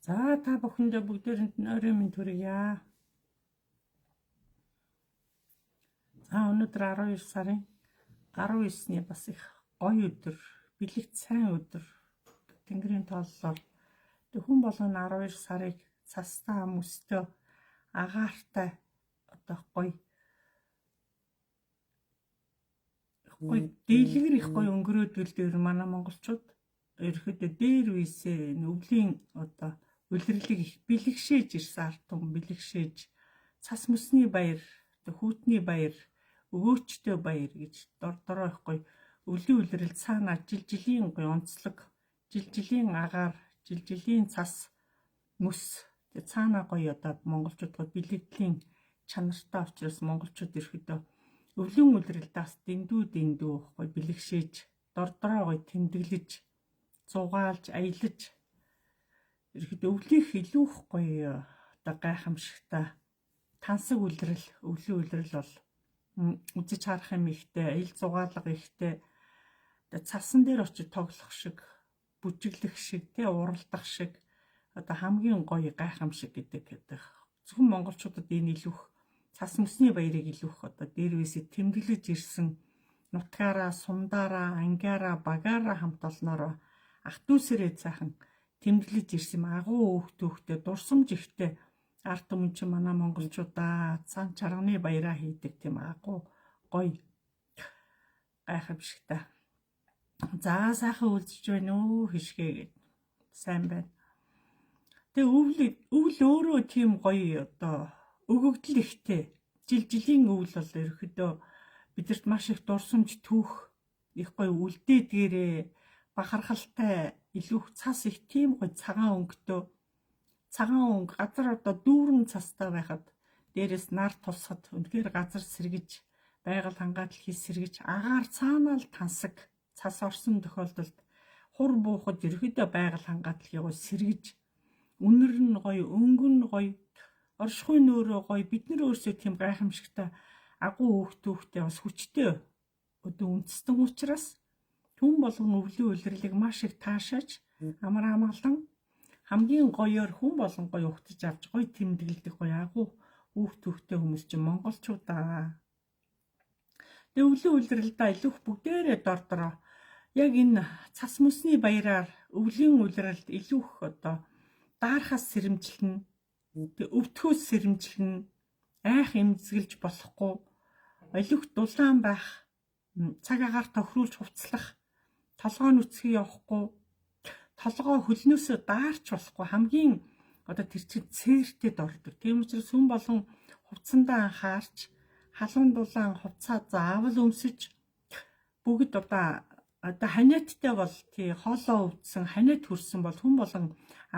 За та бүхэндээ бүгдээрэнд нь орой минь төргийа. За өнөөдөр 12 сарын 19-ний бас их гоё өдөр, бэлэгт сайн өдөр. Тэнгэрийн тооллоор хүн болгоно 12 сарыг цастаа мөстөө агаартай одоо гоё дийлгэр их гоё өнгөрөөдөл дээр манай монголчууд ерөөхдөө дээр үесээ өвлийн одоо улирлыг их бэлэгшээж ирсэн ард түмэн бэлэгшээж цас мөсний баяр, хүүтний баяр, өгөөчтэй баяр гэж дордороо их гоё өвлийн улирал цаанаа жилийн гоё онцлог, жилийн агаар, жилийн цас мөс цаанаа гоё одоо монголчууд гоё бэлэгдлийн чанартай учраас монголчууд ерөөхдөө өвлийн улиралдаас дэндүү гоё бэлэгшээж дордороо гоё тэмдэглэж зугаалж аялаж ерөөхдөө өвлийнх илүү их гоё одоо гайхамшигтай тансаг улирал өвлийн улирал бол үзэж харах юм ихтэй аялал зугаалга ихтэй цасан дээр очиж тоглох шиг бүжиглэх шиг уралдах шиг одоо хамгийн гоё гайхамшиг гэдэг зөвхөн монголчуудад энэ илүү их цас мөсний баярыг илүү их одоо дээрвээсээ тэмдэглэж ирсэн нутгаараа сумдаараа ангиараа багаараа хамт олноороо ах дүүсэрээ цаахан тэмдэглэж ирсэн агуу хөөхтэй дурсамж ихтэй ард түмэн чи манай монголчуудаа цаан чарганы баяраа хийдэг тийм агуу гоё гайхамшигтай. За сайхан үлдэж байна уу хишгээ гэд сайн байна. Тэгээ өвл өөрөө тийм гоё одоо өгөгдөл ихтэй жилийн өвл бол ерөөхдөө бидэрт маш их дурсамж түүх их гоё үлдээдгээрээ бахархалтай илүү цас их тийм гоё цагаан өнгөтэй цагаан өнгө газар одоо дүүрэн цастай байхад дээрээс нар тусахад үнэхээр газар сэргэж байгаль хангаатал хий сэргэж агаар цаанаа л тансаг цас орсон тохиолдолд хур буухад ерөөхдөө байгаль хангаатал гоё сэргэж үнэр нь гоё өнгө нь гоё оршихуй нөөрөө гоё бид нар өөрсдөө тийм гайхамшигтай агуу хөөхтэй бас хүчтэй одоо үндэстэн учраас түн болгон өвлийн улирлыг маш их таашааж амар амгалан хамгийн гоёор хүн болгон гоё ухтаж авч гоё тэмдэглэдэг гоё агуу хөөхтэй хүмүүс чинь монголчуудаа. Тэгээ өвлийн улирлдаа илүүх бүгдээрээ дордороо яг энэ цас мөсний баяраар өвлийн улиралд илүүх одоо даархаас сэрэмжлэн өвтгөөс сэрэмжлэн айх эмзэглэж болохгүй илүүх дулаан байх цаг агаар тохируулж хувцлах толгой нүцгий явахгүй толгой хөлнөөсөө даарч болохгүй хамгийн одоо тэр чинь цээртэд ордог. Тийм учраас хүн болон хувцсандаа анхаарч халуун дулаан хувцаа заавал өмсөж бүгд одоо ханиаттай бол тий хоолоо өвдсөн ханиат хүрсэн бол хүн болон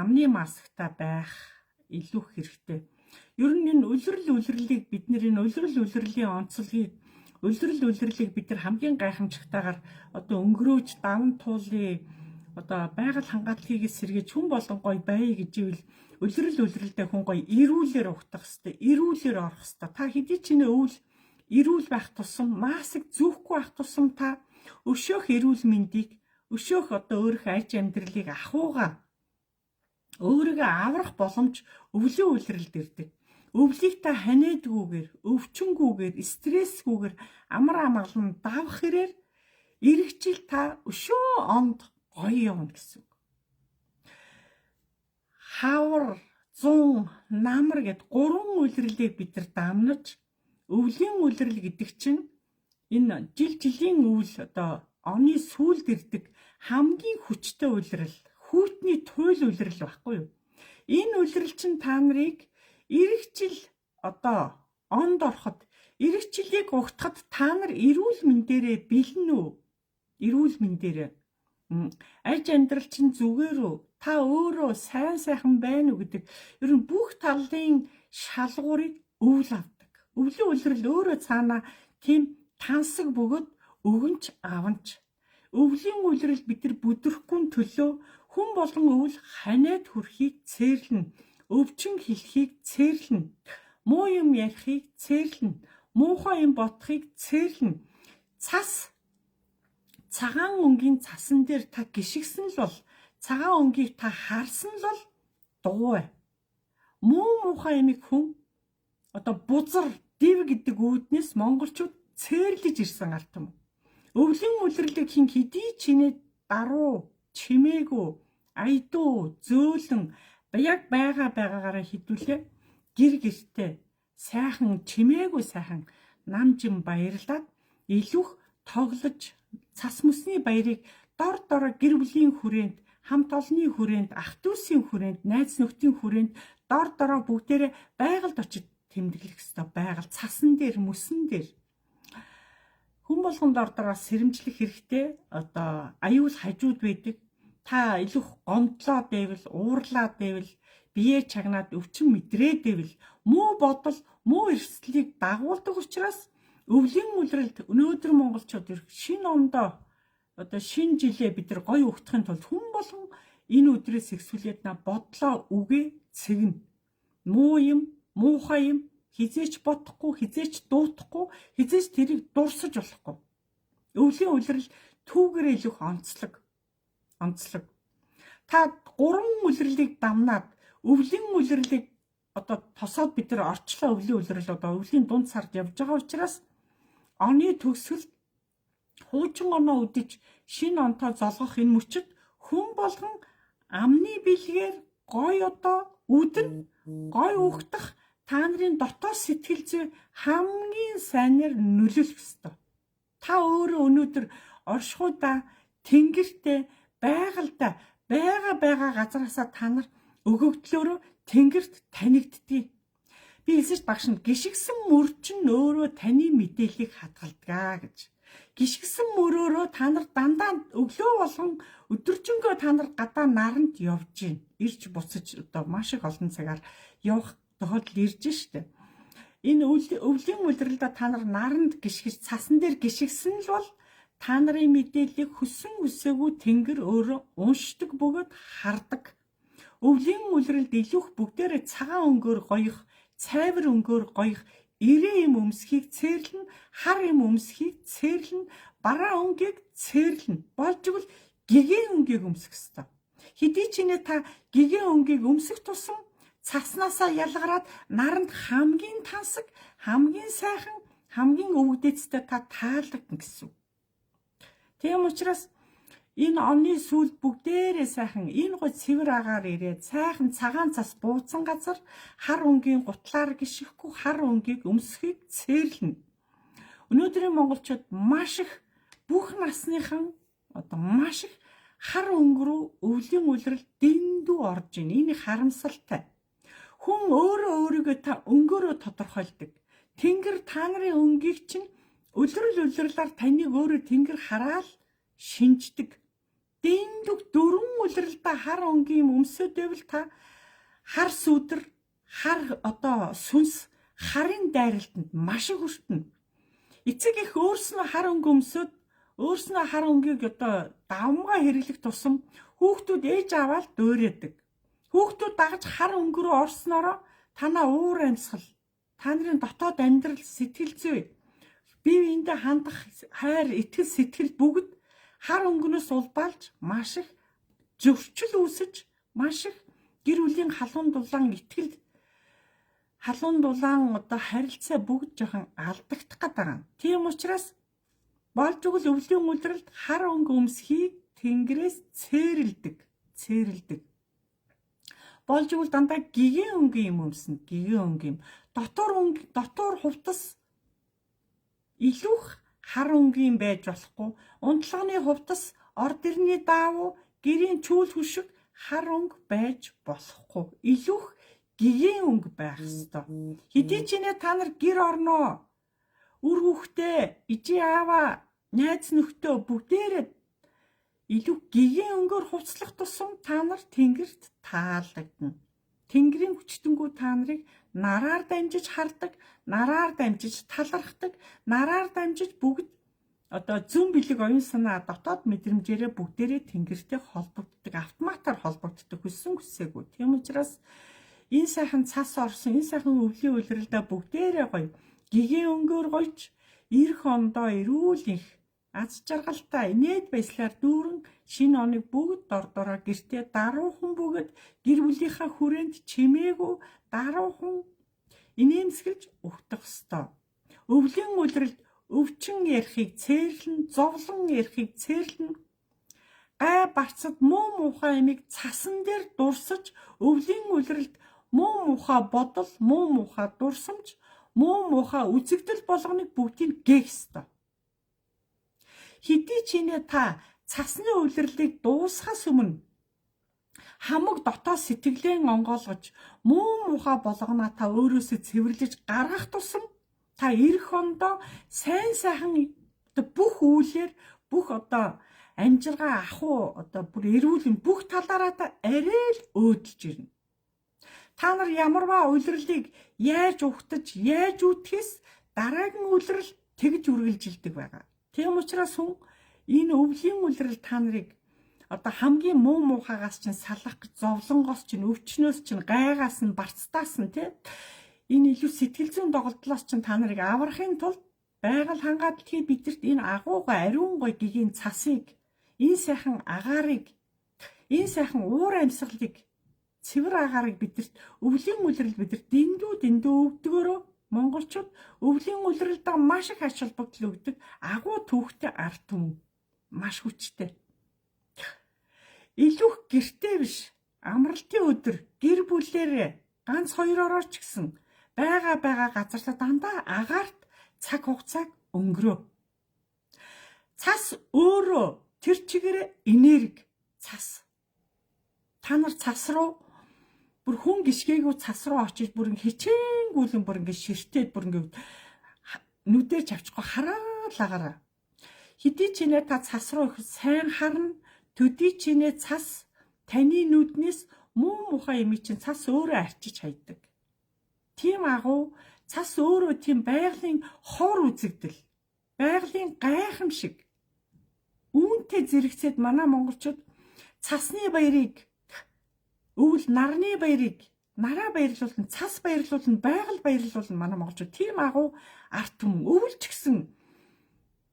амны масктай байх илүү хэрэгтэй. Ер нь энэ улирлыг бид энэ улирлийн онцлогийг улирлыг бид нар хамгийн гайхамшигтайгаар одоо өнгөрөөж даван туулын одоо байгаль хангалтлагийг сэргэж хүн болон гоё бай гэж ивэл улирлдээ хүн гоё эрүүлэр ухтах хэвээр эрүүлэр орох хэвээр та хэдий ч нэ өвл эрүүл байх тусам маск зүүхгүй байх тусам та өшөөх эрүүл мэндийг өшөөх одоо өөрөх аж амьдралыг ахуугаа өөрийгөө аврах боломж өвлийн улирлд ирдэг. Өвлийг та ханиадгүйгээр, өвчнгүйгээр, стрессгүйгээр амар амгалан давах хэрээр ирэх жил та өшөө онд гоё явна гэсэн үг. Хавар, зун, намар гэд 3 улирлыг бид нар дамнаж өвлийн улирал гэдэг чинь энэ жилийн өвл одоо оны сүүлд ирдэг хамгийн хүчтэй улирал, хүүтний туйл улирал байхгүй юу? Энэ улирал чинь та нарыг ирэх жил одоо онд ороход ирэх жилийг угтахад та нар эрүүл мэндээрээ бэлэн үү? Эрүүл мэндээрээ аж амьдрал чинь зүгээр үү? Та өөрөө сайхан байна уу гэдэг ер нь бүх талын шалгуурыг өвл авдаг. Өвлийн улирал өөрөө цаанаа тийм тансаг бөгөөд өгөнч аванч. Өвлийн улирал бид нар бүдрэхгүй төлөө хүн болгон өвл ханиад хүрхийг цээрлэн, өвчин хэлхийг цээрлэн, муу юм ярихыг цээрлэн, муухай юм бодохыг цээрлэн. Цас цагаан өнгийн цасан дээр та гიშгсэн л бол цагаан өнгийг та харсан л бол дугуй. Муу муухай юмыг хүн одоо бузар див гэдэг үүднээс монголчууд цээрлэж ирсэн арт юм. Өвлийн үлрэлийг хин хэдий чинээ даруу, чимээгүй, айдуу, зөөлөн яг байгаагаараа хідүүлээ гэр гэртээ сайхан чимээгүй сайхан намжин баярлаад илүүх тоглож цас мөсний баярыг дор дороо гэр бүлийн хүрээнд, хамт олонны хүрээнд, ах дүүсийн хүрээнд, найз нөхдийн хүрээнд дор дороо бүгдээрээ байгальд очиж тэмдэглэх ёстой. Байгаль цасан дээр, мөсөн дээр хүн болгонд дор дороо сэрэмжлэх хэрэгтэй. Одоо аюул хажууд байдаг. Та илүүх гомдлоо дэвэл, уурлаа дэвэл, бие чагнаад өвчин мэдрээ дэвэл, муу бодол, муу эрсдлийг дагуулдаг учраас өвлийн үлрэлд өнөөдөр монголчууд шинэ ондоо одоо шинэ жилээ бид нар гоё өгтөхын тулд хүн болгон энэ өдрөөс ихсүүлээд на бодлоо үгээ цэгнэ. Муу юм, муухай юм хизээч бодохгүй, хизээч дуутахгүй, хизээч тэрийг дурсаж болохгүй. Өвлийн үлрэл түүгээрээ илүүх онцлог. Та 3 үлрэлийг дамнаад өвлийн үлрэлийг одоо тосоод бид нар орчлоо өвлийн үлрэл одоо өвлийн дунд сард явж байгаа учраас оны төгсгөл хуучин оноо үдиж шинэ онтоо золгох энэ мөчөд хүн болгон амны бэлгээр гой одоо үдэн гой угтах та нарын дотоод сэтгэл зүй хамгийн сайнаар нөлөөлөх ёстой. Та өөрөө өнөөдөр оршихуйда тэнгэртээ байгальда байгаа газараасаа та нар өгөгдлөөрөө тэнгэрт танигддгийг. Би хэлсэж багшнд гიშгсэн мөрчин өөрөө таны мэдээллийг хадгалдаг гэж. Гიშгсэн мөрөөрөө та нар дандаа өглөө болгон өдөржингөө та нар гадаа наранд явж гин. Ирж буцаж одоо маш их олон цагаар явах тохиолдол ирж штэ. Энэ өвлийн үлрэлдэ та нар наранд гიშгэж цасан дээр гიშгсэн л бол та нарын мэдээллийг хүссэн үсээгүй тэнгэр өөрөө уншдаг бөгөөд хардаг. Өвлийн үлрэлд илүүх бүгдээрээ цагаан өнгөөр гоёх, цайвар өнгөөр гоёх, ирээ юм өмсхийг цээрлэн, хар юм өмсхийг цээрлэн, бараа өнгийг цээрлэн. Болж игэл гэгээн өнгийг өмсөх ёстой. Хэдий ч та гэгээн өнгийг өмсөх тусам цаснасаа ялгараад наранд хамгийн тансаг, хамгийн сайхан, хамгийн өвгдөөцтэй та таалагдана гэсэн. Тийм учраас энэ оны сүүлд бүгдээрээ сайхан энэ гой цэвэр агаар ирээд сайхан цагаан цас бууцсан газар хар өнгийн гутлаар гიშгэхгүй хар өнгийг өмсөхийг цээрлэнэ. Өнөөдрийн монголчууд маш их бүх насныхан одоо маш их хар өнгө рүү өвлийн үлрэл дэндүү орж ийн. Энэ харамсалтай. Хүн өөрийгөө та өнгөөрөө тодорхойлдог. Тэнгэр та нарын өнгийг чинь үлрэлээр таныг өөрөө тэнгэр хараал шинждэг. Дэндүг 4 үлрэлдэ хар өнгийн өмсөдөвэл та хар сүдэр, хар одоо сүнс, харын дайралтанд маш их хүртэнэ. Эцэг их өөрснөө хар өнгө өмсөд өөрснөө хар өнгийг одоо давмгаа хэрэглэх тусам хүүхдүүд ээж аваад дөөрөөдөг. Хүүхдүүд дагаж хар өнгө рүү орсноороо танаа уур амьсгал, та нарын дотоод амьдрал, сэтгэл зүй, бие биендээ хандах хайр, итгэл, сэтгэл бүгд хар өнгөнөөс улбаалж маш их зөрчил үүсэж, маш их гэр бүлийн халуун дулаан итгэл, халуун дулаан одоо харилцаа бүгд жоохон алдагдах гэдэг. Тийм учраас болж игэл өвлийн үлрэлд хар өнгө өмсхийг тэнгэрээс цээрлдэг. Болж игэл дандаа гэгээн өнгийн юм өмснө. Гэгээн өнгийн дотор хувцас илүүх хар өнгийн байж болохгүй. Унтлагын хувцас орд ирний даавуу гэрийн чүүл хүшиг хар өнгө байж болохгүй. Илүүх гэгээн өнгө байх ёстой. Хэдий ч та нар гэр орноо, үр хүүхдээ, ижи аава, найз нөхдөө бүгдээрээ илүү гэгээн өнгөөр хувцлах тусам та нар тэнгэрт таалагдана. Тэнгэрийн хүчтэнгүү та нарыг нараар дамжиж хардаг, нараар дамжиж талархдаг, нараар дамжиж бүгд одоо зүүн бэлэг оюун санаа дотоод мэдрэмжээрээ бүгдээрээ тэнгэртэй холбогддог, автоматар холбогддог хүссэн хүсээгүй. Тийм учраас энэ сайхан цас орсон, энэ сайхан өвлийн үлрэлдэ бүгдээрээ гоё гэгээн өнгөөр гойч ирэх ондоо эрүүл их аз жаргалтай инээд байслаар дүүрэн шинэ оныг бүгд дордороо гэртээ даруухан бөгөөд гэр бүлийнхаа хүрээнд чимээгүй даруухан инээмсэглэж өгдөх ёстой. Өвлийн үлрэлд өвчин ярихыг цээрлэн, зовлон ярихыг цээрлэн, гай барцад муу муухай ямиг цасан дээр дурсаж, өвлийн үлрэлд муу муухай бодол, муу муухай дурсамж, муу муухай үзэгдэл болгоныг бүгдийг гээх ёстой. Хэдий ч инээ та цасны үлрэлийг дуусгахаас өмнө хамаг дотоод сэтгэлээ онгоолгож муу муухай болгоноо та өөрөөсөө цэвэрлэж гаргах тусам та эх ондоо сайн сайхан бүх үйлээр бүх амжиргаа ахуу бүр эрүүл бүх талаараа та арай л өөдлөж ирнэ. Та нар ямарваа улирлыг яаж ухтаж, яаж үтгэс дараагийн улирал тэгж үргэлжилдэг байгаа. Тийм учраас энэ өвлийн улирал та нарыг хамгийн муу муухайгаас чинь салах гэж зовлонгоос чинь өвчнөөс чинь гайгаас нь барцтаас нь энэ илүү сэтгэл зүйн доголдлоос чинь та нарыг аврахын тулд байгаль хангалтлагыг бидэрт энэ агуугай ариун гой гэгийн цасыг, энэ сайхан агаарыг, энэ сайхан уур амьсгалыг, цэвэр агаарыг бидэрт өвлийн улирал бидэрт дэндүү өвдгөөрөө монголчууд өвлийн улиралдаа маш их ач холбогдол өгдөг агуу түүхтэй ард түмэн маш хүчтэй. Илүү гэртээ биш амралтын өдөр гэр бүлээрээ ганц хоёроо ч гэсэн байгаа газарлаа дандаа агаарт цаг хугацааг өнгөрөө. Цас өөрөө тэр чигээрээ энерги цас. Та нар цас руу бүр хүн гიშгээгүй цас руу очиж бүр хичээнгүүлэн бүр ширтээд бүр нүдээр чавчихгүй хараалагаараа. Хэдий ч нэ та цас руу их сайн харна, төдий ч нэ цас таны нүднээс муу мухай юм чинь цас өөрөө арчиж хайдаг. Тийм агуу цас өөрөө тийм байгалийн хор үзэгдэл, байгалийн гайхамшиг үүнтэй зэрэгцээд манай монголчууд цасны баярыг, өвөл нарны баярыг нараа баярлуулна, цас баярлуулна, байгаль баярлуулна манай монголчууд. Тийм агуу арт түмэн өвөл ч гэсэн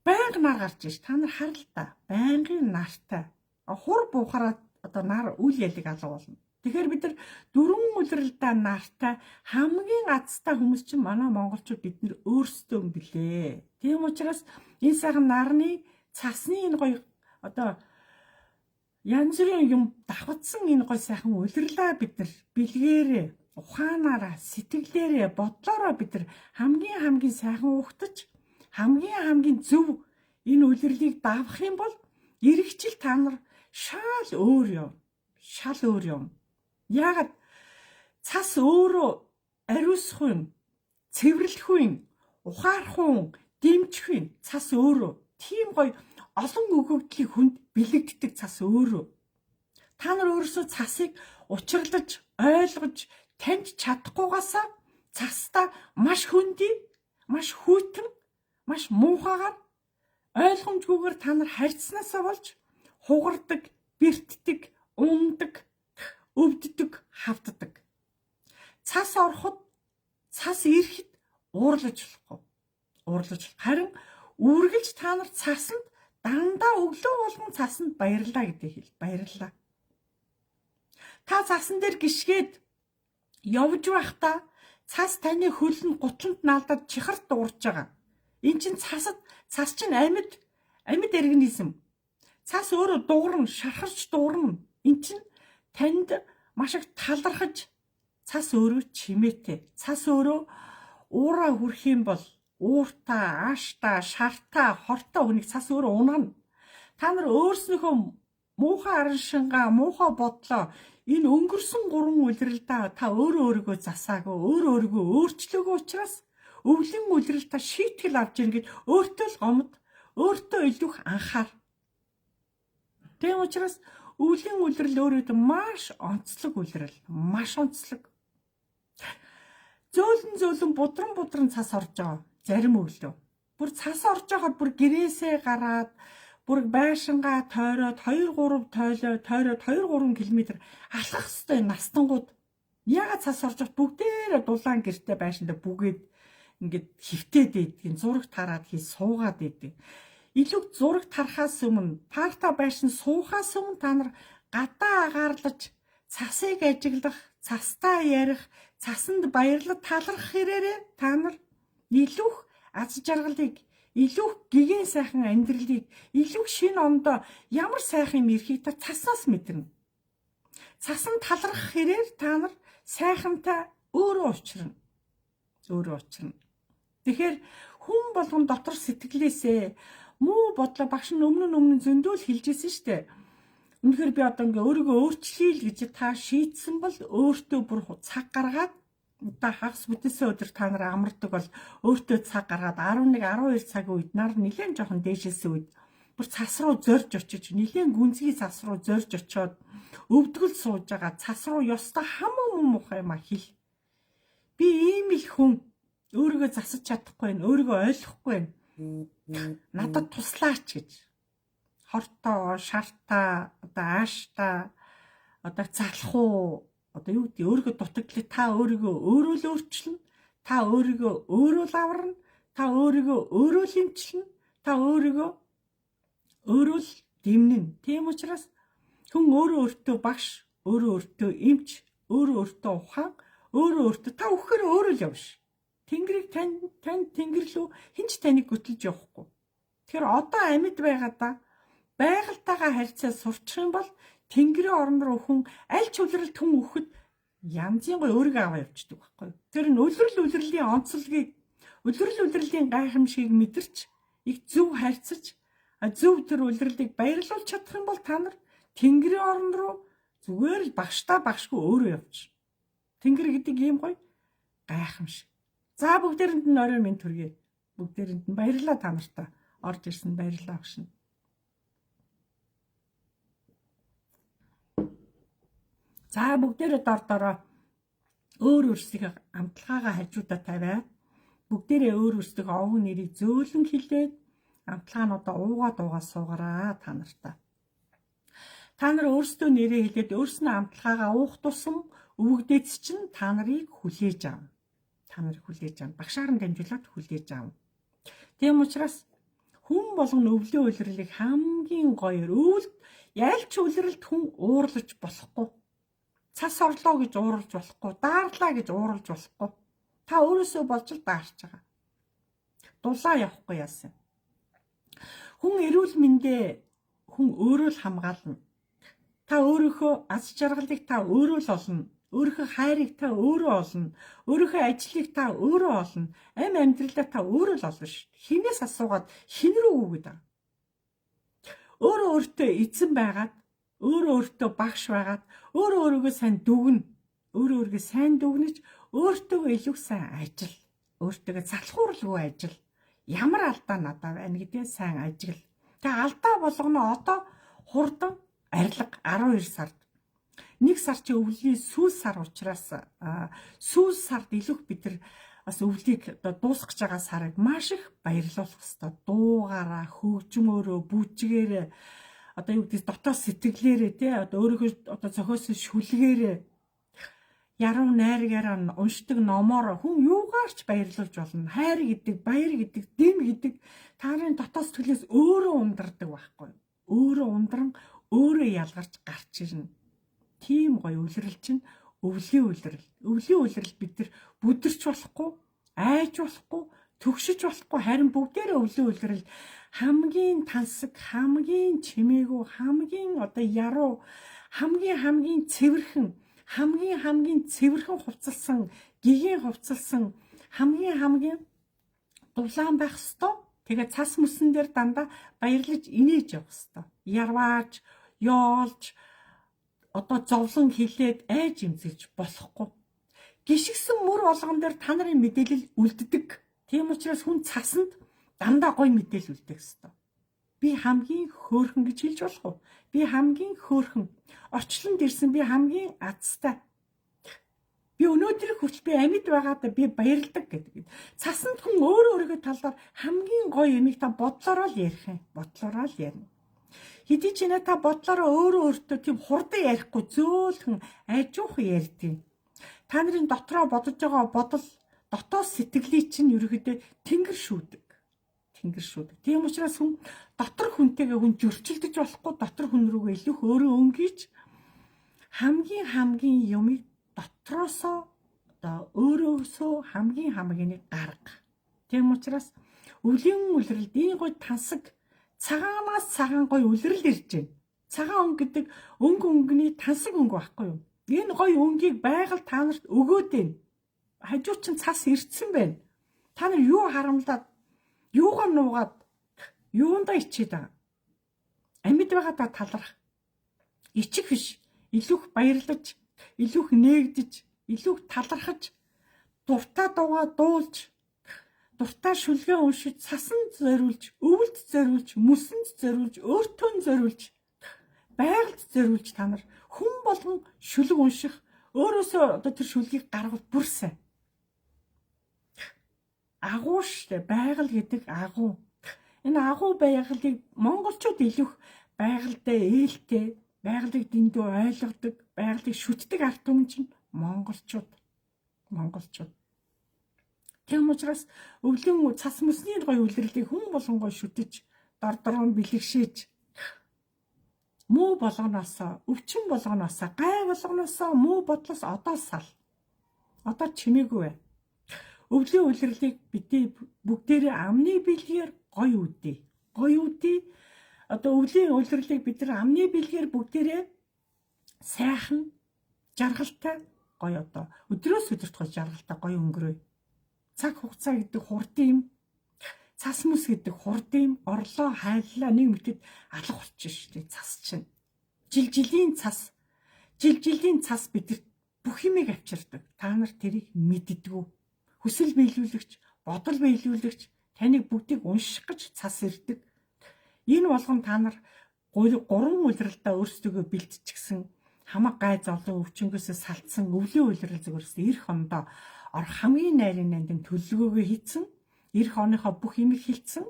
байнга нар гарч иш. Та нар харал та. Байнгын нартай. Хур буухаараа нар үл ялыг алгуулна. Тэгэхээр бид нар дөрвөн улиралдаа нартай хамгийн азтай хүмүүс чинь манай монголчууд бид нэр өөрсдөө юм билээ. Тийм учраас энэ сайхан нарны цасны энэ гоё янз бүрийн юм давхацсан энэ гоё сайхан улирлаа бид нар бэлгээрээ, ухаанаараа, сэтгэлээрээ, бодлороо бид нар хамгийн сайхан ухтаж, хамгийн зөв энэ улирлыг давах юм бол эргэжил та нар шал өөр юм. Яагаад цас өөрөө ариусах юм, цэвэрлэх юм, ухаарах юм, дэмжих юм. Цас өөрөө тийм гоё олон өгөгдлийг хүнд бэлэгддэг цас өөрөө. Та нар өөрөөсөө цасыг учирлаж, ойлгож, таньж чадахгүйгаасаа цастаа маш хөндөй, маш хүйтэн, маш муухайгаар ойлгомжгүйгээр та нар харьцснаасаа болж хугардаг, бэртдэг, ундаг, өвддөг, хавддаг. Цас ороход, цас ирэхэд уурлаж болохгүй. Харин үргэлж та нар цасанд дандаа өглөө болгон цасанд баярлаа гэдэг хэл. Баярлаа. Та цасан дээр гიშгээд явж байхдаа цас таны хөлн гутланд наалдаад чихарт дуурж байгаа. Энд чинь цас чинь амьд организм. Цас өөрөө дуурна, шархарч дуурна. Энд чинь танд маш их талархаж, цас өөрөө чимээтэй. Цас өөрөө уураа хүрх юм бол ууртаа, ааштай, шартаа, хортой хүнийг цас өөрөө унгана. Та нар өөрснөөхөө муухай аран шингаа, муухай бодлоо энэ өнгөрсөн 3 улиралдаа та өөрийгөө засаагүй, өөрийгөө өөрчлөөгүй учраас өвлийн улирал та шийтгэл авч ийн гэж өөртөө л гомд, өөртөө илүү их анхаар. Тийм учраас өвлийн улирал өөрөө маш онцлог улирал, маш онцлог. Зөөлөн будран цас орж байгаа. Зарим өглөө. Бүр цас орж байхад бүр гэрээсээ гараад бүр байшингаа тойроод 2-3 км алхах хэвээр настангууд. Яагаад цас орж байхад бүгдээрээ дулаан гэртээ байшиндаа бүгээд ингээд хөвтээд идэх, зураг тараад суугаад идэх. илүү зураг тарахаас өмнө, парта байшин суухаас өмнө та нар гадаа агаарлаж, цасыг ажиглах, цастаа ярих, цасанд баярлаж талархах хэрээрээ та нар илүү аз жаргалыг, илүү гэгэн сайхан амьдралыг, илүү шинэ ондоо ямар сайхан юм ирэхийг та цаснаас мэдэрнэ. Цасан талархах хэрээр та нар сайхантай өөрөө учрна. Тэгэхээр хүн болгон дотор сэтгэлээсээ муу бодлоо багш нь өмнө зөндөөл хэлжсэн шүү дээ. Үнэхээр би одоо ингээ өөрийгөө өөрчлөе л гэж та шийдсэн бол өөртөө бүр цаг гаргаад одоо хагас бүтээсэн өдөр та нар амардаг бол өөртөө цаг гаргаад 11 12 цагийн үед нар нэлээд жоохон дээшээсэн үед бүр цас руу зорж очиж нэлээд гүнзгий цас руу зорж очиод өвдгөл сууж байгаа цас руу ёстой хамаа муухай юм хэл. Би ийм л хүн өөрийгөө засаж чадахгүй байна, өөрийгөө ойлгохгүй байна. Надад туслаач гэж. Хортоо, шартаа, одоо ааштай, одоо залах уу, одоо юу гэдэг өөрийгөө дутагдлаа та өөрийгөө өөрөө л өөрчилнө, та өөрийгөө өөрөө л аварна, та өөрийгөө өөрөө л эмчилнэ, та өөрийгөө өөрөө л дэмнэнэ. Тийм учраас хүн өөрөө өөртөө багш, өөрөө өөртөө эмч, өөрөө өөртөө ухаан, өөрөө өөртөө та өгөхөр өөрөө л явна ш. Тэнгэрийг тань тэнгэр лүү хинч таныг гүтэлж явахгүй. Тэгэхээр одоо амьд байгаадаа байгальтайгаа харьцаа сурчих юм бол тэнгэрийн орн руу хүн аль ч улиралд хүн өгөхөд янзын гой өөрийгөө аваа явчихдаг байхгүй. Тэр нь улирлийн онцлогийг, улирлийн гайхамшигыг мэдэрч, их зөв харьцаж, зөв тэр улирлыг баярлуулж чадах юм бол та нар тэнгэрийн орн руу зүгээр л багштай багшгүй өөрөө явчих. Тэнгэр гэдэг ийм гоё гайхамшиг. За бүгдээрэнд нь орой минь төргий. Бүгдээрэнд нь баярлалаа та нартай. Орж ирсэн баярлалаа багш. За бүгдээрээ дордороо өөр өөрсдийнхээ амтлагаагаа хажуудаа тавиад бүгдээрээ өөр өөрсдийнхөө овог нэрийг зөөлөн хэлээд амтлагаануудаа уугаа суугараа та нартай. Та нар өөрсдөө нэрээ хэлээд өөрснөө амтлагаагаа уух тусам өвөгдөөц чинь та нарыг хүлээж аав. Багшаар нь дамжуулаад хүлээж аав. Тийм учраас хүн болгоно өвлийн улирлыг хамгийн гоёор өвөлд ялч улирлд хүн уурлаж болохгүй. Цас орлоо гэж ууралж болохгүй, daарлаа гэж ууралж болохгүй. Та өөрөөсөө болж л даарч байгаа. Дулаа явахгүй яасан. Хүн эрүүл мэндэ хүн өөрөө л хамгаална. Та өөрийнхөө аз жаргалыг та өөрөө л олно. Өөрийнхөө хайрыг та өөрөө олно. Өөрийнхөө ажлыг та өөрөө олно. Амьдралаа та өөрөө л олно шүү. Хинээс асуугаад хин рүү үгээд байгаа. Өөрөө өөртөө эзэн байгаад, өөрөө өөртөө багш байгаад, өөрөө өөрийгөө сайн дүгнэ. Өөрөө өөрийгөө сайн дүгнэж, өөртөө илүү сайн ажил. Өөртөө залхууралгүй ажил. Ямар алдаа надад байна гэдгээ сайн ажиглал. Тэгээ алдаа болгоно одоо хурдан арилга 12 сард. 1 сар чи өвлийн сүүл сар учраас сүүл сард илүү бид нар бас өвлийг дуусгах гэж байгаа сарыг маш их баярлуулах хэрэгтэй. Дуугаараа, хөгжмөөрөө, бүжгээрээ одоо юу гэдэг дотоод сэтгэлээрээ тий одоо өөрийнхөө одоо зохиосон шүлгээрээ яруу найргаараа уншдаг номоор хүн юугаарч баярлуулж болно. Хайр гэдэг, баяр гэдэг, дэм гэдэг та нарын дотоод сэтгэлээс өөрөө ундардаг байхгүй. Өөрөө ундран, өөрөө ялгарч гарч ирнэ. Тийм гоё үлрэл чинь өвлийн үлрэл. Өвлийн үлрэл бид нар бүдэрч болохгүй, айж болохгүй, төгшөж болохгүй харин бүгдээрээ өвлийн үлрэл хамгийн тансаг, хамгийн чимээгүй, хамгийн одоо яруу, хамгийн цэвэрхэн, хамгийн цэвэрхэн хувцалсан, гэгэн хувцалсан, хамгийн дулаан байх ёстой. Тэгээ цас мөсөн дээр дандаа баярлаж инээж явах ёстой. Ярвааж, ёолж одоо зовлон хилээд айж имзэж болохгүй. Гიშгсэн мөр болгон дээр та нарын мэдээлэл үлддэг. Тийм учраас хүн цасанд дандаа гоё мэдээлэл үлдэх ёстой. Би хамгийн хөөрхөн гэж хэлж болох уу? Би хамгийн хөөрхөн. Орчлонд ирсэн би хамгийн азтай. Би өнөөдрийг хүртэл би амьд байгаадаа би баярлдаг гэдэг. Цасанд хүн өөрийнхөө талаар хамгийн гоё юмыг та бодлороо л ярих юм. Бодлороо л ярина. Хэдий ч нэ та бодлороо өөртөө тийм хурдан ярихгүй зөөлхөн ажуухан ярьдیں۔ Та нарын дотроо бодож байгаа бодол дотоод сэтгэлийг чинь ерөөхдөө тэнгэр шүүдэг. Тийм учраас хүн дотор хүнтэйгээ хүн зөрчилдөж болохгүй, дотор хүн рүүгээ илүү өөрөө өнгөж хамгийн юмыг дотроосоо одоо өөрөөсөө хамгийн гарга. Тийм учраас өвлийн үлрэлд энэ гой тансаг цагаанаас цагаан гой үлрэл ирж байна. Цагаан өнгө гэдэг өнгөний тансаг өнгө байхгүй юу? Энэ гой өнгийг байгаль та нарт өгөөд байна. Хажуу чинь цас ирцэн байна. Та нар юу харамлаад, юугаар нуугаад, юундаа ичээд байгаа. Амьд байгаадаа таларх. Ичих биш. Илүүх баярлаж, илүүх нээгдэж, илүүх талархаж, дуртай дуугаа дуулж, дуртай шүлгээ уншиж, сасанд зориулж, өвөлд зориулж, мөсөнд зориулж, өөртөө зориулж, байгальд зориулж та нар хүн болгон шүлэг унших, өөрөөсөө одоо тэр шүлгийг гаргавал бүр сайн. Агуу штэ, байгаль гэдэг агуу. Энэ агуу байгалыг монголчууд илүүх байгальтай ээлтэй, байгалыг дэндүү ойлгодог, байгалыг шүтдэг ард түмэн чинь монголчууд. Тийм учраас өвлийн цас мөсний гой үлрэлийг хүн болгонгой шүтэж, дордорон бэлэгшээж, муу болгоноосоо, өвчин болгоноосоо, гай болгоноосоо, муу бодлоос одоо сал. Одоо чимээгүй бай. Өвлийн үлрэлийг бидний бүгдээрээ амны бэлгээр гой үдээ. Одоо өвлийн үлрэлийг бид нар амны бэлгээр бүгдээрээ сайхан, жаргалтай гой одоо өдрөөс өдөрт гой жаргалтай гой өнгөрөө. Цаг хугацаа гэдэг хурдын, цас мөс гэдэг хурдын, орлоо хайллаа нэг мэтэд алга болчих шүү дээ цас чинь. Жилийн цас бидэрт бүх юмыг авчирдаг. Та нар тэрийг мэддэггүй. Хүсэл биелүүлэгч, бодол биелүүлэгч таныг бүгдийг унших гэж цас ирдэг. Энэ болгон та нар 3 үлрэлдээ өөрсдөө бэлтчихсэн хамаг гай зовлон өвчнгөөс салцсан өвлийн үлрэл зүгээрс эх хондоо хамгийн найрын нандин төлөвлөгөөгөө хийцэн, эх оныхоо бүх юмыг хилцэн,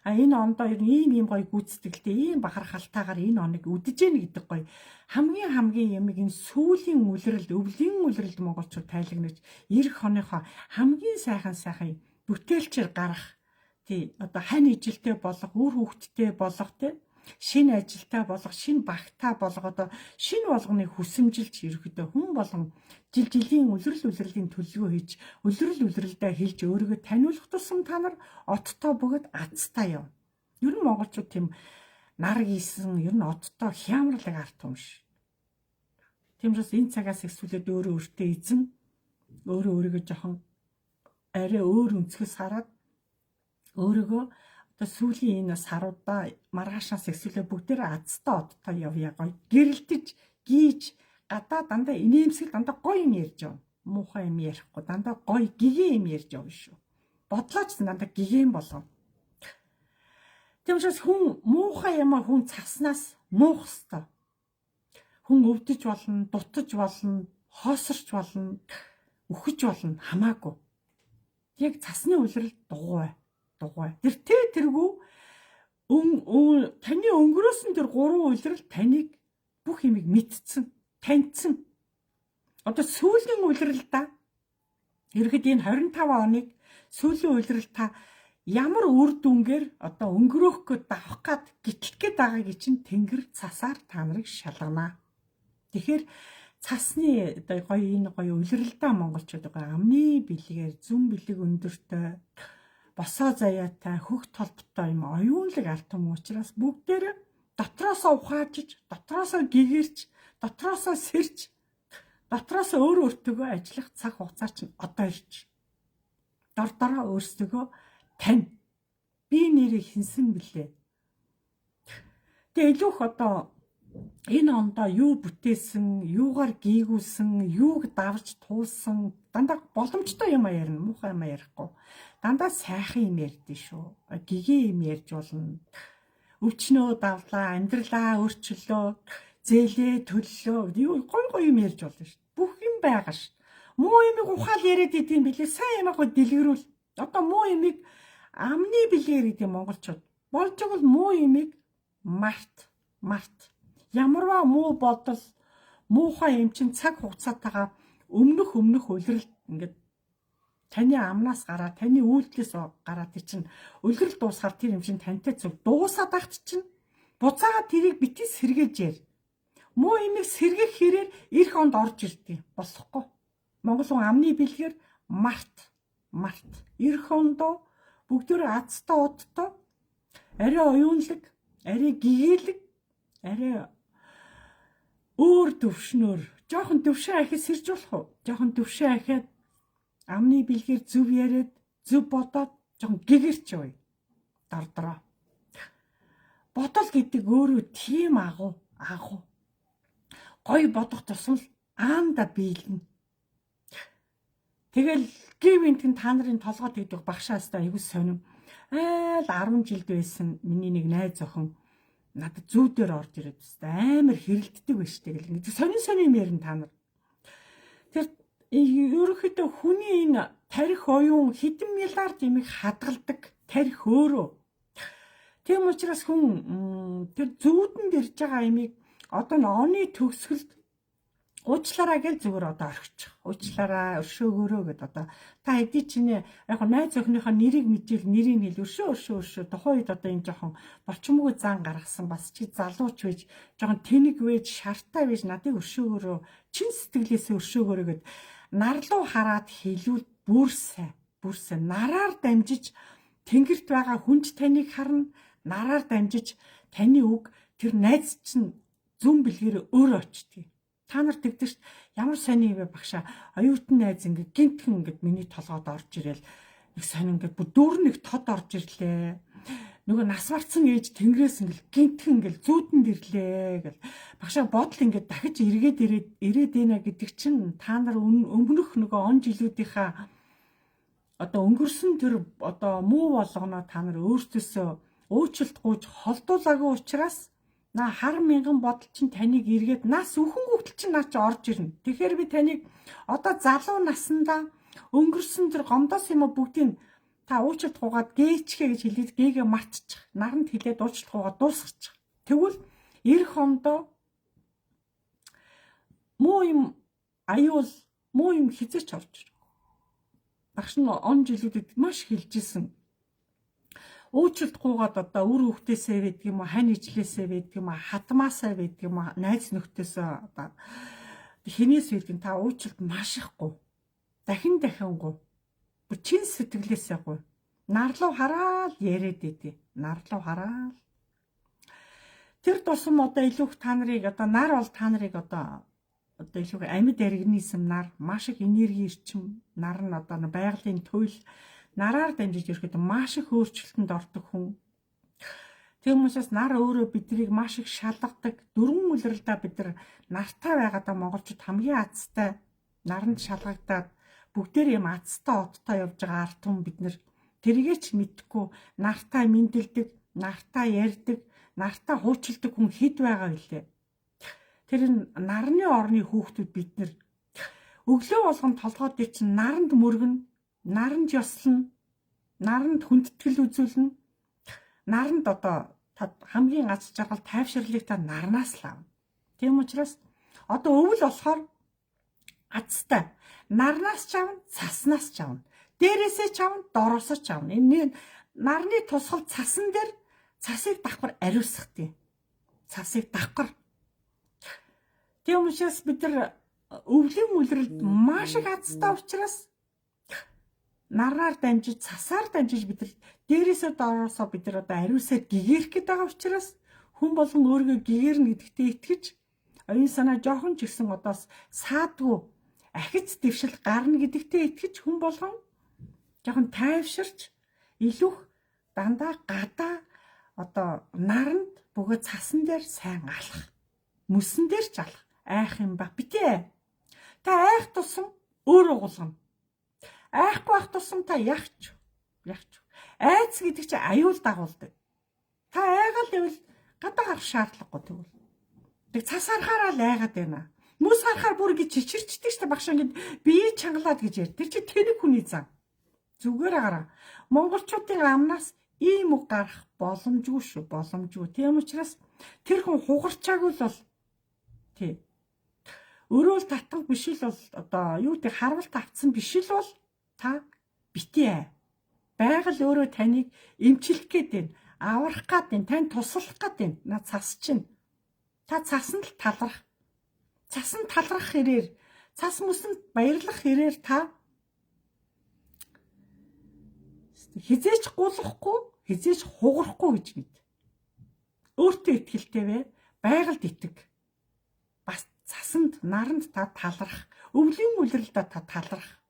энэ ондоо ийм гоё гүйцэтгэлтэй, ийм бахархалтайгаар энэ оныг үдэж гэнэ гэдэг гоё хамгийн юмыг энэ сүүлийн үлрэлд, өвлийн үлрэлд монголчууд тайлагнаж, эх оныхоо хамгийн сайхан бүтээлчээр гарах, тий одоо хань ижилтэй болох, үр хөвгттэй болох, тий шинэ ажилтай болох, шинэ багтаа болох, одоо шинэ болгоны хүсэмжилж ерөөхдөө хүн болгон жилийн үлрэлийн төлөвлөгөө хийж, үлрэлдээ хэлж өөрийгөө таниулах тусам та нар оттоо бөгөөд азтай яв. Ер нь монголчууд тийм нар гисэн, ер нь оттоо хямралыг арт юм ш. Тиймээс энэ цагаас эхлээд өөртөө эзэн, өөрийгөө жоохон арай өөр өнцгөөс хараад өөрийгөө одоо сүүлийн энэ саруудаа маргаашаас эхлээ бүгдээрээ азтай одтой явъя гоё. Гэрэлтэж, гийж, гадаа дандаа инээмсэг дандаа гоё юм ярьж яв. Муухай юм ярихгүй дандаа гоё гэгэн юм ярьж явна шүү. Бодлооч дандаа гэгэн болгоо. Тэгмээс хүн муухай юм хүн цаснаас нуух ёстой. Хүн өвдөж болно, дутаж болно, хоосорч болно, үхэж болно хамаагүй. Яг цасны үлрэл дугуй. Тэргүү таны өнгөрөөсөн тэр 3 үлрэл таныг бүх юмыг мэдсэн, таньсан. Одоо сүүлийн үлрэл та ерхэд энэ 25 оныг сүүлийн үлрэл та ямар үр дүнгээр одоо өнгөрөөх гээд давах гээд гитлэх гээд байгааг чинь тэнгэр цасаар та нарыг шалгана. Тэгэхээр цасны одоо гоё энэ гоё үлрэлдээ монголчууд гоё амны бэлгээр зүн бэлэг өндөртэй босоо заяатай хөх толботой юм оюунлаг арт юм учраас бүгдээрээ дотроосоо ухаажиж, дотроосоо гэгэрч, дотроосоо сэрж, дотроосоо өөртөө ажиллах цаг хугацаа чинь одоо ирж. Дордороо өөрсдөө тань. Би нэрийг хинсэн блэ. Тэгээ илүүх одоо энэ ондоо юу бүтээсэн, юугаар гээгүүлсэн, юуг давж туулсан дандаа боломжтой юм ярина, муухай юм ярихгүй. Дандаа сайхан юм ярьдээ шүү. Гэгэн юм ярьж болно. Өвчнөө давлаа, амьдралаа өөрчлөө, зээлээ төллөө. Гой юм ярьж болно шүү. Бүх юм байгаа шүү. Муу юмыг ухаал яриад идэм билээ. Сайн юм аа дэлгэрүүл. Одоо муу юмыг амны бэлгээр идэм монголчууд. Болж байгаа бол муу юмыг март. Ямарваа муу бодол, муухай юм чин цаг хугацаатайгаа өмнөх үлрэлт ингээд Таны амнаас гараад, таны үйлдэлээс гараад чинь үлгэрэл дуусахаар тэр юм чинь тантай зөв дуусаад багт чинь буцаага тэрийг битгий сэргээж яар. Муу имийг сэргэх хэрээр эх онд орж ирдэг. Болохгүй. Монгол хүн амны бэлгээр март. Эх ондоо бүгдөө азтай удтай арай оюунлаг, арай гэгээлэг, арай өөр төвшнөр. Жохон төвшин ахиж сэрж болох уу? Жохон төвшин ахиад амны бэлгээр зөв яриад, зөв бодоод жохон гэгэрч яваа. Дардраа. Бодол гэдэг өөрөө тийм агуу. Гой бодох тусам л аанда биелнэ. Тэгэл гівэнтэн та нарын толгойд идэх багшаастаа айгуу сонирм. Айл 10 жилд байсан миний нэг найз охин надад зүүдээр орж ирээд байна. Амар хэрэлддэг байж тэгэл ингэ сонин юм та нар. Тэр ерөнхийдөө хүний энэ тарих оюун хэдэн миллиард имийг хадгалдаг тарих өөрөө. Тийм учраас хүн тэр зүүдэнд ирж байгаа имийг одоо н оны төгсгөлд уучлаарай гэж зүгээр одоо орхичих. Уучлаарай, өршөөгөөрөө гэд одоо та хэдий чинь яг найз охиныхоо нэрийг мэдвэл нэрийг хэл өршөө. Тухайн үед одоо энэ жоохон болчмгүй зан гаргасан бас чи залууч байж жоохон тэнэг байж шартай байж надыг өршөөгөөрөө чин сэтгэлээсээ өршөөгөөрөө гэд нар руу хараад хэлүүл бүр сайн нараар дамжиж тэнгэрт байгаа хүнд таныг харна. Нараар дамжиж таны үг тэр найз чинь зүүн бэлгээр өөрөө очдөг. Та нар тэгдэг ш ямар сони юм бэ багшаа. Оюутан найз ингээ гинтхэн ингээд миний толгойд орж ирэл нэг сонин ингээд бүр нэг тод орж ирлээ. Нөгөө нас барцсан ээж тэнгэрээс ингээл гинтхэн ингээл зүүдэнд ирлээ гэл. Багшаа бодол ингээд дахиж ирээд байна гэдэг чинь та нар өмнөх нөгөө он жилүүдийнхаа одоо өнгөрсөн тэр одоо муу болгоно та нар өөртөөсөө уучлалт гуйж холдуулаагүй учраас на хар мянган бодол чинь таныг эргээд нас өхөнгөтл чинь наа чи орж ирнэ. Тэгэхээр би таныг одоо залуу насандаа өнгөрсөн тэр гомдоос юм бүгдийг та уучлалт гуйгаад гээчгээ гэж хэлээд гээгээ мартчих. Наранд хэлээд уучлалт гуйгаад дуусгачих. Тэгвэл эх хондоо муу юм аюул муу юм хизээч орж ирнэ. Багш нь он жилүүдэд маш хэлжсэн. Уучлалт гуйгаад одоо үр хөвгтөөсөө байдаг юм уу, хань ижлээсээ байдаг юм уу, хатмаасаа байдаг юм уу, найз нөхдөсөө одоо хинээс байдаг та уучлалт маш ихгүй. Дахингуй. Бүр чин сэтгэлээсээ гуй. Нар руу хараад яриад идэв. Нар руу хараад. Тэр тусам одоо илүүх та нарыг одоо нар бол та нарыг одоо илүүх амьд организм нар маш их энерги ирчим нар нь одоо байгалийн туйл нараар дамжиж ирэхэд маш их өөрчлөлтөнд ордог хүн. Тийм учраас нар өөрөө биднийг маш их шалгадаг. Дөрвөн үлрэлдээ бид нартай байгаадаа монголчууд хамгийн азтай наранд шалгагдаад бүгдээр юм азтай одтой явж байгаа ард түмэн бид тэргээ ч мэдхгүй нартай мэндэлдэг, нартай ярьдаг, нартай хуучилдаг хүн хэд байгаа вүлээ. Тэр нарны орны хүүхдүүд бид өглөө болгон толгойд чинь наранд мөргөн наранд ёслно, наранд хүндэтгэл үзүүлнэ, наранд одоо хамгийн аз жаргал тайвширлыг та нарнаас л авна. Тийм учраас одоо өвөл болохоор азтай нарнаас ч авна, цаснаас ч авна. Дээрээсээ ч авна, дороосоо ч авна. Энэ нарны тусгал цасан дээр цасыг давхар ариусгах тийм. Цасыг давхар. Тийм учраас бид өвлийн үлрэлд маш их азтай учраас нараар дамжиж, цасаар дамжиж бид дээрээсээ дороосоо бид одоо ариусаар гэгэрх гээд байгаа учраас хүн болгон өөрийгөө гэгэрнэ гэдэгтээ итгэж оюун санаа жоохон ч гэсэн одоос саадгүй ахиц дэвшил гарна гэдэгтээ итгэж хүн болгон жоохон тайвширч илүүх дандаа гадаа одоо наранд бөгөөд цасан дээр сайн алах. Мөсөн дээр ч алах. Айх юм ба битээ. Та айх тусам өөрөө гулгана. Айхгүй байх тусам та ягч. Айц гэдэг чинь аюул дагуулдаг. Та айгаал гэвэл гадаа гарах шаардлагагүй тэгвэл. Тэг цас харахаараа л айгаад байна. Мөс харахаар бүр ингэ чичирчдэг шүү дээ багш ингэ бие чангалаад гэж яар. Тэр чи тэнэг хүний зан. Зүгээр гараа. Монголчуудын амнаас ийм үг гарах боломжгүй шүү. Боломжгүй. Тийм учраас тэр хүн хугарчаагүй л бол тий. Өрөөл татах биш л бол одоо юу гэдэг харвалт авцсан биш л бол та битээ. Байгаль өөрөө таныг эмчлэх гээд байна. Аврах гээд байна. Тань туслах гээд байна. На цас чинь. Та цасанд л талрах. Цасанд талрах хэрээр, цас мөсөнд баярлах хэрээр та хизээч гулахгүй, хизээч хугарахгүй гэж мэд. Өөртөө итгэлтэй бай. Байгальд итэг. Бас цасанд, наранд та талрах. Өвлийн үлрэлдэ та талрах.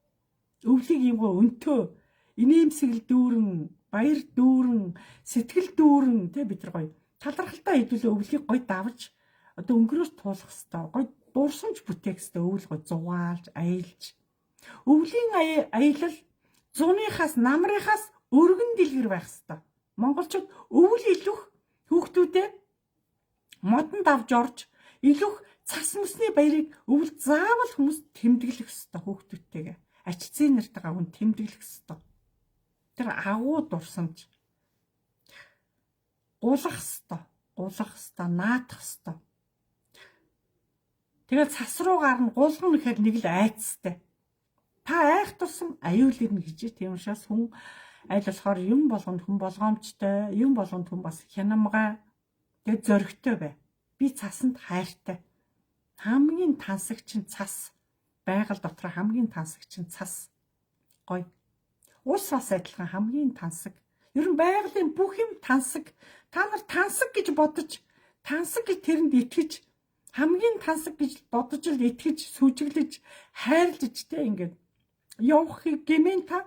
Өвлийг юмгаа өнтөө, инээмсэгэл дүүрэн, баяр дүүрэн, сэтгэл дүүрэн тэ бид нар гоё. Талархалтай хэдүүлээ өвлийг гоё давж одоо өнгөрөөс туулах хэвээр гоё дурсамж бүтээх хэвээр өвөл гоё зугаалж, аялж. Өвлийн аялал зуныхаас, намрынхаас өргөн дэлгэр байх хэвээр. Монголчууд өвөл илүүх хүүхдүүдээ модонд авж орж илүүх цас мөсний баярыг өвөл заавал хүмүүс тэмдэглэх хэвээр хүүхдүүдтэйгээ. Ачцын нартайгаа хүн тэмдэглэх хэвээр. Тэр агуу дурсамж. Гулах хэвээр, наадах хэвээр. Тэгээд цас руу гарна гулгана гэхээр нэг л айцтай. Та айх тусам аюул ирнэ гэж тийм учраас хүн аль болохоор юм болгонд хүн болгоомжтой, юм болгонд хүн бас хянамгай, тэгээд зөрөгтэй бай. Би цасанд хайртай. Хамгийн тансаг чинь цас. Байгаль дотор хамгийн тансаг чинь цас. Гоё. Ус бас адилхан хамгийн тансаг. Ер нь байгалийн бүх юм тансаг. Та нар тансаг гэж бодож, тансаг гэж тэрэнд итгэж, хамгийн тансаг гэж бодож л итгэж, сүжиглэж, хайрлаж тэ ингээд явахыг гэмээн та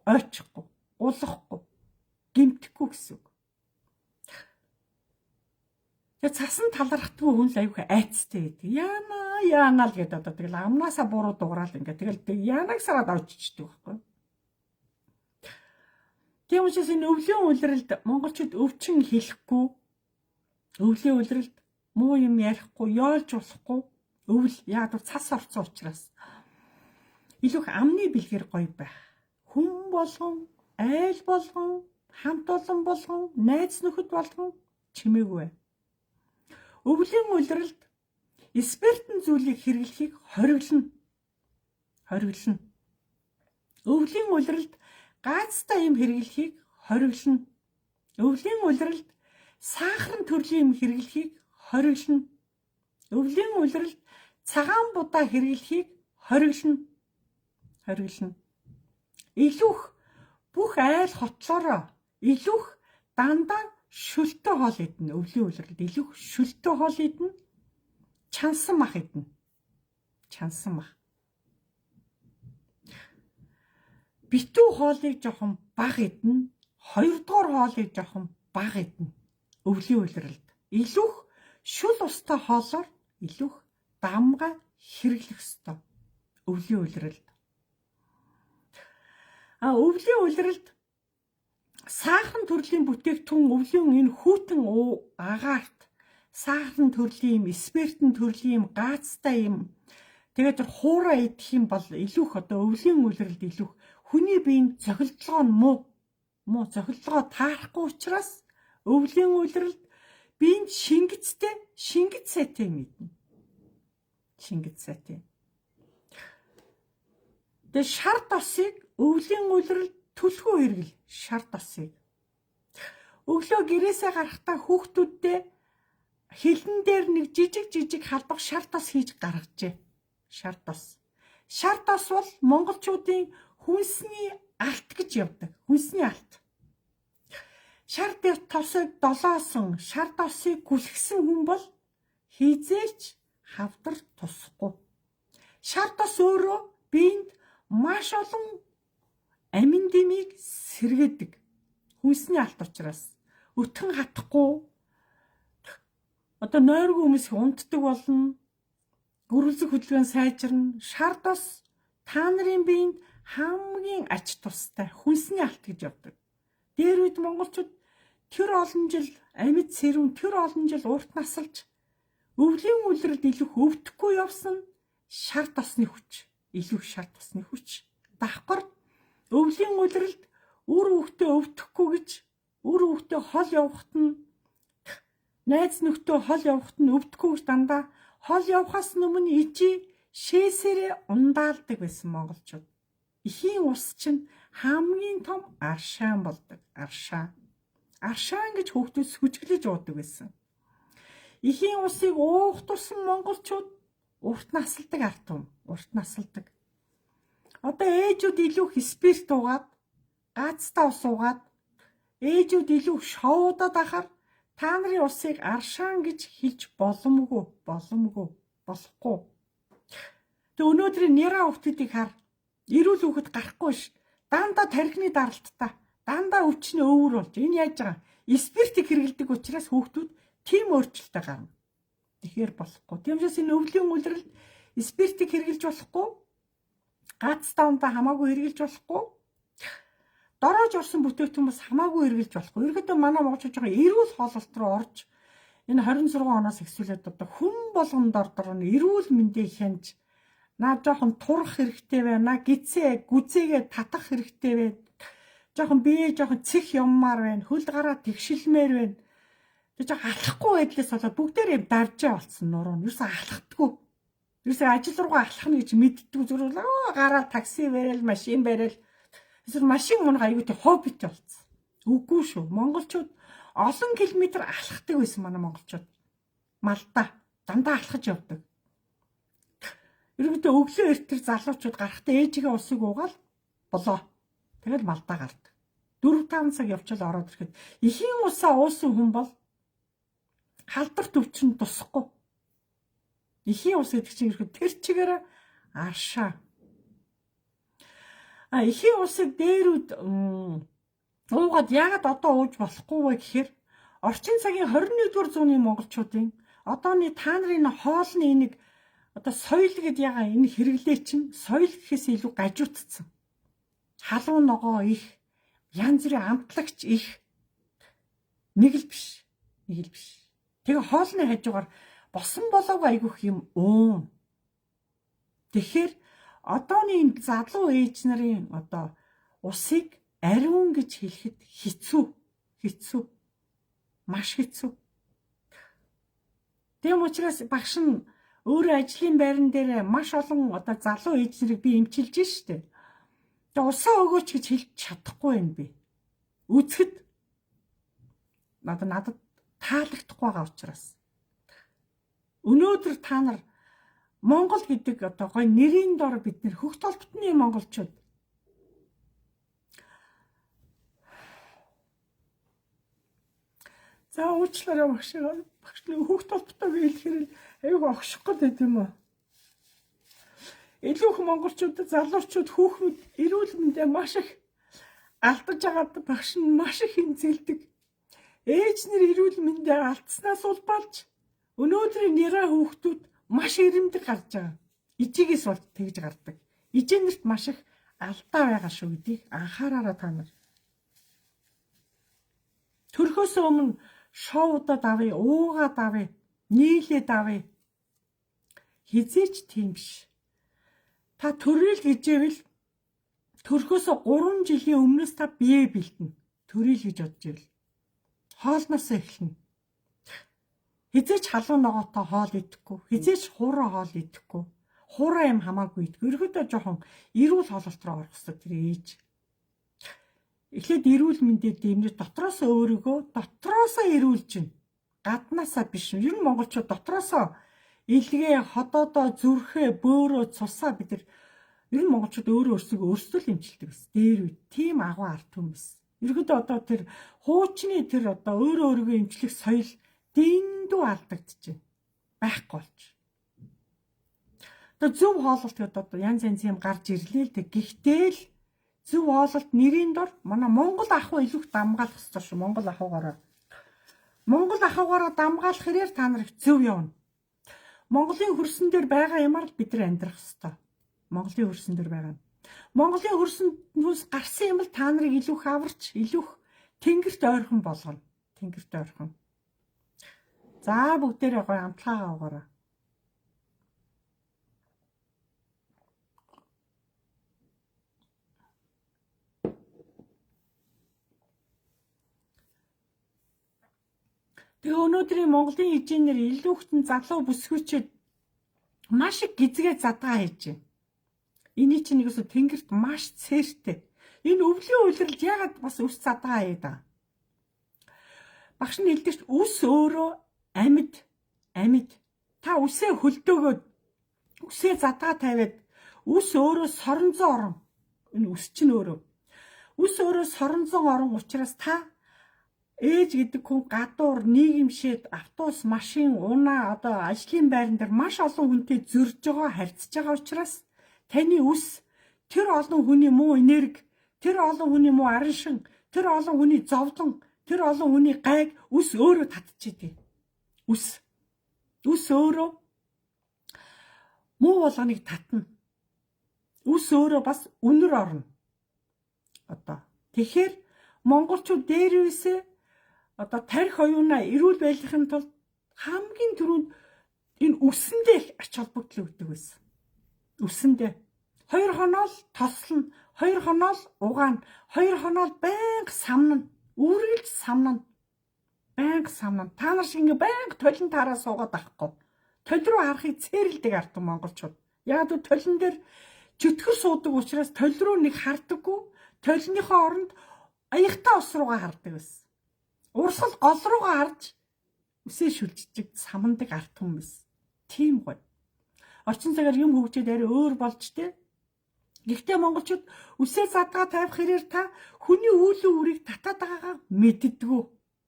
ойчихгүй, улахгүй, гэмтэхгүй гэсэн үг. Тэгээ цасан талархдгүй хүн л аюух айцтай байдаг. Яана л гэдэг одоо тэгэл амнаасаа буруу дуграал ингээд тэгэл янаг сараад очичдөг байхгүй. Тийм учраас энэ өвлийн улиралд монголчууд өвчин хэлэхгүй, өвлийн улиралд муу юм ярихгүй, яолж болохгүй, өвл яг цас орцсон учраас илүүх амны бэлгэр гоё байх. Хүн болгон, айл болгон, хамт олон болгон, найз нөхөд болгон чимээгүй. Өвлийн улиралд спиртэн зүйлийг хэрэглэхийг хориглоно. Өвлийн улиралд гаацтай юм хэрэглэхийг хориглоно. Өвлийн улиралд сахарын төрлийн юм хэрэглэхийг хориглоно. Өвлийн улиралд цагаан будаа хэрэглэхийг хориглоно. Илүүх бүх айл хотлороо илүүх дандаа шүлтэй хоол идэнэ. Өвлийн улиралд илүүх шүлтэй хоол идэнэ. Чансан мах идэнэ. Чансан мах. Битүү хоолыг жоохон бага идэнэ. Хоёрдугаар хоолыг жоохон бага идэнэ. Өвлийн улиралд илүүх шүл устай хоолоор илүүх дамга хэрэглэх ёстой. Өвлийн улиралд. Өвлийн улиралд сахарын төрлийн бүтээгдэхүүн өвлийн энэ хүүтэн агаарт сахарын төрлийн юм, спиртэн төрлийн юм, гаацтай юм. Тэгээд хуурай идэх юм бол илүүх одоо өвлийн улиралд илүүх хүний биеийн цохилдлогоо нь муу цохилдлогоо таарахгүй учраас өвлийн улиралд биеийн шингэц сайтай мэднэ. Шингэц сайтай. Тэгээд шар тосыг өвлийн улиралд түлхүү хэрэгэл шар тосыг. Өглөө гэрээсээ гарахдаа хүүхдүүддээ хилэн дээр нэг жижиг халбах шар тос хийж гаргажээ. Шар тос. Шар тос бол монголчуудын хүнсний алт гэж явдаг. Хүнсний алт. Шар тосыг долоосон, шар тосыг гүлгсэн хүн бол хизээч хавдар тусахгүй. Шар тос өөрөө биеинд маш олон амин дэмийг сэргээдэг. Хүнсний алт учраас өтгөн хатахгүй одоо нойргүй хүмүүс унтдаг болно. Гөрөлзөх хөдөлгөөн сайжирна. Шар тос та нарын биеинд хамгийн ач тустай хүнсний алт гэж явдаг. Дээр үед монголчууд тэр олон жил амьд сэрүүн, тэр олон жил урт насалж өвлийн улиралд илүүх өвдөхгүй явсан шар тосны хүч. Илүүх шар тосны хүч. Давхар өвлийн улиралд үр хүүхдээ өвдөхгүй гэж үр хүүхдээ хол явахт нь найз нөхдөд хол явахт нь өвдөхгүй гэж дандаа хол явахаас өмнө ижи шээсээрээ ундаалдаг байсан монголчууд. Эхийн ус чинь хамгийн том аршаан болдог. Аршаан. Аршаан гэж хүүхдүүд сүжиглэж уудаг байсан. Эхийн усыг уух тусам монголчууд урт насалдаг арт юм. Урт насалдаг. Одоо ээжүүд илүү спирт уугаад, гацтай ус уугаад, ээжүүд илүү шоудаад ахаар та нарын усыг аршаан гэж хэлж боломгүй. Болохгүй. Тэг өнөөдрийн нера хүүхдүүдийг хар. Эрүүл хүүхэд гарахгүй ш. Дандаа тархины даралттай. Дандаа өвчнө өвөр болж. Энэ яаж байгаа? Спиртийг хэрэглэдэг учраас хүүхдүүд тийм өөрчлөлтөй гарна. Тэгэхээр болохгүй. Тиймээс энэ өвлийн үлрэлт спиртийг хэрэглэж болохгүй. Гац таунтаа хамаагүй хэрэглэж болохгүй. Дороож орсон бүтээгдэхүүн бас хамаагүй хэрэглэж болохгүй. Ерөнхийдөө манай монголчууд жоохон эрүүл хооллолт руу орж энэ 26 оноос эхлүүлээд одоо хүн болгонд ордор нь эрүүл мэндийг хянж наа жоохон турах хэрэгтэй байна. Гизээ, гүзээгээ татах хэрэгтэй байна. Жоохон бие жоохон цэх юммаар байна. Хөл гараа тэгшилмээр байна. Тэг жоохон алахгүй байдлаас болоод бүгдээр юм давжаа болсон нуруу. Юусе алхдаггүй. Юусе ажил руугаа алхах гэж мэддэг зүгээр гараа такси барайл, машин барайл. Эсвэл машин мунга аюутай хоббит болсон. Үгүй шүү. Монголчууд олон километр алхдаг байсан манай монголчууд. Малдаа дандаа алхаж явдаг. Ерөнхийдөө өглөө эртэр залуучууд гарахтаа ээжигээ усыг уугаал болоо. Тэгэл малдаа гардаг. 4-5 цаг явчаал ороод ирэхэд эхийн усаа уусан хүн бол халдвар төвчөнд тусахгүй. Эхийн ус гэдэг чинь ирэхэд тэр чигээр аршаа. Эхийн усыг дээрүүд уугаад яагаад одоо ууж болохгүй вэ гэхээр орчин цагийн 21-р зууны монголчуудын одооны та нарын хоолны энийг одоо соёл гэдээ ягаа энэ хэрэглээ чинь соёл гэхээс илүү гажуудсан. Халуун ногоо их, янз бүрийн амтлагч их. Нэг л биш. Тэгээ хоолны хажуугаар босон болоог айгүйх юм уун. Тэгэхээр одооны энэ залуу ээж нарын одоо усыг ариун гэж хэлэхэд хэцүү. Маш хэцүү. Тэм учраас багш нь өөрөө ажлын байран дээр маш олон одоо залуу ээж нарыг би эмчилж штэ. Тэгээ усаа өгөөч гэж хэлж чадахгүй юм би. Үзэхэд надад таалагдахгүй байгаа учраас. Өнөөдөр та нар Монгол гэдэг одоо гой нэрийн дор бид нэр хөх толботны монголчууд за уучлаарай багш нь хөх толботоо гэлэхээр аюу огших гэдэг юм уу? Илүү их монголчууд залуучууд хүүхнүүд эрүүл мэндэ маш их алдаж агаад багш нь маш их хэмзэлдэг. Ээж нэр эрүүл мэндэ алдснаас улбалж өнөөдрийн нэраа хүүхдүүд маш ирэмдэг гарч байгаа. Ижигээс бол тэгж гардаг. Ижээнэрт маш их алдаа байгаа шүү гэдгийг анхаараарай та нар. Төрхөөс өмнө шоудад авъя, уугаад авъя, нийлээд авъя. Хизээч тийм биш. Та төрөл гэжээвэл төрхөөсөө 3 жилийн өмнөөс та бие бэлтэнэ. Төрөл гэж бодож ивэл. Хоолноосоо эхэлнэ. Хизээч халуун ногоотой хоол идэхгүй. Хизээч хуурай хоол идэхгүй. Хуурай юм хамаагүй идэхгүй. Ерөөдөө жоохон эрүүл хооллолт руу орох хэрэгтэй тэр ээж. Эхлээд эрүүл мэндийг дэмжиж дотроосоо өөрийгөө эрүүлж гин. Гаднаасаа биш. Ер нь монголчууд дотроосоо илгээ, ходоодоо, зүрхээ, бөөрөө, цусаа бид нар ер нь монголчууд өөрсдөө л эмчилдэг байсан. Дээр үе тийм агуу арт хүмүүс. Ерөөдөө одоо тэр хуучны тэр одоо өөрийгөө эмчлэх соёл дэндүү алдагдчихэв. Байхгүй болж. Одоо зөв хооллолт гэдэг одоо янз юм гарч ирлээ л дээ. Гэхдээ л зөв хооллолт нэрийн дор манай Монгол ахуй илүүх дамгаалах ёстой шүү. Монгол ахуйгаараа дамгаалах хэрээр та нар их зөв явна. Монголын хөрсөн дээр байгаа юмар л бид нар амьдрах ёстой. Монголын хөрсөн дээр байгаа. Монголын хөрсөнөөс гарсан юм л та нарыг илүүх аварч, илүүх тэнгэрт ойрхон болгоно. Тэнгэрт ойрхон. За бүгдээрээ гоё амтлагаа угаараа. Тэгээ өнөөдрийн Монголын эжээнэр илүүхтэн залуу бүсгүйчэд маш их гизгээ задгаа хийж байна. Эний чинь нэгээс тэнгэрт маш цээртэй. Энэ өвлийн үйлрэлд ягаад бас үс задгаа яадаг. Багш нь хэлдэг чинь үс өөрөө амьд. Та үсээ хөлдөөгөөд үсээ задгаа тавиад үс өөрөө соронзон орон. Энэ үс чинь өөрөө. Үс өөрөө соронзон орон учраас та ээж гэдэг хүн гадуур нийгэмшээд автобус, машин, унаа одоо ажлын байран дээр маш олон хүнтэй зөрж байгаа, харьцаж байгаа учраас таны үс тэр олон хүний муу энерги, тэр олон хүний муу арын шин, тэр олон хүний зовлон, тэр олон хүний гайг үс өөрөө татчихэдэг. Үс өөрөө муу болгоныг татна. Үс өөрөө бас үнэр орно. Одоо тэгэхээр монголчууд дээрвээсээ одоо тарих оюунаа эрүүл байхын тулд хамгийн түрүүнд энэ үсэндээ ач холбогдол өгдөг байсан. Үсэндээ 2 хоноо л тослно, 2 хоноо л угаана, 2 хоноо л байнга самнана, үргэлж самнана. Байнга самнана. Та нар шиг ингээ байнга толин тараа суугаад авахгүй. Толь руу харахыг цээрэлдэг артан монголчууд. Яг л толин дээр чөтгөр суудаг учраас толь руу нэг хардаггүй, толиныхоо оронд аягтай ус руугаа хардаг байсан. Урсгал гол руугаа харж үсээ шүлжиж самандаг арт хүмүүс. Тийм гоё. Орчин цагаар юм хөгжөөд арай өөр болж тээ. Гэхдээ монголчууд үсээ задгаа тавих хэрээр та хүний үүлэн үрийг татаад байгаагаа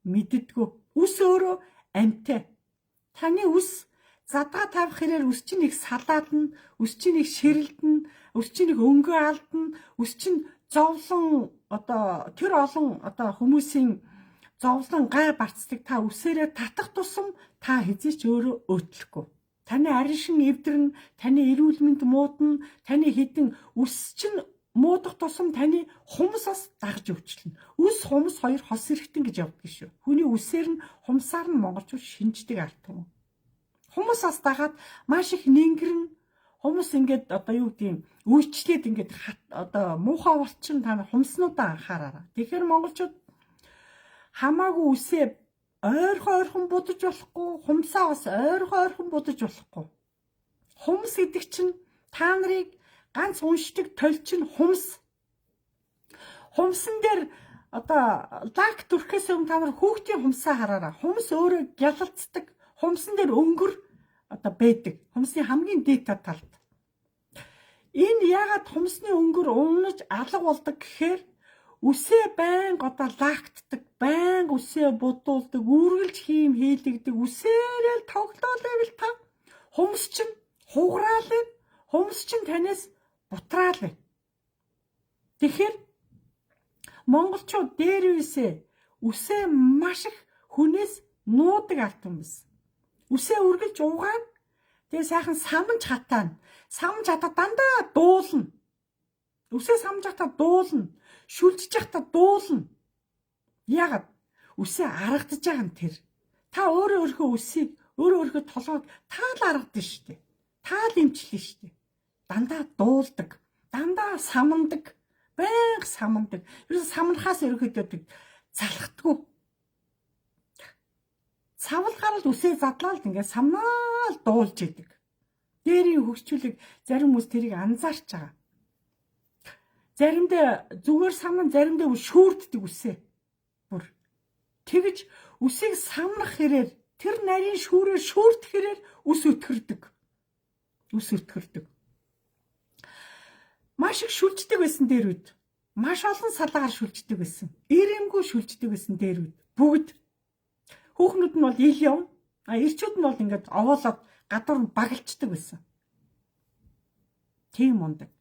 мэддэггүй. Үс өөрөө амьтай. Таны үс задгаа тавих хэрээр үс чинь их салаадна, үс чинь их ширэлдэн, үс чинь их өнгөө алдна, үс чинь зовлон одоо тэр олон одоо хүмүүсийн зовлон гай барцдаг. Та үсээрээ татах тусам та хизээч өөрөө өөтлөхгүй. Таны арин шин эвдэрнэ, таны эрүүл мэнд муудна, таны хідэн үс чинь муудах тусам таны хумсаас дагж өвчлөнө. Үс хумс хоёр хос эрэхтэн гэж явдаг шүү. Хүний үсээр нь хумсаар нь монголчууд шинждэг арт юм. Хумсаас дагаад маш их нингэрнэ. Хумс ингээд одоо юу гэдэг үйлчлээд ингээд одоо муухай болчихно. Та хумснуудаа анхаараа. Тэгэхээр монголчууд хамаагүй үсээ ойрхон будаж болохгүй, хумсаа бас ойрхон будаж болохгүй. Хумс гэдэг чинь та нарыг ганц уншдаг толь чинь хумс. Хумсан дээр одоо лак түрхээс өмнө та нар хүүхдийн хумсаа хараараа. Хумс өөрөө гялалцдаг. Хумсан дээр өнгөр одоо байдаг. Хумсны хамгийн дээд талд. Энэ ягаад хумсны өнгөр унаж алга болдог гэхээр үсээ байнга одоо лактдаг, байнга үсээ будуулдаг, үргэлж хийлэгдэг, үсээрээ тоглоолайвал та хумс чинь хугараалаа, хумс чинь танаас бутраалаа. Тэгэхээр монголчууд дээрвээсээ үсээ маш их хүнээс нуудаг арт хүмүүс. Үсээ үргэлж угаана. Тэгээ сайхан самж хатаана. Самж хатаа дандаа дуулна. Үсээ самж хатаа дуулна. Шүлжиж явахдаа дуулна. Яагаад? Үсээ аргадж байгаа нь тэр. Та өөрийнхөө үсийг өөрийнхөө толгойг таал аргадна шүү дээ. Таал эмчлэн шүү дээ. Дандаа дуулдаг. Дандаа самандаг. Байнга самандаг. Ерөөс самнахаас ерөөхдөө залхдаггүй. Савлахаар л үсээ задлаад ингээд самнаал дуулж идэг. Дээрийн хөгжүүлэг зарим хүмүүс тэрийг анзаарч байгаа. Заримдаа зүгээр самнан, заримдаа шүүрддэг үсээ. Бүр тэгж үсийг самнах хэрээр тэр нарийн шүүрээр шүүрдэх хэрээр үс өтгөрдөг. Маш их шүлждэг байсан дээр үед. Маш олон салаагаар шүлждэг байсан. Ирэмгүй шүлждэг байсан дээр үед. Бүгд хүүхнүүд нь бол ил явна. Ирчүүд нь бол ингээд овоолоод гадуур нь багалчдаг байсан. Тийм ундаг.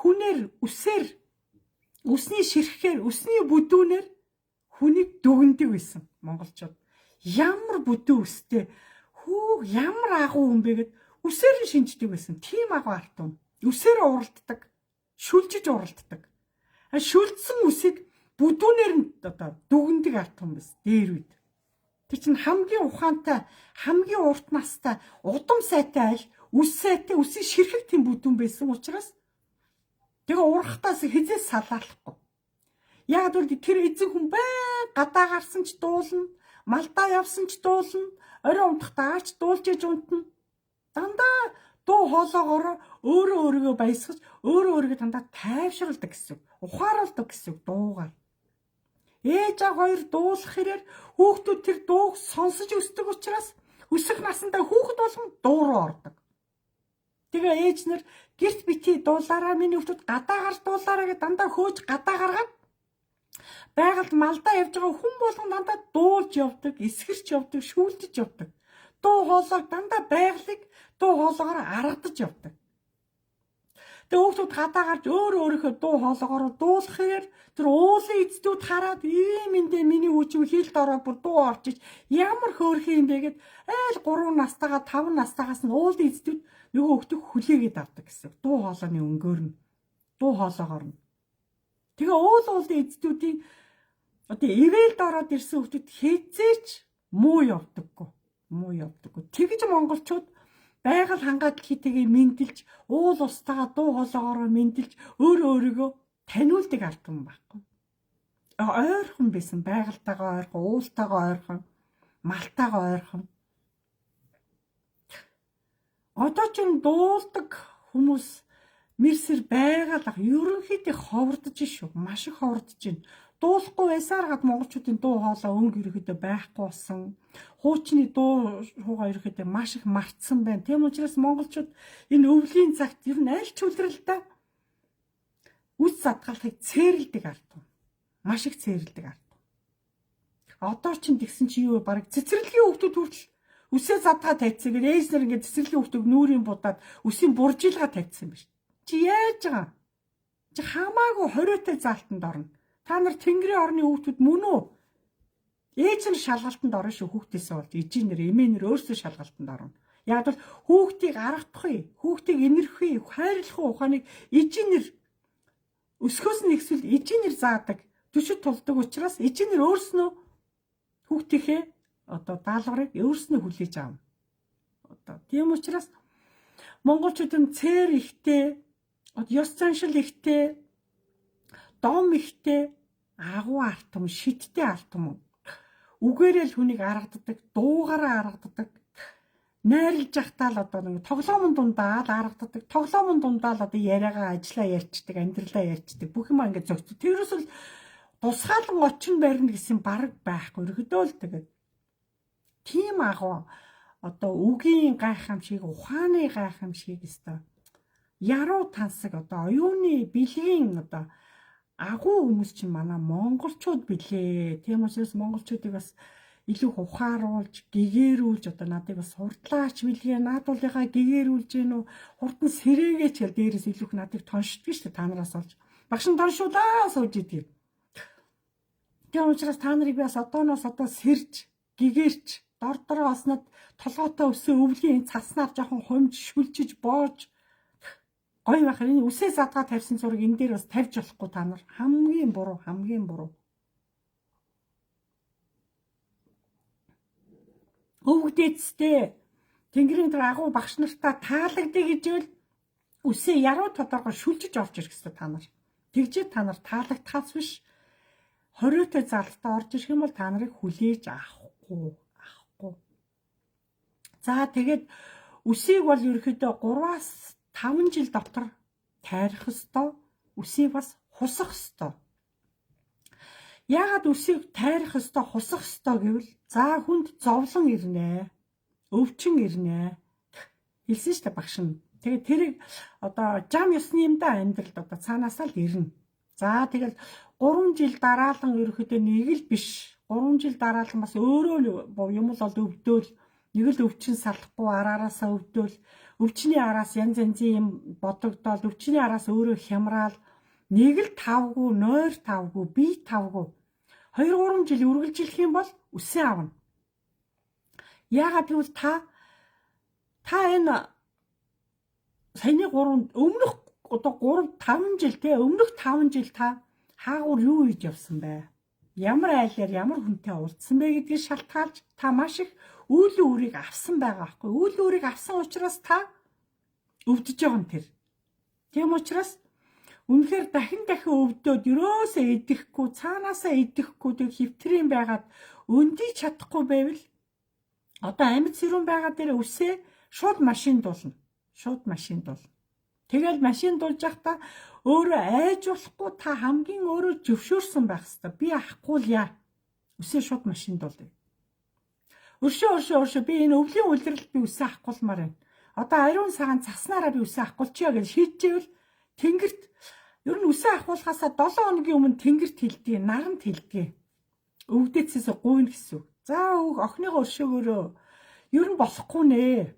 Хүнээр үсээр үсний ширхгээр үсний бүдүүнээр хүнийг дүгндэг байсан монголчууд. Ямар бүдүү үстэй ямар агуу хүн бэ гэд үсээр нь шинждэг байсан. Тийм агуу арт юм. Үсээр уралддаг, шүлжиж уралддаг. Шүлжсэн үсийг бүдүүнээр нь одоо дүгндэг арт юм байсан дээр үед. Тэр чинь хамгийн ухаантай, хамгийн урт настай, удам сайтай аль үс сайтай үсийн ширхэг тийм бүдүүн байсан учраас тэгээ урахтаас хизээс салаалахгүй. Яг бол тэр эзэн хүн бай гадаа гарсан ч дуулна, малдаа явсан ч дуулна, орой унтахтаа аач дуулж иж унтна. Дандаа Дуу хоолоогоор өөрөө өөрийгөө баясгаж, өөрөө өөрийгөө дандаа тайвшруулдаг гэсэн. Ухааруулдаг гэсэн дуугаар. Ээж аав хоёр дуулах хэрээр хүүхдүүд тэр дууг сонсож өсдөг учраас өсөх насандаа хүүхэд болгон дуу руу ордог. Тэгээ ээж нар гэрт битгий дуулаараа миний хүүхдүүд гадаагаар дуулаараа гэж дандаа хөөж гадаа гаргаад байгальд малдаа явж байгаа хүн болгон дандаа дуулж явдаг, эсгэрч явдаг, шүүлтэж явдаг. Дуу хоолойг дандаа байгалыг дуу хоолоогоор аргадаж явдаг. Тэгээ хүүхдүүд гадаа гарч өөрийнхөө дуу хоолоогоор дуулах хэрээр тэр уулын эцдүүд хараад ийм эндээ миний хүүчиг хийлд ороо бүр дуу орчиж ямар хөөрхөн юм бэ гэд айл 3 настайгаа 5 настайгаас нь уулын эцдүүд нөгөө хүүхдийг хүлээгээд авдаг гэсэн. Дуу хоолойны өнгөөр нь дуу хоолоогоор нь. Тэгээ уулын эцдүүдийн одоо ивэлд ороод ирсэн хүүхдүүд хизээч муу явдаггүй. Тэгж монголчууд байгаль хангаад хитэгээ мэндэлж, уул устгаа дуу хоолоогоор мэндэлж өөрийгөө таниулдаг ардсан байхгүй. Ойрхон байсан, байгальтайгаа ойрхон, уултайгаа ойрхон, малтайгаа ойрхон. Одоо ч дуулдаг хүмүүс мэрсэр байгаль ерөнхийдөө ховордож шүү. Маш их ховордож байна. Дуулахгүй байсаар гад монголчуудын дуу хоолой өнгө ерөөхдөө байхгүй болсон. Хуучны дуу шуугаа ерөөхдөө маш их мартсан байна. Тийм учраас монголчууд энэ өвлийн цагт ер нь аль ч үлрэлтэй үс задгалахыг цээрэлдэг ард юм. Маш их цээрэлдэг ард. Одоо ч тэгсэн чи юу бараг цэцэрлэгийн хүүхдүүд хүртэл үсээ задгаа тавьчихсан. Ээж нар ингээд цэцэрлэгийн хүүхдүүд нүрийн будаад үсийн буржилгаа тавьчихсан биш. Чи яаж байгаа? Чи хамаагүй 20-тэй заалтанд орно. Та нар Тэнгэрийн орны хүүхдүүд мөн үү? Ээж нь шалгалтанд орно шүү хүүхдээсээ болж ижийнэр эмээнэр өөрсдөө шалгалтанд орно. Яг бол хүүхдийг аргадахгүй, хүүхдийг инэрхгүй, хайрлах ухааныг ижийнэр өсгөөс нь ихсэл ижийнэр заадаг, төшөд тулдаг учраас ижийнэр өөрснөө хүүхдийнхээ одоо даалгаврыг өөрснөө хүлээж аав. Одоо тийм учраас монголчуудын цээр ихтэй, ёс заншил ихтэй, дом ихтэй, агуу артам, шидтэй артам. Үгээрээ л хүнийг аргаддаг, дуугаараа аргаддаг. Найрлж явахтаа л одоо нэг тоглоомын дундаа л аргаддаг. Тоглоомын дундаа л одоо яриагаа ажиллаа ярьцдаг, амьдралаа ярьцдаг. Бүх юм ингээд зөгцөг. Тэрөөс л тусгаалan очин барина гэсэн бараг байхгүй. Ерөөдөө л тэгээд тийм агуу одоо үгийн гайхамшиг, ухааны гайхамшиг өстой. Яруу тансаг одоо оюуны бэлгийн одоо агуу хүмүүс чинь манай монголчууд билээ. Тийм учраас монголчуудыг бас илүү ухааруулж, гэгээрүүлж одоо надыг бас хурдлаач билгээ, наадуулынхаа гэгээрүүлж гэнэ үү, хурдан сэрээгээч гэл дээрээс илүү их надыг тоншдгийг шүү дээ та нараас олж. Багш нь тоншуулаа сууж идэг. Тийм учраас та нарыг би бас одооноос одоо сэрж, гэгээрч, дор оснод толгойтой өсөө өвлийн цаснаар жоохон хумж, шүлжиж, боож гоё байх. Энэ үсээ задгаа тавьсан зураг энэ дээр бас тавьж болохгүй та нар. Хамгийн буруу. Өвгдээцтэй Тэнгэрийн тэр агуу багш нартаа таалагдъя гэжэл үсээ яруу тодорхой шүлжиж орж ирэх хэрэгтэй та нар. Тэгжээ та нар таалагдхаас биш 20-тэй залтаа орж ирэх юм бол та нарыг хүлээж авахгүй. За тэгээд үсийг бол ерөөхдөө 3-аас 5 жил дотор тайрах ёстой. Үсийг бас хусах ёстой. Яагаад үсийг тайрах ёстой, хусах ёстой гэвэл за хүнд зовлон ирнэ. Өвчин ирнэ. Хэлсэн шүү дээ багш нь. Тэгээд тэрийг одоо жам ёсны юм да амьдралд одоо цаанаасаа л ирнэ. За тэгэл 3 жил дараалан ерөөхдөө нэг л биш. 3 жил дараалан бас өөрөө юм л өвдөөл нэг л өвчин салахгүй араараасаа өвдөөл өвчний араас янз янзын юм бодогдоод өвчний араас өөрөө хямраал нэг л тавгүй, нойр тавгүй, бие тавгүй 2-3 жил үргэлжлэх юм бол үсээ авна. Яагаад гэвэл та энэ саяны 3 өмнөх одоо 3-5 жил те өмнөх 5 жил та хаагур юу хийж явсан бэ? Ямар айлаар ямар хүнтэй уулзсан бэ гэдгийг шалтгаалж та маш их үйл өөрийг авсан байгаа байхгүй. Үйл өөрийг авсан учраас та өвдөж байгаа юм тэр. Тийм учраас үнэхээр дахин өвдөөд ерөөсөө идэхгүй, цаанаасаа идэхгүй тэг хөвтрийн байгаад өндий чадахгүй байвал одоо амьд сэрүүн байгаа дээр үсээ шууд машин дуулна. шууд машин дул. Тэгэл машин дулж явахдаа өөрөө айж болохгүй та хамгийн өөрөө зөвшөөрсөн байх хэрэгтэй. Би ахгүй л яа. Үсээ шууд машин дуулъя. Өршөө би энэ өвлийн үлрэлт би үсээ ахгуулмаар байна. Одоо ариун цагаан цаснараа би үсээ ахгуулчихъя гэж шийдчихвэл тэнгэрт ер нь үсээ ахгуулахаасаа 7 хоногийн өмнө тэнгэрт хилдэг, наранд хилдэг. Өвдөцөөс гуйна гэсэн. За охиныгоо өршөөгөөрөө ер нь болохгүй нэ.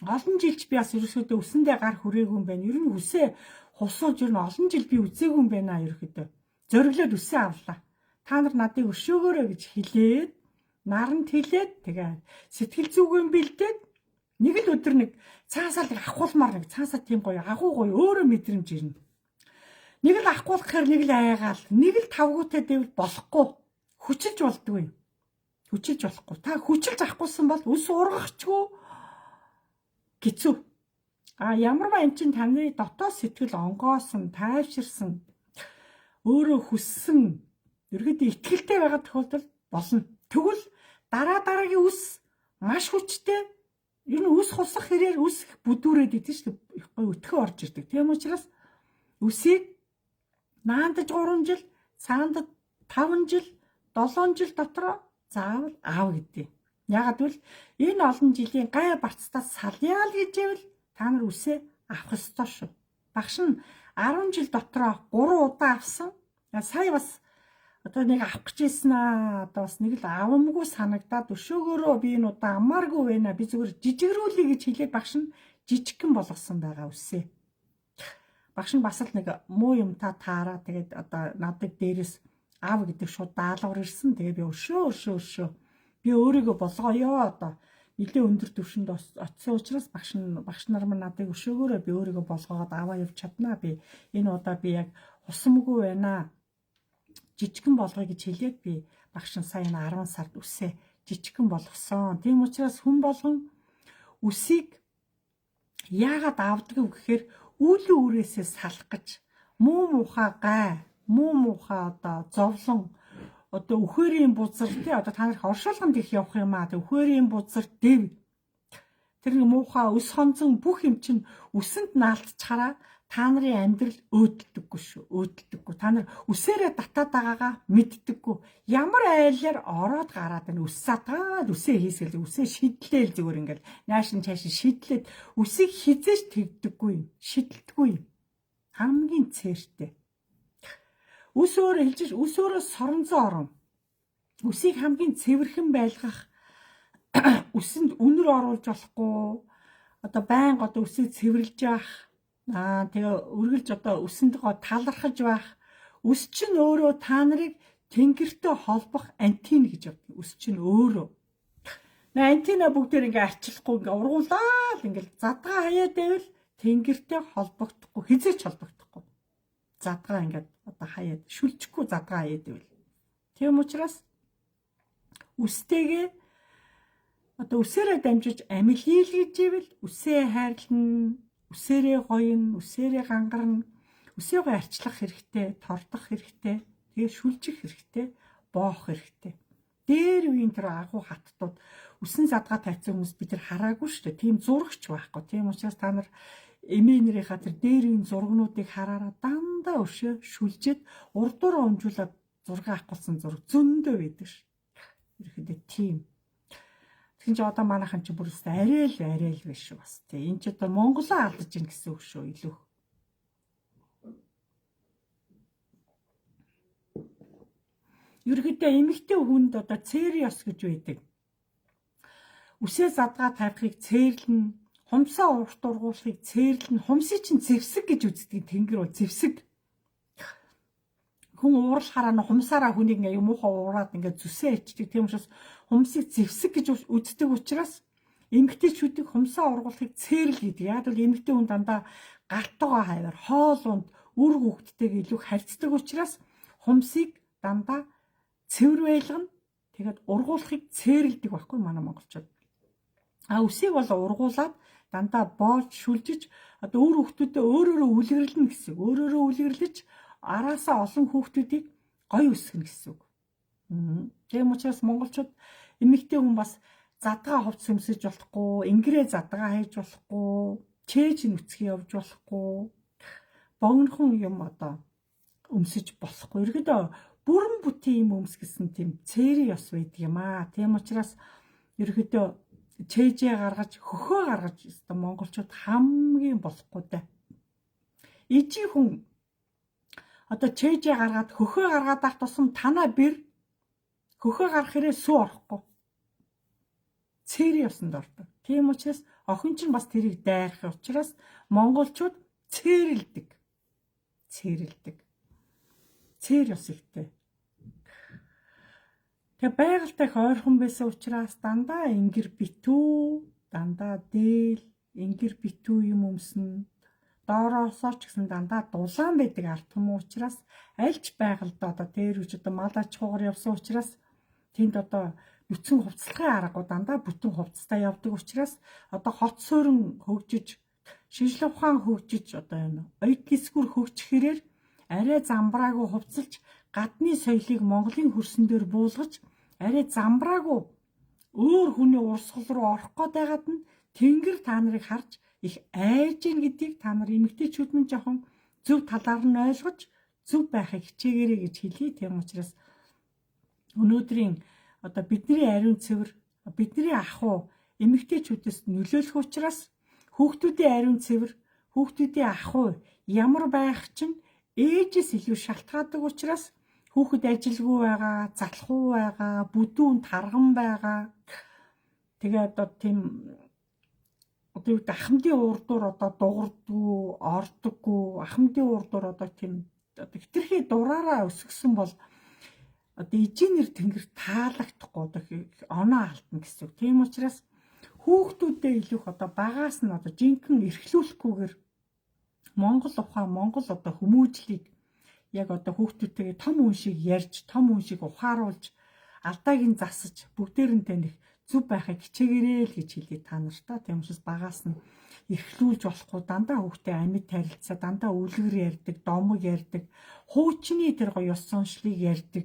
Олон жилч би бас ерөөсөө үсэндээ гар хүрээгүй юм байна. Ер нь үсээ хусууж ер нь олон жил би үзээгүй юм байна ерөөхдөө. Зориглоод үсээ авлаа. Та нар надыг өршөөгөөрэй гэж хэлээд наранд хэлээд тэгээ сэтгэл зүгэн бэлдээд нэг л өдөр нэг цаасаа л ахуулмаар нэг цаасаа тийм гоё агуу гоё өөрөө мэдрэмж ирнэ. Нэг л ахуулах хэрэг нэг л айгаал нэг л тавгуутай дэвэл болохгүй. Хүчилж болдгүй. Хүчилж болохгүй. Та хүчилж авахгүйсэн бол үс ургахчгүй гэцүү. Ямарваа эн чин таны дотоод сэтгэл онгоосон, тайвширсан, өөрөө хүссэн, ерөөдөө итгэлтэй байгаа тохиолдолд болно. Тэгвэл дараагийн үс маш хүчтэй. Ер нь үс хусах хэрээр үс бүдүүрээд идэв шүү дээ. Гоё өтгөө орж ирдэг. Тийм учраас үсийг наандаж 3 жил, цаандад 5 жил, 7 жил дотор заавал аав гэдэг. Ягаад гэвэл энэ олон жилийн гай барцтаас салъяа л гэжээвэл та нар үсээ авах ёстой шүү. Багш нь 10 жил дотроо 3 удаа авсан. Сая бас одоо нэг авах гэжсэн одоо бас нэг л авамгүй санагдаад өшөөгөөрөө би энэ удаа амааргүй байна. Би зүгээр жижигрүүлээ гэж хэлээд багш нь жижигхэн болгосон байгаа үсээ. Багш нь бас л нэг муу юм таараа тэгээд одоо надад дээрээс аав гэдэг шууд даалгавар ирсэн. Тэгээ би өшөө би өөрийгөө болгоё одоо нэлээ өндөр түвшинд очисон учраас багш нар маань надыг өшөөгөөрөө би өөрийгөө болгоод аваа явж чаднаа. Би энэ удаа би яг хусамгүй байна. Жижигхэн болгоё гэж хэлээд би багш нь сая 10 сард үсээ жижигхэн болгосон. Тийм учраас хүн болгон үсийг яагаад авдаг вэ гэхээр үйл үрээсээ салах гэж муу муухай гай, муу муухай одоо зовлон одоо үхээрийн бузар тий одоо та нарыг оршуулганд их явах юм аа. Үхээрийн бузар дэв тэр нэг муухай өс хонцон бүх юм чинь үсэнд наалтчаараа та нарын амьдрал өөдөлдөггүй шүү. Өөдөлдөггүй. Та нар үсээрээ татаад байгаагаа мэддэггүй. Ямар айлаар ороод гараад байна. Үс сатгаад үсээ хийсгэл үсээ шидлээл зүгээр ингээл наашин чаашин шидлээд үсийг хизээж тэгдэггүй. Шидэлдэггүй. Хамгийн цээртэй. Үс өөрөө хэлж үс өөрөө соронзоо орон. Үсийг хамгийн цэвэрхэн байлгах үсэнд үнэр оруулж болохгүй. Одоо байнга одоо үсийг цэвэрлж явах. Тэгээ үргэлж одоо үсэнд талархаж байх. Үс чинь өөрөө та нарыг тэнгэртэй холбох антин гэж явдаг. Үс чинь өөрөө. Антина бүгдээр ингээ арчлахгүй ингээ ургуулаад ингээ задгаа хаяад байвал тэнгэртэй холбогдохгүй, хизээч холбогдохгүй. Задгаа ингээ одоо хаяад шүлжихгүй задгаа хаяад байвал. Тийм учраас үстэйгээ одоо үсээрээ дамжиж амил хийлгэж ивэл үсээ хайрлна, үсээрээ гоёно, үсээрээ гангарна, үсээгөө арчлах хэрэгтэй, тордох хэрэгтэй, тэгээ шүлжих хэрэгтэй, боох хэрэгтэй. Дээр үеийн тэр агуу хаттууд үсэн задгаа тавьсан хүмүүс бид нар хараагүй шүү дээ. Тийм зурагч байхгүй. Тийм учраас та нар эмээнэрийнхаа тэр дээр үеийн зургнуудыг хараараа дандаа өшөө шүлжээд урдуураа өмжүүлээд зураг авахгүйсэн зураг зөндөө байдаг ш. Ерөөхдөө тийм. Тэгин ч одоо манайхан ч бүрээс арай л биш шүү бас. Тэ энэ ч одоо Монголоо алдаж гин гэсэн үг шүү илүү. Ерөөхдөө эмэгтэй хүнд одоо цэриос гэж байдаг. Үсээ задгаа тавихыг цээрлэн, хумсаа урт ургуулахыг цээрлэн, хумсыг чинь зэвсэг гэж үздэг. Тэнгэр бол зэвсэг. Хүн уурлахаараа хумсаараа хүнийг ингээ муухай уураад ингээ зүсээ ичдэг. Тийм учраас хумсыг зэвсэг гэж үздэг учраас эмэгтэйчүүдийг хумсаа ургуулахыг цээрл гэдэг. Яг л эмэгтэй хүн дандаа гартугаа хавар, хоол унд, үр хөвгттэйг илүү харьцдаг учраас хумсыг дандаа цэвэр байлгана. Тэгээд ургуулахыг цээрлдэг байхгүй манай монголчууд. Үсийг бол ургуулад дандаа боож шүлжиж одоо үр хөвгтүүдэд өөрөөрөө үлгэрлэнэ гэсэн. Өөрөөрөө үлгэрлэж араасаа олон хүүхдүүдийг гоё өсгөнө гэсэн үг. Тийм учраас монголчууд эмэгтэй хүн бас задгаа хувц өмсөж болохгүй, ингэрээ задгаа хийж болохгүй, чээж нүцгий явж болохгүй. Богинохон юм одоо өмсөж болохгүй. Ерөөдөө бүрэн бүтэн юм өмсгсөн тийм цэрийн ёс байдаг юм аа. Тийм учраас ерөөдөө чэжээ гаргаж хөхөө гаргаж өстой монголчууд хамгийн болохгүй даа. Ижи хүн одоо чэжээ гаргаад хөхөө гаргаад ах тусам танаа бэр хөхөө гарах хэрэг сүү орохгүй. Цэрийн ёсонд ордог. Тийм учраас охин чинь бас тэрийг дайрах учраас монголчууд цэрлдэг. Цэр ёс ихтэй. Тэгээ байгальтай их ойрхон байсан учраас дандаа ингэр битүү, дандаа дээл, ингэр битүү юм өмснө. Доороосоо ч гэсэн дандаа дулаан байдаг ард түмэн учраас альж байгальд одоо дээр үж одоо мал аж ахуйгаар явсан учраас тэнд одоо нүцгэн хувцаслагын аргагүй дандаа бүтэн хувцастай явдаг учраас одоо хот суурин хөгжиж, шинжлэх ухаан хөгжиж одоо энэ оюут гисгүр хөгжихээр арай замбраагүй хувцалж гадны соёлыг Монголын хөрсөн дээр буулгаж арай замбраагүй өөр хүний урсгал руу орох гээд байгаад нь тэнгэр та нарыг харж их айж ийн гэдгийг та нар эмэгтэйчүүд минь жоохон зөв талаар нь ойлгож зөв байхыг хичээгээрэй гэж хэлье. Тийм учраас өнөөдрийн одоо бидний ариун цэвэр бидний ахуй эмэгтэйчүүдээс нөлөөлөх учраас хүүхдүүдийн ариун цэвэр хүүхдүүдийн ахуй ямар байх чинь ээжээс илүү шалтгаалдаг учраас хүүхэд ажилгүй байгаа, залхуу байгаа, бүдүүн тарган байгаа. Тэгээ одоо тийм одоо ахмадын урдуур одоо дуурдгүй, ордоггүй, ахмадын урдуур одоо тийм одоо хитрхи дураараа өсгсөн бол одоо ижинэр тэнгэр таалагдахгүй одоо оноо алдна гэсэн үг. Тийм учраас хүүхдүүдэд илүүх одоо багаас нь одоо жинхэнэ эрхлүүлэхгүйгээр Монгол ухаан, Монгол одоо хүмүүжлийг яг одоо хүүхдүүдтэйгээ том хүн шиг ярьж, том хүн шиг ухааруулж, алдааг нь засаж, бүгдээрэнтэй нэг зүв байхыг хичээгээрэй л гэж хэлье та нартаа. Тийм учраас багаас нь эрхлүүлж болохгүй дандаа хүүхдээ амьд тарилцаа, дандаа үлгэр ярьдаг, домог ярьдаг, хуучны тэр гоё ёс соншлыг ярьдаг.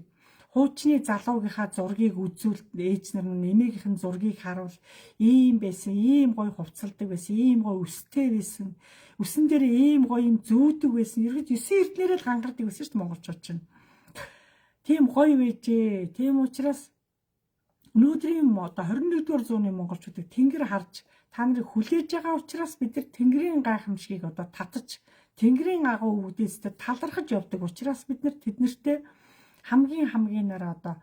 Хуучны залуугийнхаа зургийг үзүүл ээж нар нь эмээгийнхэн зургийг харуул ийм байсан, ийм гоё хувцалдаг байсан, ийм гоё өстэй байсан. Үсэн дээр ийм гоё юм зүүдэг байсан. Ерөөд 9 эрднэрэл гангардаг байсан шүү дээ монголчууд чинь. Тийм гоё байжээ. Тийм учраас өнөөдрийн одоо 21-р зууны монголчуудыг тэнгэр харж та нарыг хүлээж байгаа учраас бид нар тэнгэрийн гайхамшигыг одоо татаж тэнгэрийн агуу үүдээсээ талархаж явдаг учраас бид нар тэднэртэй хамгийн нараа одоо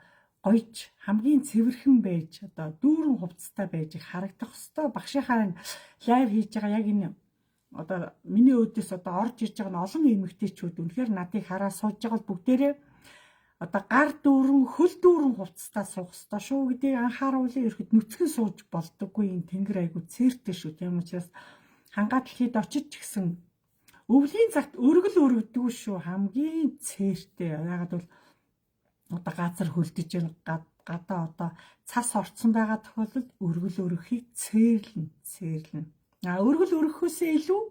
гоёж хамгийн цэвэрхэн байж одоо дүүрэн хувцастай байж харагдах хэвээр багшийнхаа лайв хийж байгаа яг энэ одоо миний өөдөөс одоо орж иж байгаа нь олон эмэгтэйчүүд үнэхээр надыг хараа сууж байгаа бол бүгдээрээ одоо гар дүүрэн хөл дүүрэн хувцастай суух ёстой шүү гэдгийг анхааруулъя. Ерхэд нүцгэн сууж болдоггүй энэ тэнгэр айгу цээртэй шүү. Тийм учраас хангаа дэлхийд очиж ч гэсэн өвлийн цагт өргөл өргөдгөө шүү. Хамгийн цээртэй. Ягаад бол одоо газар хөлдөж гадаа одоо цас орцсон байгаа тохиолдолд өргөл өргөхийг цээрлэн. Өргөл өргөхөөсөө илүү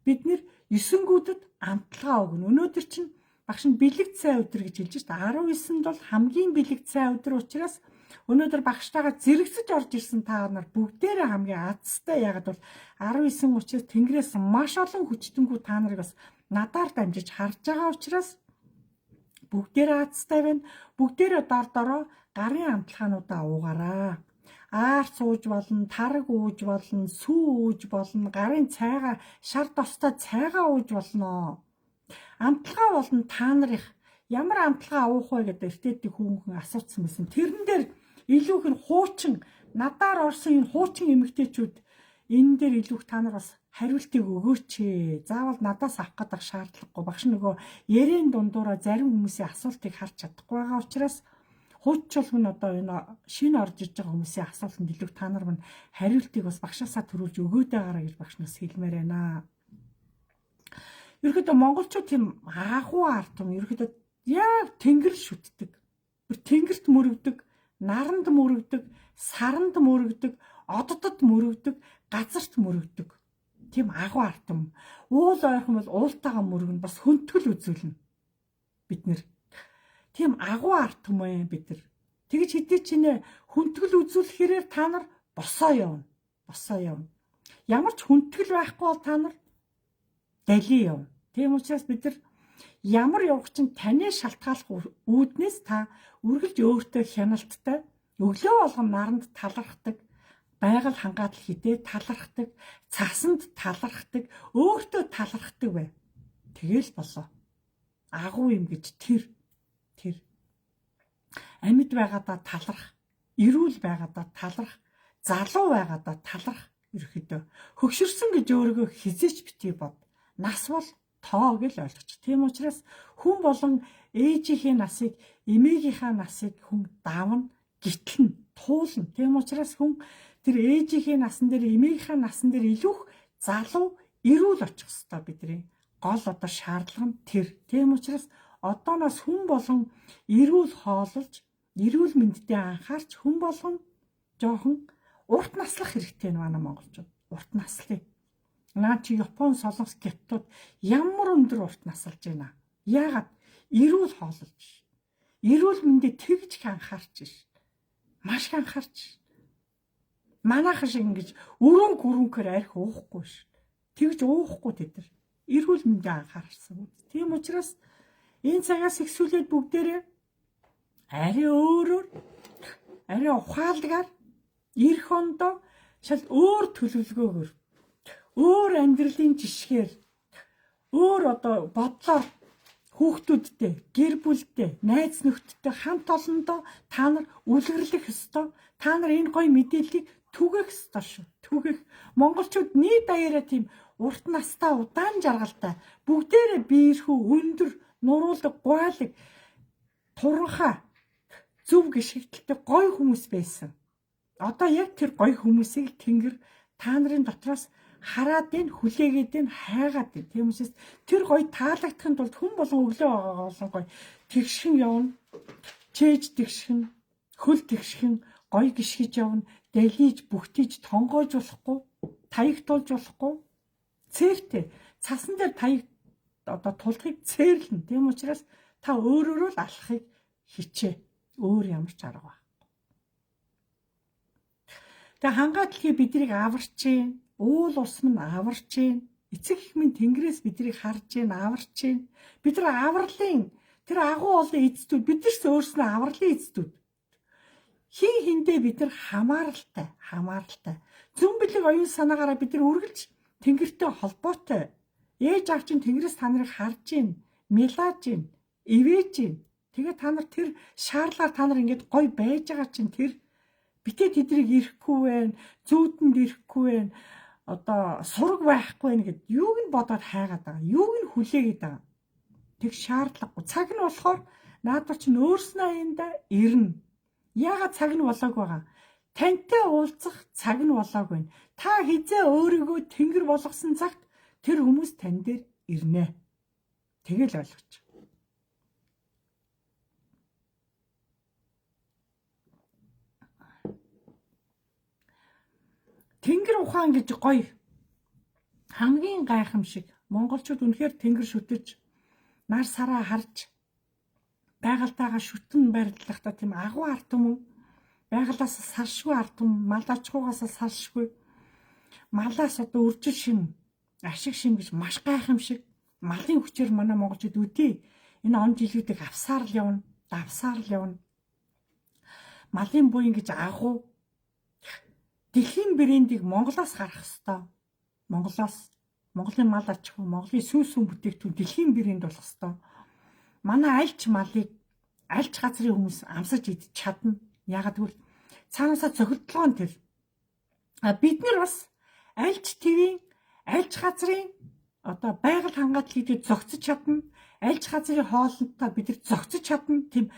бид нэр 9-гүүдэд амталгаа өгнө. Өнөөдөр чинь багш нь бэлэг цай өдөр гэж хэлж байна. 19-нд бол хамгийн бэлэг цай өдөр учраас өнөөдөр багштайгаа зэрэгцэж орж ирсэн та нар бүгдээрээ хамгийн азтай. Ягаад бол 19 учраас тэнгэрээс маш олон хүчтэнгүү та нарыг бас надаар дамжиж харж байгаа учраас бүгдээрээ азтай байна. Бүгдээрээ дороо гарын амталгаануудаа уугаараа. Аар сууж болно, тараг ууж болно, сүү ууж болно, гарын цайгаа шар тостой цайгаа ууж болно. Амталгаа болно та нарыг ямар амталгаа уух вэ гэдэг эртээдэг хүүхэн асууцсан байсан. Тэрэн дээр илүүх нь хуучин надаар орсон энэ хуучин эмэгтэйчүүд энэ дээр илүүх та нар бас хариултыг өгөөч. Заавал надаас авах гэдэг шаардлагагүй. Багш нөгөө ярийн дундуура зарим хүмүүсийн асуултыг харж чадахгүй байгаа учраас хуучилг нь одоо энэ шинэ орж иж байгаа хүмүүсийн асуултанд илүү та нар мань хариултыг бас багшаасаа төрүүлж өгөөд байгаарай гэж багш нас хэлмээр байна. Ерөөдөө монголчууд тийм агуу ард юм. Ерөөдөө яг тэнгэр шүтдэг. Тэнгэрт мөрөгдөг, наранд мөрөгдөг, саранд мөрөгдөг, оддод мөрөгдөг, газарт мөрөгдөг. Тийм агуу ард юм. Уул ойрхон бол уултаагаа мөргөн бас хөнтгөл үзүүлнэ. Бид нэр тийм агуу ард юм ээ бид нар. Тэгж хэдий ч нэ хүнтгэл үзүүлэхээр та нар босоо явна. Ямар ч хүндэтгэл байхгүй бол та нар дали яв. Тийм учраас бид нар ямар явах чинь таны шалтгааллах үүднээс та үргэлж өөртөө хяналттай өглөө болгон наранд талархдаг, байгаль хангаатал хідээ талархдаг, цасанд талархдаг, өөртөө талархдаг бай. Тэгэл болоо. Агуу юм гэж тэр амьд байгаадаа таларх, эрүүл байгаадаа таларх, залуу байгаадаа таларх. Ерөөхдөө хөгшөрсөн гэж өөрийгөө хизээч битгий бод. Нас бол тоо гэж ойлгоч. Тийм учраас хүн болон ээжийнхээ насыг, эмээгийнхээ насыг хүн давна, гитлэн, туулна. Тийм учраас хүн тэр ээжийнхээ насан дээр, эмээгийнхээ насан дээр илүүх залуу, эрүүл очих ёстой бидний. Гол одоо шаардлага нь тэр. Тийм учраас одооноос хүн болон эрүүл хоололж, эрүүл мэндэд анхаарч хүн болгон жоохон урт наслах хэрэгтэй нь манай монголчууд. Урт наслыг. Наа чи Япон, Солонгос, Хятад ямар өндөр урт насалж байна. Яагаад? Эрүүл хоололж. Эрүүл мэндэд тэгж их анхаарч ш. Маш их анхаарч. Манайхан шиг ингэж өрөнгөөр арх уухгүй ш. Тэгж уухгүй тэд нар. Эрүүл мэндэд анхаарсан. Тийм учраас энэ цагаас ихсүүлээд бүгдээрээ арай өөрөөр арай ухаалгаар эх ондоо шал өөр төлөвлөгөөгөр өөр амьдралын жишгээр өөр одоо бодлоор хүүхдүүдтэй, гэр бүлтэй, найз нөхдөдтэй хамт олондоо та нар үлгэрлэх ёстой. Та нар энэ гоё мэдээллийг түгэх ёстой шүү. Түгэх. Монголчууд нийт даяараа тийм урт настай, удаан жаргалтай, бүгдээрээ биерхүү, өндөр, нуруулаг, гуайлаг, туранхай, зөв гიშгтэлтэй гоё хүмүүс байсан. Одоо яг тэр гоё хүмүүсийг Тэнгэр та нарын дотроос хараад ийн, хүлээгээд ийн, хайгаад ийн. Тийм учраас тэр гоё таалагдахын тулд хүн болон өглөө болон гоё тэгшхэн явна. Чээж тэгшхэн, хөл тэгшхэн, гоё гიშгэж явна. Дэлийж, бүхтийж, тонгоож болохгүй, таягтуулж болохгүй. Цээртэй. Цасан дээр таяг одоо тулахыг цээрлэн. Тийм учраас та өөрөөрөө л алхахыг хичээ. Өөр ямар ч арга байна. Тэгээ хангаатлахыг биднийг аварч гин, уул ус минь аварч гин, эцэг их минь Тэнгэрээс биднийг харж гин, аварч гин. Бид нар авралын тэр агуу олон эцдүүд, биднээс өөрснөө авралын эцдүүд. Хин хиндээ бид нар хамааралтай. Зүүнбэлэг оюун санаагаараа бид нар үргэлж Тэнгэртэй холбоотой. Ээж аав чинь Тэнгэрээс та нарыг харж гин, мэлааж гин, ивэж гин. Тэгээ та нар тэр шаарлаар та нар ингэж гоё байж байгаа чинь тэр битээ тэдрийг ирэхгүй байх, зүүдэнд ирэхгүй байх, одоо сураг байхгүй байх гэд юуг нь бодоод хайгаад байгаа, юуг нь хүлээгээд байгаа. Тэг шаардлагагүй. Цаг нь болохоор наадвар чинь өөрснөө аяндаа ирнэ. Яагаад цаг нь болоог байгаа? Тантай уулзах цаг нь болоог байна. Та хизээ өөрийгөө Тэнгэр болгосон цагт тэр хүмүүс тань дээр ирнэ. Тэгэл ойлгоч. Тэнгэр ухаан гэж гоё. Хамгийн гайхамшиг. Монголчууд үнэхээр тэнгэр шүтэж, нар сараа харж, байгальтайгаа шүтэн барилдахтаа тийм агуу арт түмэн, байгалаас салшгүй арт түмэн, мал ачгуугаас салшгүй, малаас одоо үржил шим, ашиг шим гэж маш гайхамшиг. Малын хүчээр манай монголчууд үдээ энэ он жилүүдийг авсаар л явна, давсаар л явна. Малын буй ингэж агуу дэлхийн брендийг Монголоос гарах ёстой. Монголын мал аж ахуй, Монголын сүүс сүм бүтээгдэхүүн дэлхийн брэнд болох ёстой. Манай альч малыг альч газрын хүмүүс амсаж идэж чадна. Яагаад гэвэл цаанаасаа цохилдлогоо тэр. Бид нар бас альч твийн, альч газрын одоо байгаль хангаатал хийдэг зогцож чадна. Альч газрын хоолндоо бид нар зогцож чадна. Тийм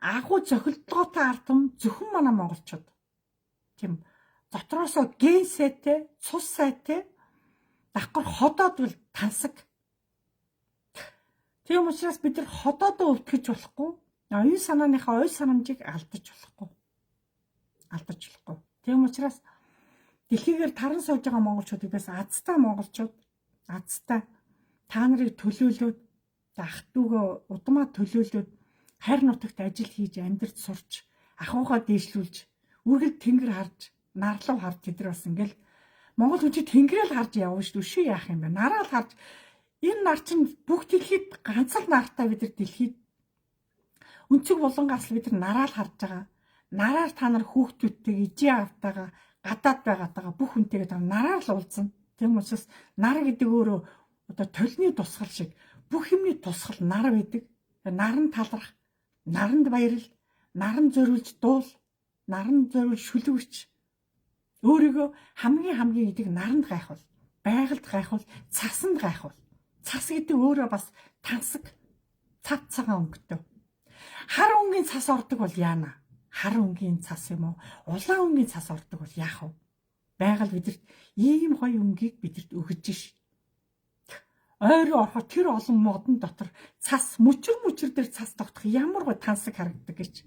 агуу цохилдлогоотой ард түмэн зөвхөн манай монголчууд. Тийм дотроосоо ген сайтай, цус сайтай, давхар ходоод бол тансаг. Тийм учраас бид нар ходоодоо өвтгөж болохгүй. Оюун санааныхаа ой санамжийг алдаж болохгүй. Тийм учраас дэлхийгээр таран сууж байгаа монголчуудыг бас азтай монголчууд, азтай та нарыг төлөөлөөд, ах дүүгөө удмаа төлөөлөөд, хайр нутагт ажил хийж, амьдрт сурч, ахуйгаа дээшлүүлж, үргэлж тэнгэр харж, нарлав харж тэд нар бас ингээл Монгол хүн чинь тэнгэрэл харж явна шүү дээ. Өшөө яах юм бэ? Нараа л харж энэ нар чинь бүх дэлхийд ганц л нартай бид нар дэлхийд өнцөг булангаас бид нар нараа л харж байгаа. Нараар та нар хүүхдүүдтэйг ижээ автаага гадаад байгаатайгаа бүх хүнтэйгээ та нараар л уулзна. Тийм учраас нар гэдэг өөрөө одоо толны тусгал шиг бүх юмний тусгал нар байдаг. Наран талрах, наранд баярл, наран зориулж дуул, наран зориулж шүлгвч. Өөрийгөө хамгийн гэдэг наранд гайхвал, байгальд гайхвал, цасанд гайхвал. Цас гэдэг өөрөө бас тансаг, цав цагаан өнгөтэй. Хар өнгийн цас ордог бол яана? Хар өнгийн цас юм уу? Улаан өнгийн цас ордог бол яах вэ? Байгаль бидэрт ийм гоё өнгийг бидэрт өгөж ш. Ойроо ороход тэр олон модон дотор цас мөчр дээр цас тогтох ямар гоё тансаг харагддаг гэж.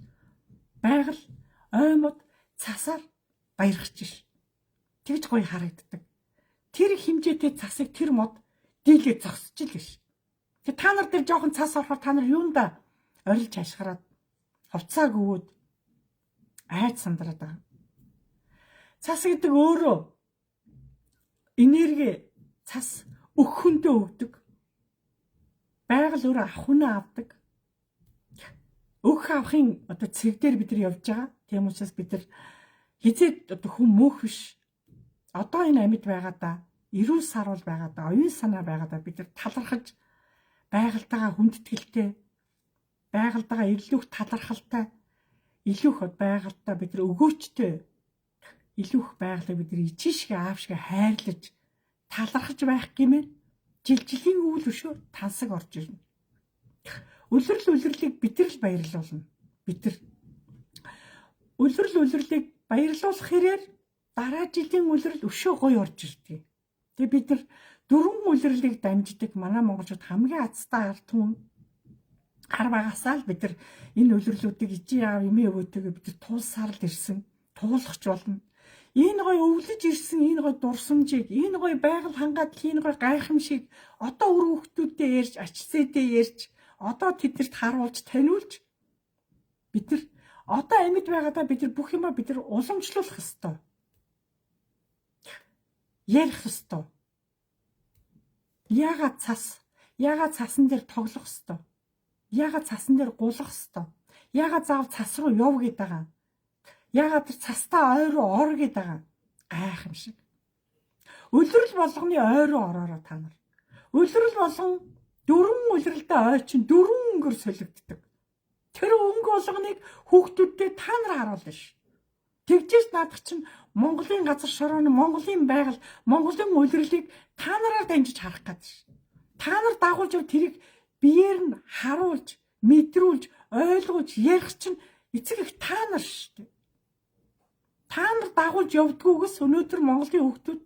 Байгаль оймод цасаар баярхаж ш. Тэгж гоё харагддаг. Тэр хэмжээтэй цасыг тэр мод дийлээ зогсож л ш. Тэг та нар дээр жоохон цас орохоор та нар юунда орилж хашгираад хувцааг өгөөд айд сандраад байгаа. Цас гэдэг өөрөө энерги цас өгөхөндөө өгдөг. Байгаль өөрөө авахнаа авдаг. Өгөх авахын одоо цэг дээр бид нар явж байгаа. Тийм учраас бид нар хизээд одоо хүн мөнх биш. Одоо энэ амьд байгаадаа эрүүл сарвал байгаадаа оюун санаа байгаадаа бид нар талархаж байгальтайгаа хүндэтгэлтэй байгальтайгаа илүү их талархалтай илүү их байгальтаа бид нар өгөөчтэй илүү их байгалыг бид нар ичишгэ аавшгэ хайрлаж талархаж байх гэмээр жилийн үйл өшөө тансаг орж ирнэ. Үлрэлийг бид нар л баярлуулна. Бид нар үлрэлийг баярлуулах хэрээр дараа жилийн үлрэл өшөө гоё орж ирдэг. Тэгээ бид нар дөрвөн үлрэлийг дамждаг манай монголчууд хамгийн азтай ард түмэн хар багасаа л бид нар энэ үлрэлүүдийг ижи яав эмээ өвөөтэйгээ бид нар туулсаар л ирсэн. Туулахч болно. Энэ гоё өвлөж ирсэн энэ гоё дурсамжийг энэ гоё байгаль хангаад энэ гоё гайхамшиг одоо өр хүүхдүүдтэй ярьж ачцээдээ ярьж одоо тэднэрт харуулж таниулж бид нар одоо амьд байгаадаа бид нар бүх юмаа бид нар уламжлуулах ёстой. Ярих ёстой. Яагаад цасан дээр тоглох ёстой. Яагаад цасан дээр гулах ёстой. Яагаад заав цас руу яв гээд байгаа. Яагаад тэр цастаа ой руу ор гээд байгаа. Гайхамшиг. Үлрэл болгоны ой руу ороороо та нар. Үлрэл болгон дөрвөн үлрэлтэй ой чинь дөрвөн өнгөөр солигддог. Тэр өнгө болгоныг хүүхдүүдтэй та нар харуулна ш. Тэгжээс наадах чинь Монголын газар шорооны Монголын байгаль Монголын үлрэлийг та нараар дамжиж харах гэдэг ш. Та нар дагуулж тэрийг биеэр нь харуулж, мэдрүүлж, ойлгуулж ярих чинь эцэг их та нар шүү дээ. Та нар дагуулж явдгүйгээс өнөөдөр Монголын хүүхдүүд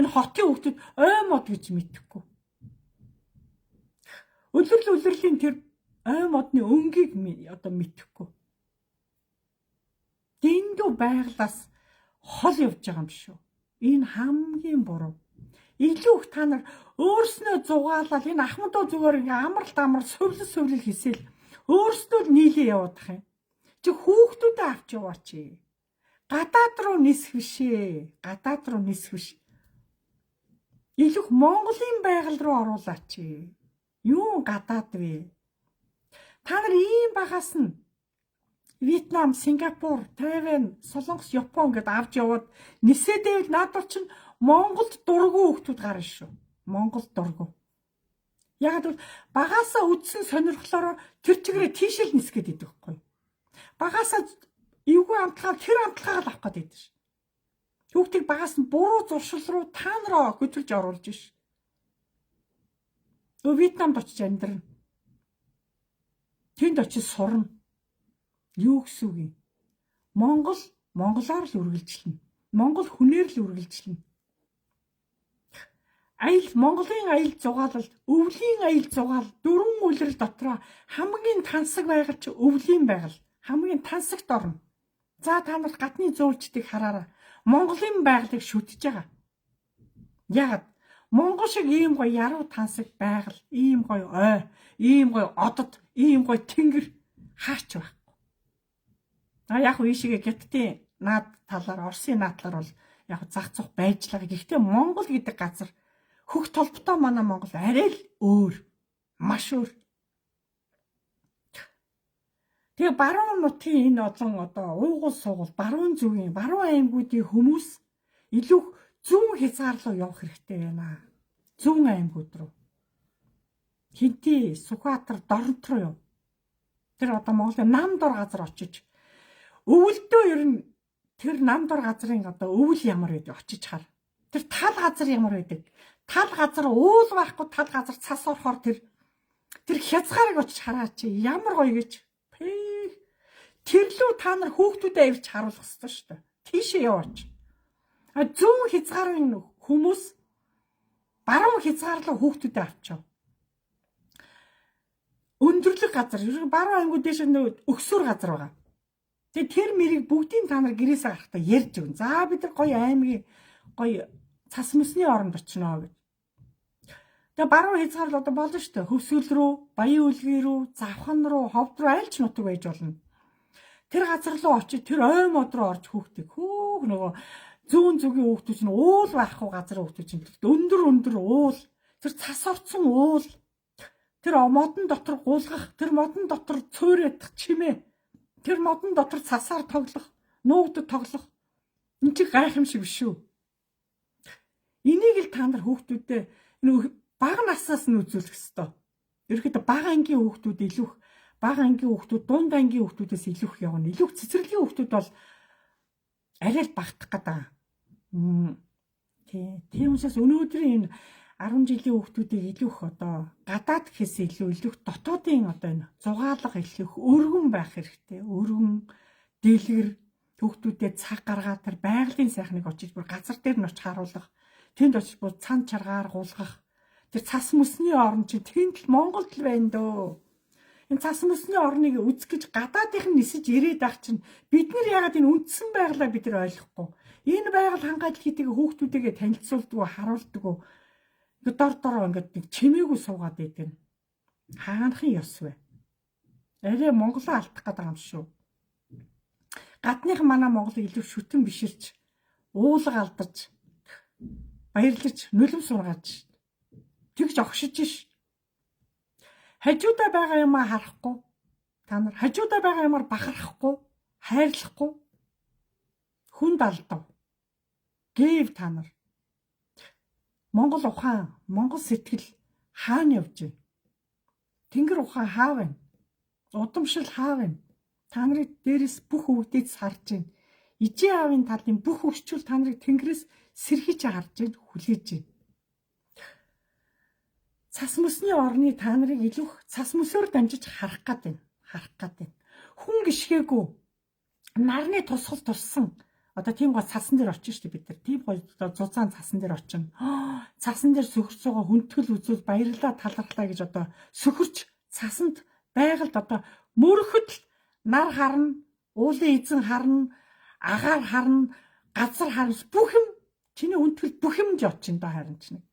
энэ хотын хүүхдүүд ой мод гэж мэдэхгүй. Үлрэлийн тэр ой модны өнгийг одоо мэдэхгүй. Дэндүү байглаас хол явж байгаа юм шүү. Энэ хамгийн буруу. Илүү их та нар өөрснөө зугаалал энэ ахмадуу зүгээр ингээ амралт сувлал хийсэл өөрснөө л нийлээ явуудах юм. Чи хүүхдүүдэд авч яваач. Гадаад руу нисэх бишээ. Гадаад руу нисэх биш. Илүү Монголын байгаль руу оруулаач. Юу гадаад вэ? Та нар ийм багаас нь Вьетнам, Сингапур, Тайвань, Солонгос, Япон гэдээ авч яваад нисээдээ наадвар чинь Монголд дургу хүүхдүүд гарна шүү. Монголд дургу. Яг л багаасаа үдсэн сонирхлоор тэр чигээрээ тийшэл нисгээд идэг байхгүй. Багаасаа эвгүй амтлагаар тэр амтлагаар л авах гээд идэв ш. Хүүхдийг багаас нь буруу зуршил руу та нараа хөдөлж оруулж ш. Вьетнамд очиж амьдрна. Тэнд очиж сурна. Юу гэсэн үг юм? Монголоор л үргэлжлэнэ. Монгол хүнээр л үргэлжлэнэ. Монголын аял зугаалал, өвлийн аял зугаал, дөрвөн үлрэл дотроо хамгийн тансаг байгаль чи өвлийн байгаль. Хамгийн тансагт орно. За та нар гадны зөөлчдийг хараараа. Монголын байгалыг шүтэж байгаа. Яагаад? Монгол шиг ийм гоё яруу тансаг байгаль, ийм гоё ой, ийм гоё одод, ийм гоё тэнгэр хаач байхгүй. Яг ийшээгээ гятдын наад талаар, Оросын наад талаар бол яг зах зах байжлага. Гэхдээ Монгол гэдэг газар хөх толботой манай Монгол арай л өөр. Маш өөр. Тэгээ баруун нутгийн энэ одоо уугуул суугуул баруун зүгийн баруун аймагуудын хүмүүс илүү зүүн хязгаар руу явах хэрэгтэй байна. Зүүн аймагуд руу. Хинти, Сүхбаатар, Дорнот руу яв. Тэр одоо Монголын намдор газар очиж өвөлдөө ер нь тэр намдор газрын одоо өвөл ямар байдаг очиж хар. Тэр тал газар ямар байдаг. Тал газар уул байхгүй тал газар цас орохоор тэр хязгаарыг очиж хараач. Ямар гоё гэж. Тэрлүү та нар хүүхдүүдэд авч харуулах хэрэгтэй шүү дээ. Тийшээ яваач. Зүүн хязгаарын хүмүүс баруун хязгаарлуу хүүхдүүдэд авчаа. Өндөрлөг газар, баруун аймагуд дэше өксөр газар байгаа. Тэгээ тэр мэрийг бүгдийг та нар гэрээсээ гарахдаа ярьж өгнө. За бид нар гоё аймгийн гоё цас мөсний оронд очино гэж. Тэгээ баруун хязгаарлал одоо болно шүү дээ. Хөвсгөл рүү, Баян үлгий рүү, Завхан руу, Ховд руу айлч нутаг байж болно. Тэр газар руу очиж тэр ой мод руу орж хүүхдийг хөөх нөгөө зүүн зүгийн хүүхдүүд чинь уул байхгүй газар хүүхдүүд чинь өндөр уул тэр цас орцсон уул тэр модон дотор гулгах тэр модон дотор цөөрөдөх чимээ тэр модон дотор цасаар тоглох нуугдад тоглох энэ чи гайхамшиг биш үү? Энийг л та нар хүүхдүүдэд бага насаас нь үзүүлэх ёстой. Ерөнхийдөө бага ангийн хүүхдүүд илүү бага ангийн хүүхдүүд дунд ангийн хүүхдүүдээс илүү явна. Илүү цэцэрлэгийн хүүхдүүд бол арай л багтах гэдэг. Тийм учраас өнөөдрийн энэ 10 жилийн хүүхдүүдийг илүү одоо гадаад гэхээс илүү дотоодын одоо энэ зугаалга илүү өргөн байх хэрэгтэй. Өргөн дэлгэр хүүхдүүдэд цаг гаргаад тэр байгалийн сайхныг очиж бүр газар дээр нь очиж харуулах. Тэнд очиж бүр цан чаргаар гулгах. Тэр цас мөсний орн чи тэнд л Монголд л байна дөө. Энэ цас мөсний орныг үзэх гэж гадаадынх нь нисэж ирээд ах чинь бид нар яагаад энэ үндсэн байгалаа бид нар ойлгохгүй. Энэ байгаль хангаал хийдэг хүүхдүүдийгээ танилцуулдаг, харуулдаг. Ингээд дор ингээд нэг чимээгүй суугаад идэв. Хаанахын ёс вэ? Арай Монголоо алдах гэдэг юм шүү. Гадных манай Монголыг илүү шүтэн биширч, уулга алдарч, баярлаж, нүлэм сургааж тэгж огшиж ш. Хажуудаа байгаа юмаа харахгүй. Та нар хажуудаа байгаа юмар бахархахгүй, хайрлахгүй. Хүнд алдав. Гэв та нар. Монгол ухаан, Монгол сэтгэл хаана явж байна? Тэнгэр ухаан хаа байна? Удамшил хаа байна? Та нарыг дээрээс бүх өвдөд харж байна. Ижээ аавын талын бүх өвчүүл та нарыг тэнгэрээс сэрхийж харж байна, хүлээж байна. Цас мөсний орны та нарыг илүү цас мөсөөр дамжиж харах гээд байна. Хүн гიშгээгүй нарны тусгал туссан. Одоо тийм гоо цасан дээр очиж штэ бид нар. Тийм гоо зузаан цасан дээр очино. Цасан дээр сөхөрч байгаа хүндгэл үзүүл баярлаа талархлаа гэж одоо сөхөрч цасанд байгальд одоо мөрөхөд нар харна, уулын эзэн харна, агаар харна, газар харна, бүх юм чиний хүндгэл бүх юм л очино да харин чинь.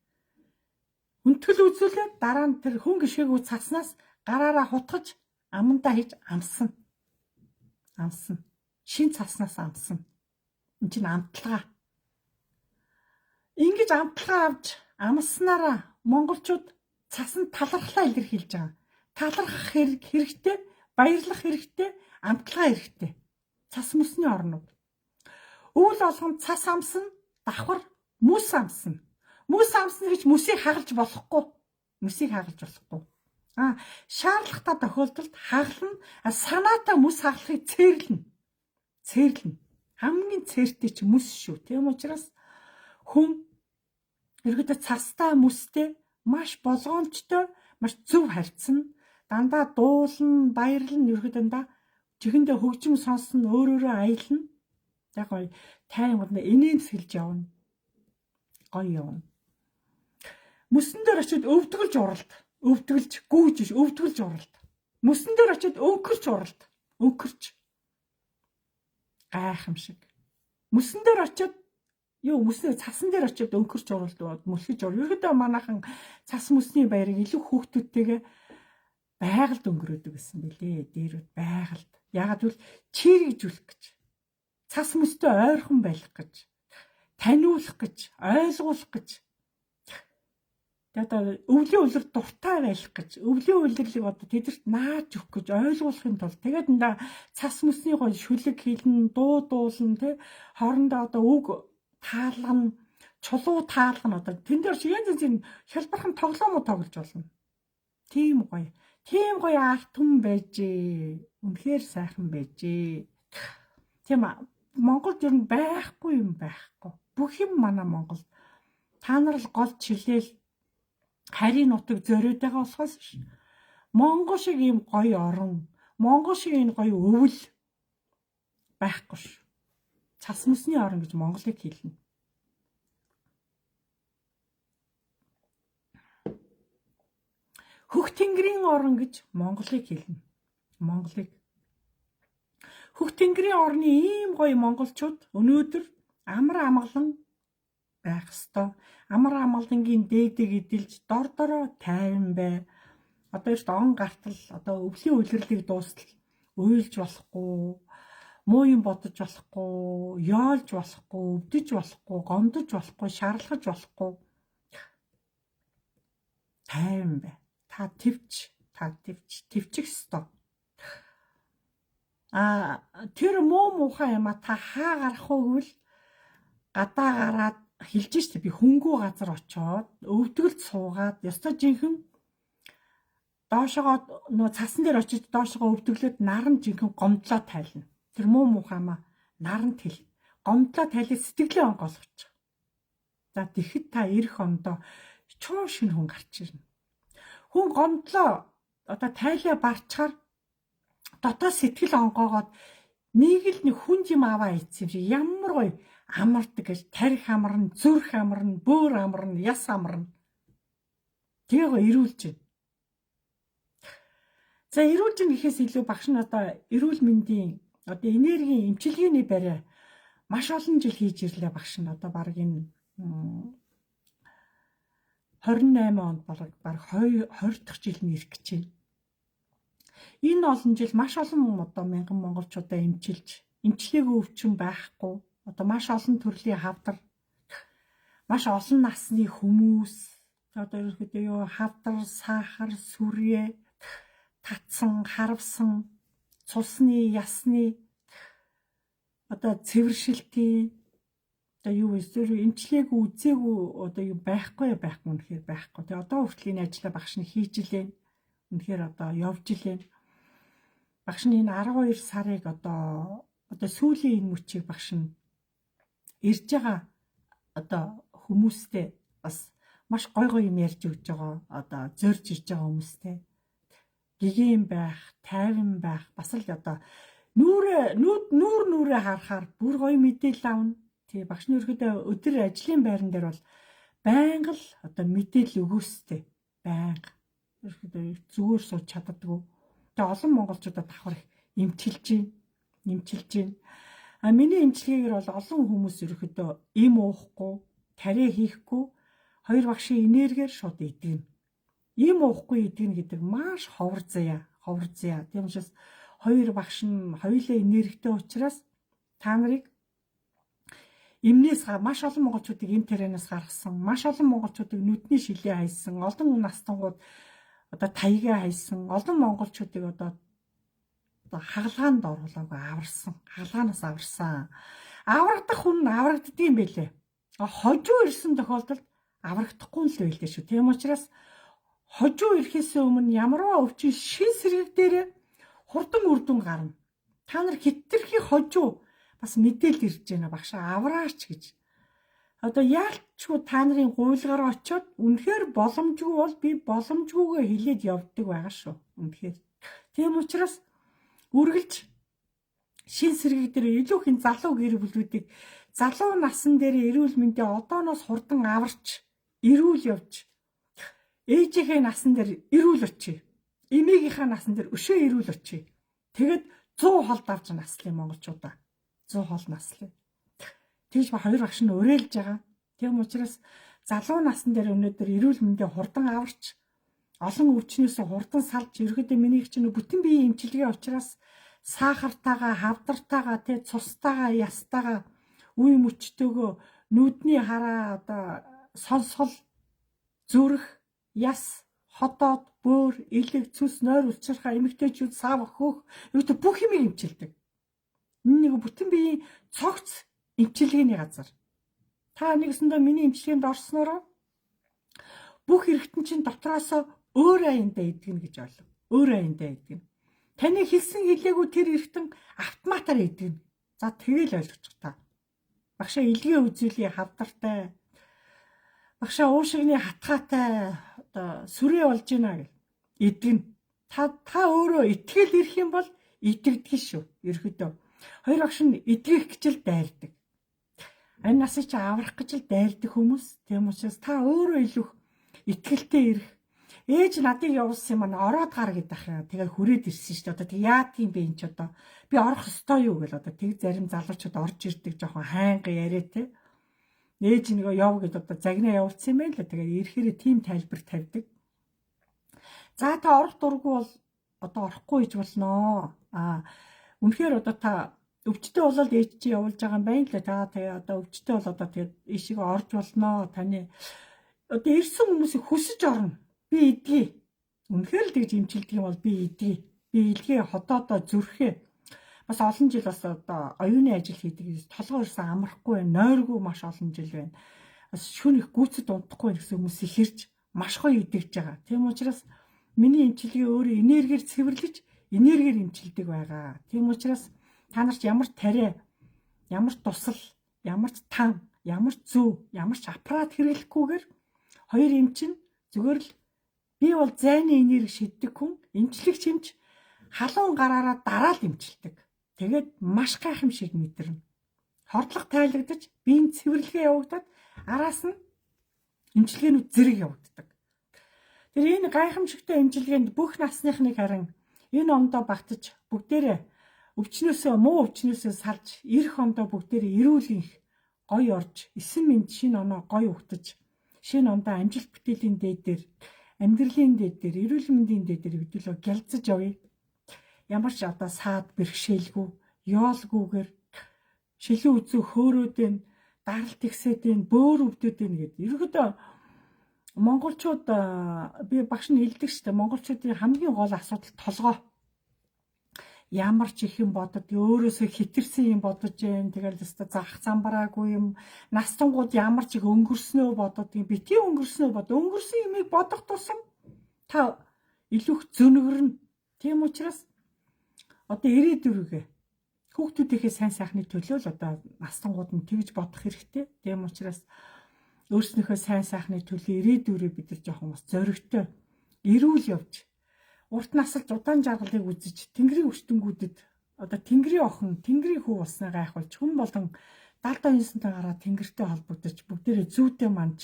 Хүндгэл үзүүлээд дараа нь тэр хүн гიშгээгүй цаснаас гараараа хутгаж амандаа хийж амсан. Шин цаснаас амсан. Энд чинь амталгаа. Ингэж амталгаа авч амснараа монголчууд цасанд талархлаа илэрхийлж байгаа. Талархах хэрэгтэй, баярлах хэрэгтэй, амталгаа хэрэгтэй. Цас мөсний орнууд. Өвөл болгонд цас амсан, давхар мөс амсан. Мөс амсан гэж мөсийг хагалж болохгүй. Шаардлагатай тохиолдолд хагална, санаатаа мөс хагалахыг цээрлэнэ. Хамгийн цээртэй чи мөс шүү. Тийм учраас хүн ерөөдөө цастай мөстэй маш болгоомжтой, маш зөв харьцна. Дандаа дуулна, баярлна ерөөдөө чихэндээ хөгжим сонсно, өөрөөрөө аялна. Яг гоё тайван инээн сэлж явна. Гоё явна. Мөсөн дээр очиод өвдгөлж уралд. Өвдгөлж гүйж өвдгөлж уралд. Мөсөн дээр очиод өнгөрч уралд. Өнгөрч. Гайхамшиг. Мөсөн дээр очиод цасан дээр очиод өнгөрч уралд мөлхөж ор. Ерөөдөө манайхан цас мөсний баярыг илүү хүүхдүүдтэйгээ байгальд өнгөрөөдөг гэсэн бэлээ. Дээрүүд байгальд. Ягаад гэвэл чирэгжүүлэх гэж. Цас мөстэй ойрхон байх гэж. таниулах гэж, ойлгуулах гэж. Тэгээд одоо өвлийн үлрэлт дуртай байх гэж, өвлийн үлрэлийг одоо тэдэрт нааж өгөх гэж ойлгуулахын тулд тэгээд цас мөсний гол шүлэг хийлэн, дуу дуулна тий хоорондоо одоо үг таалгана, чулуу таалгана одоо тэн дээр янз янзын хялбархан тоглоомоо тоглож болно. Тийм гоё арт хүн байжээ. Үнэхээр сайхан байжээ. Тийм Монголд ер нь байхгүй юм байхгүй. Бүх юм манай Монголд. Та нар л гол чилээл харийн нутаг зориод байгаа болохоос ш. Монгол шиг ийм гоё орон, Монгол шиг энэ гоё өвөл байхгүй ш. Цас мөсний орон гэж Монголыг хэлнэ. Хөх тэнгэрийн орон гэж Монголыг хэлнэ. Монголыг. Хөх тэнгэрийн орны ийм гоё монголчууд өнөөдөр амар амгалан байх ёстой. Амар амгалангийн дээдэг эдэлж дордороо тайван бай. Одоо эрт он гартал одоо өвлийн үлрэлийг дуустал уйлж болохгүй, муу юм бодож болохгүй, яолж болохгүй, өвдөж болохгүй, гомдож болохгүй, шаарлахж болохгүй. Тайван бай. Та төвчих ёстой. Тэр муухай юм та хаа гарах вэ гэвэл гадаа гараад хэлж штэ би хөнгөө газар очоод өвдгөлд суугаад ёстой жинхэнэ доошогоо нөө цасан дээр очиж доошогоо өвдөглөөд наран жинхэнэ гомдлоо тайлна. Тэр муухай маа наранд хэл гомдлоо тайлж сэтгэлээ онгойлгоч. За тэгэхэд та ирэх ондоо чуу шин хүн гарч ирнэ. Хүн гомдлоо одоо тайлаа барчаар дотоод сэтгэл онгоогоод нэг л нэг хүн юм аваа ийцсэн юм шиг ямар гоё амардаг гэж тарих амарна, зүрх амарна, бөөр амарна, яс амарна. Тэгээ гоё ирүүлж байна. За ирүүлж байгаа гэхээс илүү багш нь одоо эрүүл мэндийн одоо энергийн эмчилгээний барай маш олон жил хийж ирлээ багш нь одоо баг энэ 28 онд баг 20 дахь жил нь ирэх гэж байна. Энэ олон жил маш олон одоо мянган монголчуудаа эмчилгээгүй өвчин байхгүй. Одоо маш олон төрлийн хавдар, маш олон насны хүмүүс одоо ерөөхдөө хавдар, сахар, сүрээ, татсан, харавсан, цусны, ясны одоо цэвэршилтийн одоо юу вэ? Эмчилгээгүй үзээгүй одоо юу байхгүй үнэхээр байхгүй. Тэгээ одоо хүртэл энэ ажлаа багш нь хийж илээ. Үнэхээр одоо явж илээ. Багш нь энэ 12 сарыг одоо сүүлийн энэ мөчийг багш нь ирж байгаа одоо хүмүүстэй бас маш гой юм ярьж өгч байгаа одоо зорж ирж байгаа хүмүүстэй гэгэн байх, тайван байх бас л одоо нүүрээ харахаар бүр гоё мэдээлэл авна. Тий багш нь ерөөдөө өдөр ажлын байран дээр бол байнга л одоо мэдээлэл өгөөстэй. Байнга ерөөдөө зүгээр сууж чаддаггүй. Тэгээ олон монголчуудад давхар эмчилж байна. Миний эмчилгээгээр бол олон хүмүүс ерөөдөө им уухгүй, тариа хийхгүй, хоёр багшийн энергиэр шууд идэгнэ. Им уухгүй идэгнэ гэдэг маш ховор заяа. Тийм учраас хоёр багш нь хоёулаа энергитэй учраас та нарыг эмнээс маш олон монголчуудыг эм тарианаас гаргасан, маш олон монголчуудыг нүдний шилээ хайсан, олон настангууд одоо таягаа хайсан, олон монголчуудыг одоо хагалгаанд оруулаагүй аварсан, хагалгаанаас аварсан. Аврагдах хүн аврагддаг юм байлээ. Хожуу ирсэн тохиолдолд аврагдахгүй л байлээ шүү. Тийм учраас хожуу ирэхээс өмнө ямарваа өвчин шин сэрэг дээр хурдан үрдүн гарна. Та нар хитрхи хожуу бас мэдээлэл ирж байна багш авраач гэж. Одоо яалтчгүй та нарын гуйлгаар очиод үнэхээр боломжгүй бол би боломжгүйгээ хэлээд явдаг байгаа шүү. Үнэхээр. Тийм учраас үргэлж шин сэргийг дээр илүү их залуу гэр бүлүүдийг залуу насан дээр эрүүл мэндийн одооноос хурдан аварч эрүүл явж ээжийнхээ насан дээр эрүүл очие. Эмээгийнхээ насан дээр өшөө эрүүл очие. Тэгэд 100 холд авч наслын монголчуудаа. 100 хол наслын. Тэгж ба хоёр багш нь уриалж байгаа. Тийм учраас залуу насан дээр өнөөдөр эрүүл мэндийн хурдан аварч олон өвчнөөс хурдан салж ерөөдөө миний чинь бүтэн биеийн эмчилгээ учраас сахартайгаа, хавдартайгаа, цустайгаа, ястайгаа, үе мөчтөөгөө нүдний хараа одоо сонсгол зүрх яс хотоод бөөр элэг цүс нойр улчирхаа эмэгтэйчүүд сав хөөх юутай бүх юм эмчилдэг. Энэ нэг бүтэн биеийн цогц эмчилгээний газар. Та нэгсэндээ миний эмчилгээнд орснороо бүх хэрэгтэн чинь дотроос өөр аяндаа идэгнэ гэж ойлго. Өөр аяндаа идэгнэ. Таны хэлсэн хэлээгүй тэр эргэтэн автоматар идэгнэ. За тэгэл ойлгочих та. Багшаа илгээ үзүүлээ хавдартай. Багшаа уушигны хатгаатай одоо сүрээ болж байна гэх. Идэгнэ. Та өөрөө итгэл ирэх юм бол идэгдэх шүү. Ерөөдөө. Хоёр багш нь идгэх гэж л дайрдаг. Энэ насыг чи аврах гэж л дайрдаг хүмүүс. Тийм учраас та өөрөө илүү итгэлтэй ирэх. Ээж надыг явуулсан юм аа ороод гар гэдэг ах. Тэгээд хүрээд ирсэн шүү дээ. Одоо тэг яа тийм бэ энэ ч одоо би орох ёстой юу гэл одоо тэг зарим залуучууд орж ирдэг жоохон хайнга яриа те. Ээж нөгөө яв гэд одоо загнаа явуулсан юм байна л тэгээд ирэхээр тийм тайлбар тавьдаг. За та орох дурггүй бол одоо орохгүй гэж болно. Үнэхээр одоо та өвчтөе болоод ээж чи явуулж байгаа юм байна л та тэгээ одоо өвчтөе бол одоо тэгээд ишиг орж болно. Таны одоо ирсэн хүмүүсийг хүсэж орно. Би идэгье. Үнэхээр л тэгж имчилдэг юм бол би идэгье. Би илгээ хотоодоо зүрхээ. Бас олон жил бас одоо оюуны ажил хийдэг. Толгой ирсэн амрахгүй байна. Нойргүй маш олон жил байна. Бас шүн их гүйцэд унтахгүй гэсэн хүмүүс ихэрж маш гоё идэгж байгаа. Тийм учраас миний имчилгээ өөрөө энергиэр цэвэрлэж, энергиэр имчилдэг байгаа. Тийм учраас та нарт ямар тариа, ямар тусал, ямар тан, ямар зөв, ямар ч аппарат хэрэглэхгүйгээр хоёр эмчин зүгээр л би бол зайны энерги шиддэг хүн, эмчлэгч эмч халуун гараараа дараал эмчилдэг. Тэгээд маш гайхамшиг мэдэрнэ. Хордлого тайлагдаж, биеийн цэвэрлэгээ явагдаад араас нь эмчилгээнүүд зэрэг явагддаг. Тэр энэ гайхамшигтай эмчилгээнд бүх насныхныг харин энэ ондоо багтаж бүгдээрээ өвчнөөсөө муу өвчнөөсөө салж ирэх ондоо бүгдээрээ эрүүл их гоё орж 9 минут шинэ оноо гоё ухтаж шинэ ондоо амжилт бүтээлийн дээд дээр амьдралын дээд дээр эрүүл мэндийн дээд дээр хөдөлөө гялцаж явъя. Ямар ч одоо саад бэрхшээлгүй ёолгүйгээр шилэн үзүү хөөрөөдөө даралт ихсэдэн бөөр өвдөдөн гэдэг. Ерөнхийдөө монголчууд би багш нь хэлдэг шүү дээ. Монголчуудын хамгийн гол асуудал толгой. Ямар ч их юм бодод өөрөөсөө хитэрсэн юм бодож जैन. Тэгэл өстө зах замбараагүй юм. Настангууд ямар ч их өнгөрснөө бодод битгий өнгөрснөө бод. Өнгөрсөн юмыг бодох тусам та илүү зөнөгөрнө. Тийм учраас одоо ирээдүргээ хүүхдүүдийнхээ сайн сайхны төлөө л одоо настангууд нь тэгж бодох хэрэгтэй. Тийм учраас өөрснийхөө сайн сайхны төлөө ирээдүрээ бид нар жоохон бас зоригтой эрүүл явж урт насалж удаан жаргалыг үзэж тэнгэрийн өртөнгүүдэд одоо тэнгэрийн охин тэнгэрийн хүү болсноо гайхуулж хүн болон 70-90-тай гараад тэнгэртэй холбогдож бүгдээрээ зүйтэй манж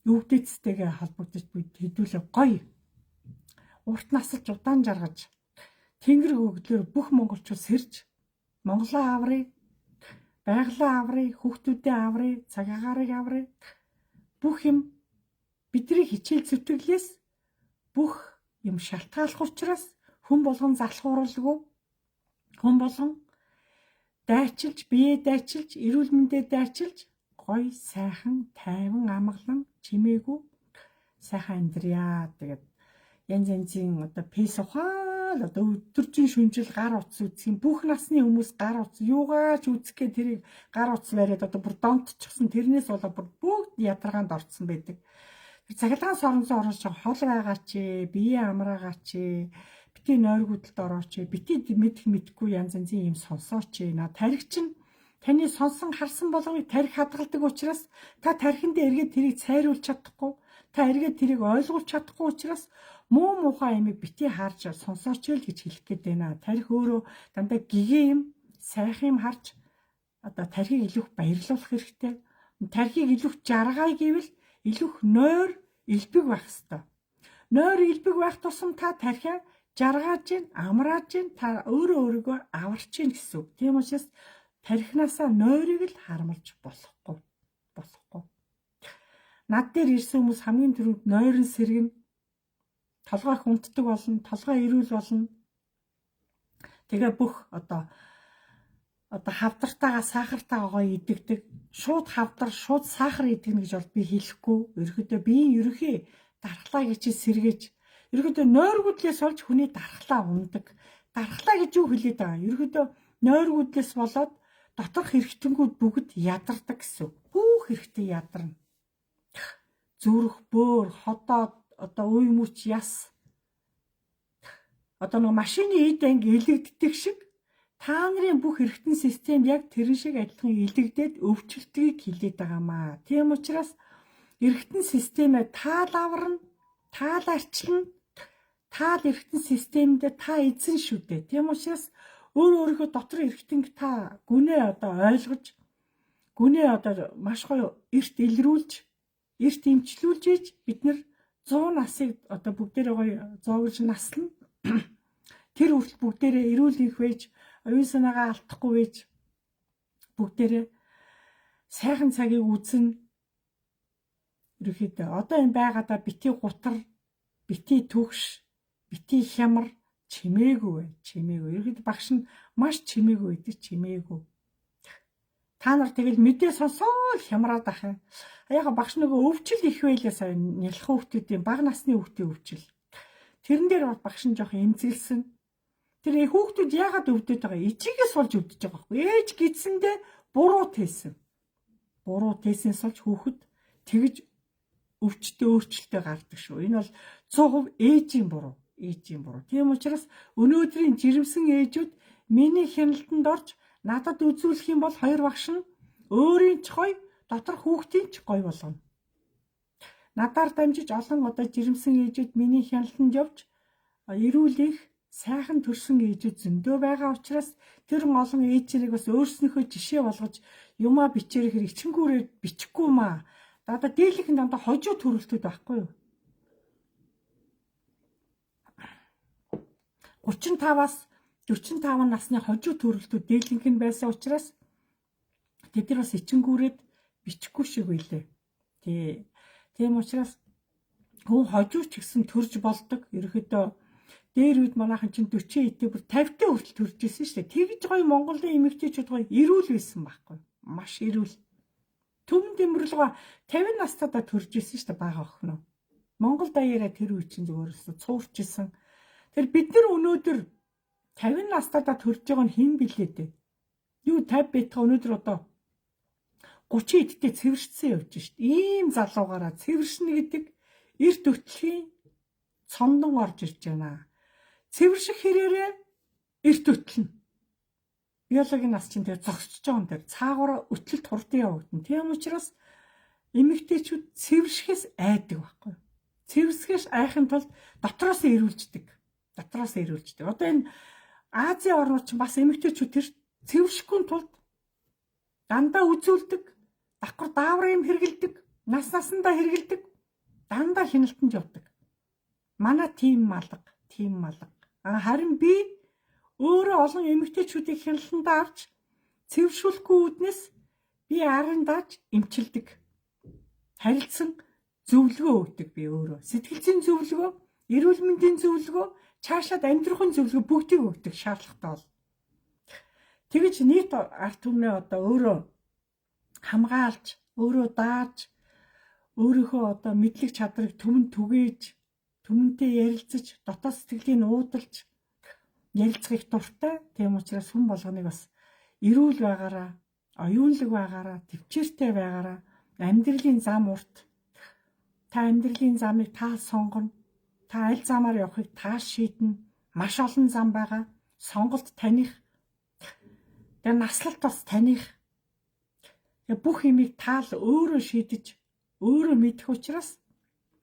өвдөцтэйгээ холбогдож бид хэдүүлээ гоё урт насалж удаан жаргаж тэнгэр хөвглөөр бүх монголчууд сэрж Монголоо аврыг байгалаа аврыг хүүхдүүдээ аврыг цаг агаарыг аврыг бүх юм бидний хичээл зүтгэлээс бүх юм шалтгааллах учраас хүн болгон залхууралгүй хүн болгон дайчилж биеэ дайчилж эрүүл мэндээ дайчилж гоё сайхан тайван амгалан чимээгүй сайхан амьдрья. Тэгээд янз янзын одоо пэс ухаал одоо өдөржин шүнжил гар утас үзэх юм бүх насны хүмүүс гар утас юугаач үзэх гэ тэрийг гар утас бариад одоо бүр донтчихсон тэрнээс болоо бүр бүгд ядаргаанд орцсон байдаг. Тэр цахилгаан соронзон орооч хол байгаач бие амраагаач бити нойргуудалд орооч бити мэдэх мэдхгүй янз янзын юм сонсооч на тарих чинь таны сонсон харсан болгоныг тарих хадгалдаг учраас та тархиндээ эргээд тэрийг цайруулж чадахгүй та эргээд тэрийг ойлгуулж чадахгүй учраас муу муухай амиг бити харж сонсооч л гэж хэлэх гээд байна. Тарих өөрөө дандаа гигээ юм сайхан юм харж одоо тархийг илүү баярлуулах хэрэгтэй. Тархийг илүү жаргая гэвэл илүү нойр элбэг байх хэрэгтэй. Нойр элбэг байх тусам та тархиа жаргаж гин амрааж гин та өөрийгөө аварч гин гэсэн үг. Тийм учраас тархинасаа нойрыг л харамлж болохгүй. Над дээр ирсэн хүмүүс хамгийн түрүүнд нойрон сэргэн толгой хүнддэг болно, толгой эрүүл болно. Тэгээ бүх одоо одоо хавдартайгаа сахартайгаа идэгдэг. Шууд хавдар, шууд сахар идэгнэ гэж бол би хэлэхгүй. Ерөнхийдөө биеийн ерөнхий дархлаа гэж сэргээж, ерөнхийдөө нойргуудлээс олж хүний дархлаа ундаг. Дархлаа гэж юу хэлээд байгаа? Ерөнхийдөө нойргуудлээс болоод доторх хэрэгтэнгүүд бүгд ядардаг гэсэн. Бүх хэрэгтэй ядарна. Зүрх, бөөр, ходоод, одоо үе мөч яс. Одоо нэг машины эд анги илэгддэг шиг та нарын бүх эргэтэн систем яг тэрэн шиг адилхан илэгдээд өвчлөлтгийг хилээд байгаамаа. Тийм учраас эргэтэн системээ таал аварна, таал арчилна, таал эргэтэн системдээ та эзэн шүү дээ. Тийм учраас өөрийнхөө дотор эргэтэнг та гүнээ одоо ойлгож, гүнээ одоо маш гоё эрт илрүүлж, эрт имчлүүлж ийж бид нар 100 насыг одоо бүгдээрээ гоё зоогж наслана. Тэр хүртэл бүгдээрээ эрүүл их байж, оюун санаагаа алдахгүй байж, бүгдээрээ сайхан цагийг үзнэ. Ерөнхийдөө одоо энэ байгаадаа бити гутар, бити төгш, бити хямар чимээгүй бай, чимээгүй. Ерөнхийдөө багш нь маш чимээгүй байдаг, чимээгүй. Та нар тэгэл мэдээ сонсоод хямраад ах юм. Яг багш нөгөө өвчл их байлаа сая нялхан хүүхдүүдийн бага насны хүүхдийн өвчл. Тэрэн дээр багш нь жоох эмзэглсэн. Тэр хүүхдүүд яагаад өвдөд байгаа? Ичигээс болж өвдөж байгаа байхгүй. Ээж гидсэндээ буруу тээсэн. Буруу тээсээс болж хүүхэд тэгж өвчтөе өөрчлөлтөй гардаг шүү. Энэ бол 100% ээжийн буруу. Ээжийн буруу. Тийм учраас өнөөдрийн жирэмсэн ээжүүд миний хяналтанд орж надад үзүүлэх юм бол хоёр багш нь өөрийн ч гоё, дотор хүүхдийн ч гоё болгоно. Надаар дамжиж олон одоо жирэмсэн ээжүүд миний хяналтанд явж эрүүл их сайхан төрсөн ээжүүд зөндөө байгаа учраас тэр олон ээжэрийг бас өөрснийхөө жишээ болгож юмаа бичээр хэрэг ичингүүрээ бичихгүй маа. Одоо дийлэнх дандаа хожуу төрөлтүүд байхгүй юу? 35-аас 45 насны хожуу төрөлтүүд дийлэнх нь байсан учраас тэд нар бас ичингүүрээд бичихгүй шиг байлээ. Тийм учраас хүн хожуу ч гэсэн төрж болдог. Ерөнхийдөө дээр үед манайхан чинь 40 эдээ бүр 50-т хүртэл төрж исэн шүү дээ. Тэгж гоё Монголын эмэгтэйчүүд гоё эрүүл байсан байхгүй. Маш эрүүл. Төмөн тэмэрлэгээ 50 настайдаа төрж исэн шүү дээ бага охиноо. Монгол даяараа тэр үе чинь зөвөрөөсө цуурч исэн. Тэр бид нар өнөөдөр 50 настайдаа төрж байгаа нь хэн билээ дээ? Юу 50 байтга өнөөдөр одоо 30 эдтэй цэвэршсэн явж шít. Ийм залуугаараа цэвэршнэ гэдэг эрт өтлийн цомдон орж ирж байна. Цэвэрших хэрээрээ эрт өтлөн. Биологийн нас чинь тэр зогсож байгаа юм дээр цаагаараа өтлөлт хурдан явагдана. Тийм учраас эмэгтэйчүүд цэвэршихээс айдаг байхгүй. Цэвэрсгээс айхын тулд дотроос ирүүлждэг. Дотроос ирүүлждэг. Одоо энэ Азийн орнууд чинь бас эмэгтэйчүүд тэр цэвэршихгүй тулд дандаа үзүүлдэг. Давхар даавар юм хэргэлдэг. Насандаа хэргэлдэг. Дандаа хяналтанд явдаг. Манай тим малга. Харин би өөрөө олон эмэгтэйчүүдийг хяналтанд авч цэвэршүүлэхгүй үүднээс би арын дааж эмчилдэг. Харилцан зөвлөгөө өгдөг би өөрөө. Сэтгэл зүйн зөвлөгөө, эрүүл мэндийн зөвлөгөө, цаашлаад амьдрахын зөвлөгөө бүгдийг өгдөг шаардлагатай бол. Тэгэж нийт ард түмнээ одоо өөрөө хамгаалж, өөрөө дааж, өөрийнхөө одоо мэдлэг чадрыг түмэнд түгээж, түмэнтэй ярилцаж, дотоод сэтгэлийг уудалж ярилцах их дуртай. Тийм учраас хүн болгоныг бас эрүүл байгаараа, оюунлаг байгаараа, төвчээртэй байгаараа, амьдралын зам урт та амьдралын замыг та сонгоно. Та аль замаар явахыг та шийднэ. Маш олон зам байгаа. Сонголт таних. Тэгээ наслалт бас таних. Тэгээ бүх юмыг таал өөрөө шийдэж, өөрөө мэдэх учраас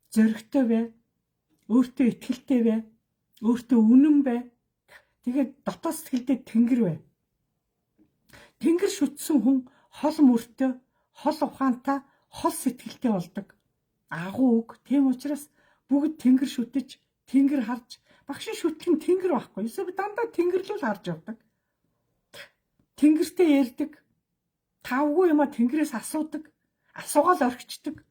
зоригтой бай. Өөртөө итгэлтэй бай. Өөртөө үнэн бай. Тэгээд дотоод сэтгэлдээ тэнгэр бай. Тэнгэр шүтсэн хүн хол мөртөө, хол ухаантай, хол сэтгэлтэй болдог. Агуу үг. Тийм учраас бүгд тэнгэр шүтэж, тэнгэр харж, багшийн шүтлэх нь тэнгэр байхгүй. Эсвэл дандаа тэнгэрлүүл харж явдаг. Тэнгэртэй ярьдаг. Тавгүй юма тэнгэрээс асуудаг. Асуугаал орхичдаг.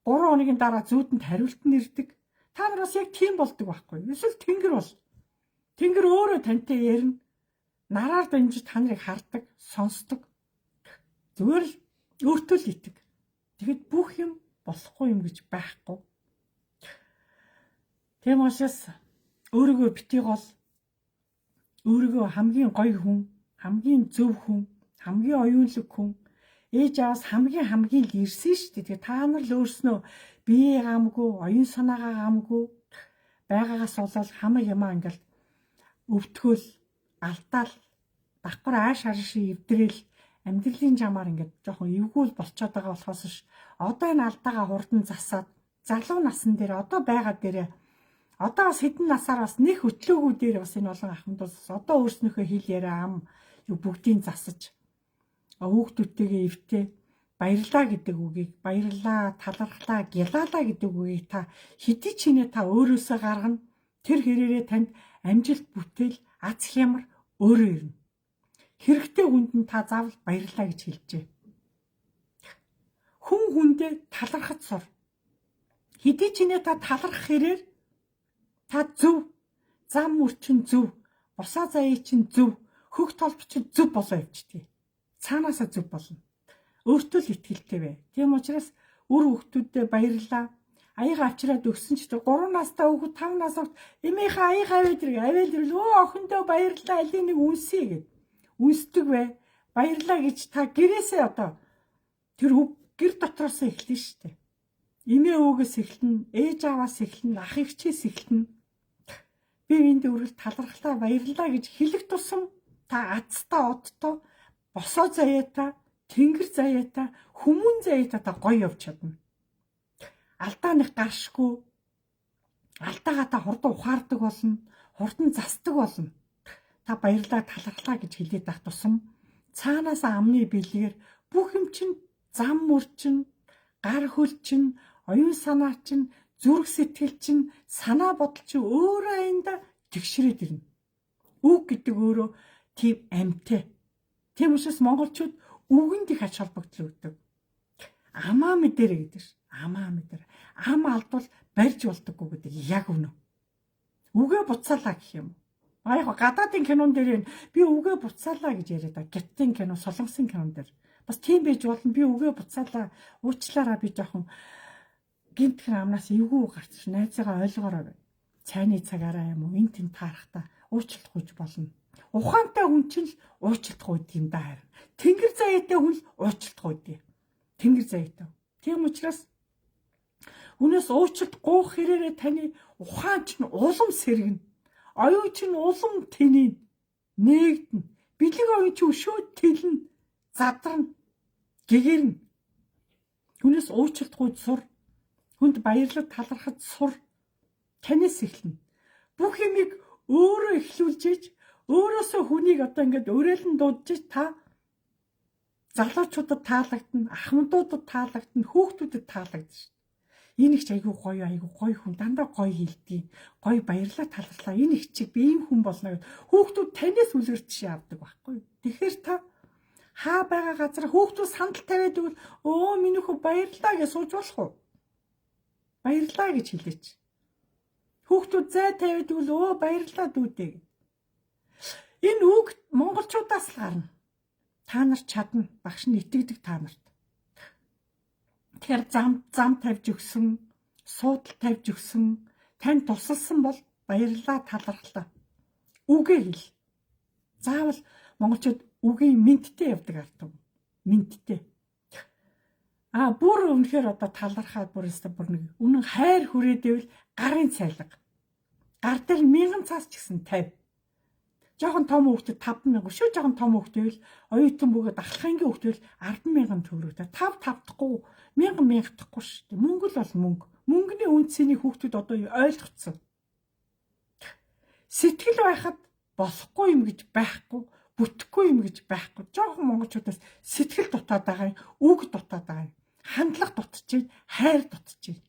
3 хоногийн дараа зүйдэнд хариулт нь ирдэг. Та нар бас яг тийм болдог байхгүй. Эсвэл тэнгэр бол. Тэнгэр өөрөө тантай ярина. нараар дамжиж та нарыг хардаг, сонсдог. Зүгээр л өөртөө л итэг. Тэгэхэд бүх юм болохгүй юм гэж байхгүй. Тийм учраас өөрийгөө битгий гол, өөрийгөө хамгийн гоё хүн, хамгийн зөв хүн, хамгийн оюунлаг хүн, ээж аваас хамгийн л ирсэн шүү дээ. Тэгээ та нар л өөрснөө бие гамгүй, оюун санаагаа гамгүй байгаагаас болол хамаг ямаа ингээл өвтгөл, алдаал, давхар ааш харш эвдрээл амьдралын жамаар ингээд жоохон эвгүүл болцоод байгаа болохоос ш. Одоо энэ алдаагаа хурдан засаад залуу насн дээр одоо байгаа дээрээ одоо бас хэдэн насаар бас нэг хөтлөөгөө дээр бас энэ олон ахмадус одоо өөрснөөхөө хэл яриа ам юу бүгдийг засаж хүүхдүүдтэйгээ эвтээ баярлаа гэдэг үгийг баярлаа, талархлаа, гялалаа гэдэг үгийг та хэдий ч нэ та өөрөөсөө гаргана. Тэр хэрээрээ танд амжилт бүтээл аз хямар өөрөө ирнэ. Хэрэгтэй хүнд нь та заавал баярлаа гэж хэлжээ. Хүн хүндээ талархаж сур. Хэдий ч нэ та талархах хэрээр та зөв, зам мөр чинь зөв, бусаа заяа чинь зөв, хөх толб чинь зөв болоо явчихдаг. Цаанаасаа зөв болно. Өөртөө л итгэлтэй бай. Тийм учраас үр хүүхдүүдэд баярлаа. Аяга авчираад өгсөн ч 3 настай хүүхэд 5 настай эмээхээ аяга аваад ирэл охиндоо баярлаа алийг нэг үнсээ гэд. Үнсдэг бай. Баярлаа гэж та гэрээсээ одоо тэр гэр дотроос эхэлнэ шүү дээ. Эмээ өвгөөс эхэлнэ, ээж аваас эхэлнэ, ах эгчээс эхэлнэ. Би энд үргэлж талархлаа, баярлаа гэж хэлэх тусам та азтай одтой босоо заяатаа, тэнгэр заяатаа, хүмүүн заяатаа та гоё явж чадна. Алдааных гаршгүй, алдаагаа та хурдан ухаардаг болно, хурдан засдаг болно. Та баярлаа, талархлаа гэж хэлээд байх тусам цаанаас амны бэлгээр бүх юм чинь зам мөр чинь, гар хөл чинь, оюун санаа чинь, зүрх сэтгэл чинь, санаа бодол чинь өөрөө аяндаа тэгшрээд ирнэ. Үг гэдэг өөрөө тийм амьтай. Тийм учраас монголчууд үгэнд их ач холбогдол өгдөг. Амаа мэдэрэ гэдэг ш. Амаа мэдэр. Ам алдвал барьж болдоггүй гэдэг яг үнэ. Үгээ буцаалаа гэх юм. Яг гадаадын кинон дээр би үгээ буцаалаа гэж яриад байгаа. Гятадын кино, солонгосын кинон дээр бас тийм байж болно. Би үгээ буцаалаа. Уучлаарай би жоохон гинтхэн амнаас эвгүй гарч найзаагаа ойлгоорой. Цайны цагаараа юм уу? Энд тэнд таарахтаа уучлалт гуйж болно. Ухаантай хүн чинь л уучлалт гуйд юм да харин. Тэнгэр заяатай хүн уучлалт гуйд. Тэнгэр заяатай. Тийм учраас үнээс уучлалт гуйх хэрээрээ таны ухаан чинь улам сэргэнэ. Оюун чинь улам тэнийн нээгдэнэ. Бэлэг оюун чинь өшөөд тэлнэ. Задарна. Гэгэрнэ. Үнээс уучлалт гуйд сур. Хүнд баярлал талархаж сур. Танаас эхэлнэ. Бүх юмыг өөрөө эхлүүлж иж өөрөөсөө хүнийг одоо ингээд өрөөлн дуудаж та залуучуудад таалагдана, ахмадуудад таалагдана, хүүхдүүдэд таалагдана. Энэ их айгүй гоё хүн дандаа гоё хэлдэг. Гоё баярлаа талархлаа. Энэ их чиг би ийм хүн болно гэд хүүхдүүд танаас үлгэр жишээ авдаг байхгүй. Тэгэхээр та хаа байгаа газар хүүхдүүд сандал тавиад өгвөл өө миний хүү баярлаа гэж сууж болох уу? Баярлаа гэж хэлээч. Хүүхдүүд зай тавиад өгвөл өө баярлаа дүүдээ. Энэ үг монголчуудаас л гарна. Та нар чадна. Багш нь итгэдэг та нарт. Тэгэхээр зам тавьж өгсөн, суудал тавьж өгсөн, тань тусалсан бол баярлаа талархлаа. Үгээ хэл. Заавал монголчууд үгийн мэдтэй явдаг ард юм. Мэдтэй. Бүр үнэхээр одоо талархаад бүр нэг үнэн хайр хүрээдэвэл гарын цайлга. Гар дээр 1000 цаас ч гэсэн 50. Жохон том хүүхдэд 5000 шүү. Жохон том хүүхдэд оюутан бөгөөд ахлахынгийн хүүхдэд 100000 төгрөгтэй. 5 тавдахгүй 1000 тахгүй шүү дээ. Мөнгө л бол мөнгө. Мөнгөний үнцнийг хүүхдүүд одоо ойлгоцсон. Сэтгэл байхад болохгүй юм гэж байхгүй, бүтэхгүй юм гэж байхгүй. Жохон монголчуудаас сэтгэл дутаад байгаа юм, үг дутаад байгаа юм. Хандлага дутчихъя, хайр дутчихъя.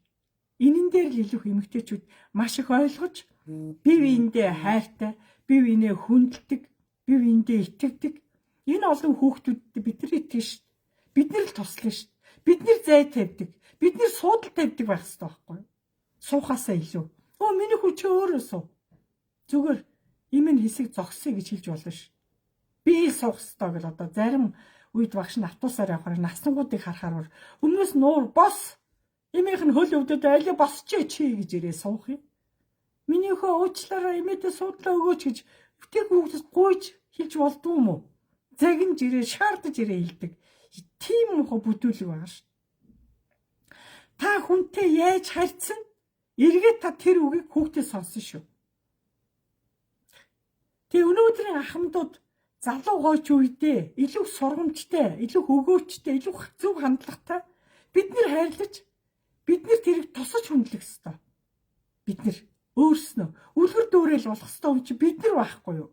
Энэн дээр л илүү эмэгтэйчүүд маш их ойлгож бие биендээ хайртай, бие биенээ хүндэлдэг, бие биендээ итгэдэг. Энэ олон хүүхдүүдэд бид нар итгэж шít. Бид нар л туслана шít. Бид нар зай тавьдаг. Бид нар суудал тавьдаг байх хэрэгтэй байхгүй юу? Суухаасаа илүү. Миний хүү чи өөрөө суу. Зүгээр ийм нь хэсэг зогсъё гэж хэлж болно шít. Би суух ёстой гэл одоо зарим үед багш нь автобусаар явахаар насангуудыг харахаар өмнөөс нуур бос. Эмийнх нь хөл өвдөд айлаа босчээ чи гэж ирээ суух юм. Миний хөө уучлаарай эмээдээ суудлаа өгөөч гэж тэр хүүхдэд гуйж хэлж болдгүй юм уу? Загинж ирээ шаардаж ирээ хэлдэг. Тийм мохо бүтүүлэг байгаа ш. Та хүнтэй яаж харьцсан? Эргээд та тэр үгийг хүүхдэд сонсон шүү. Тэг өнөөдрийн ахмадууд залуу гойч үедээ илүү сургамжтай, илүү өгөөчтэй, илүү зөв хандлагатай бид нэр хайрлаж бид нэр тэрийг тусаж хүндлэх ёстой. Бид нэр өөрснөө үлгэр дуурайл болох ёстой юм чи бид нар байхгүй юу?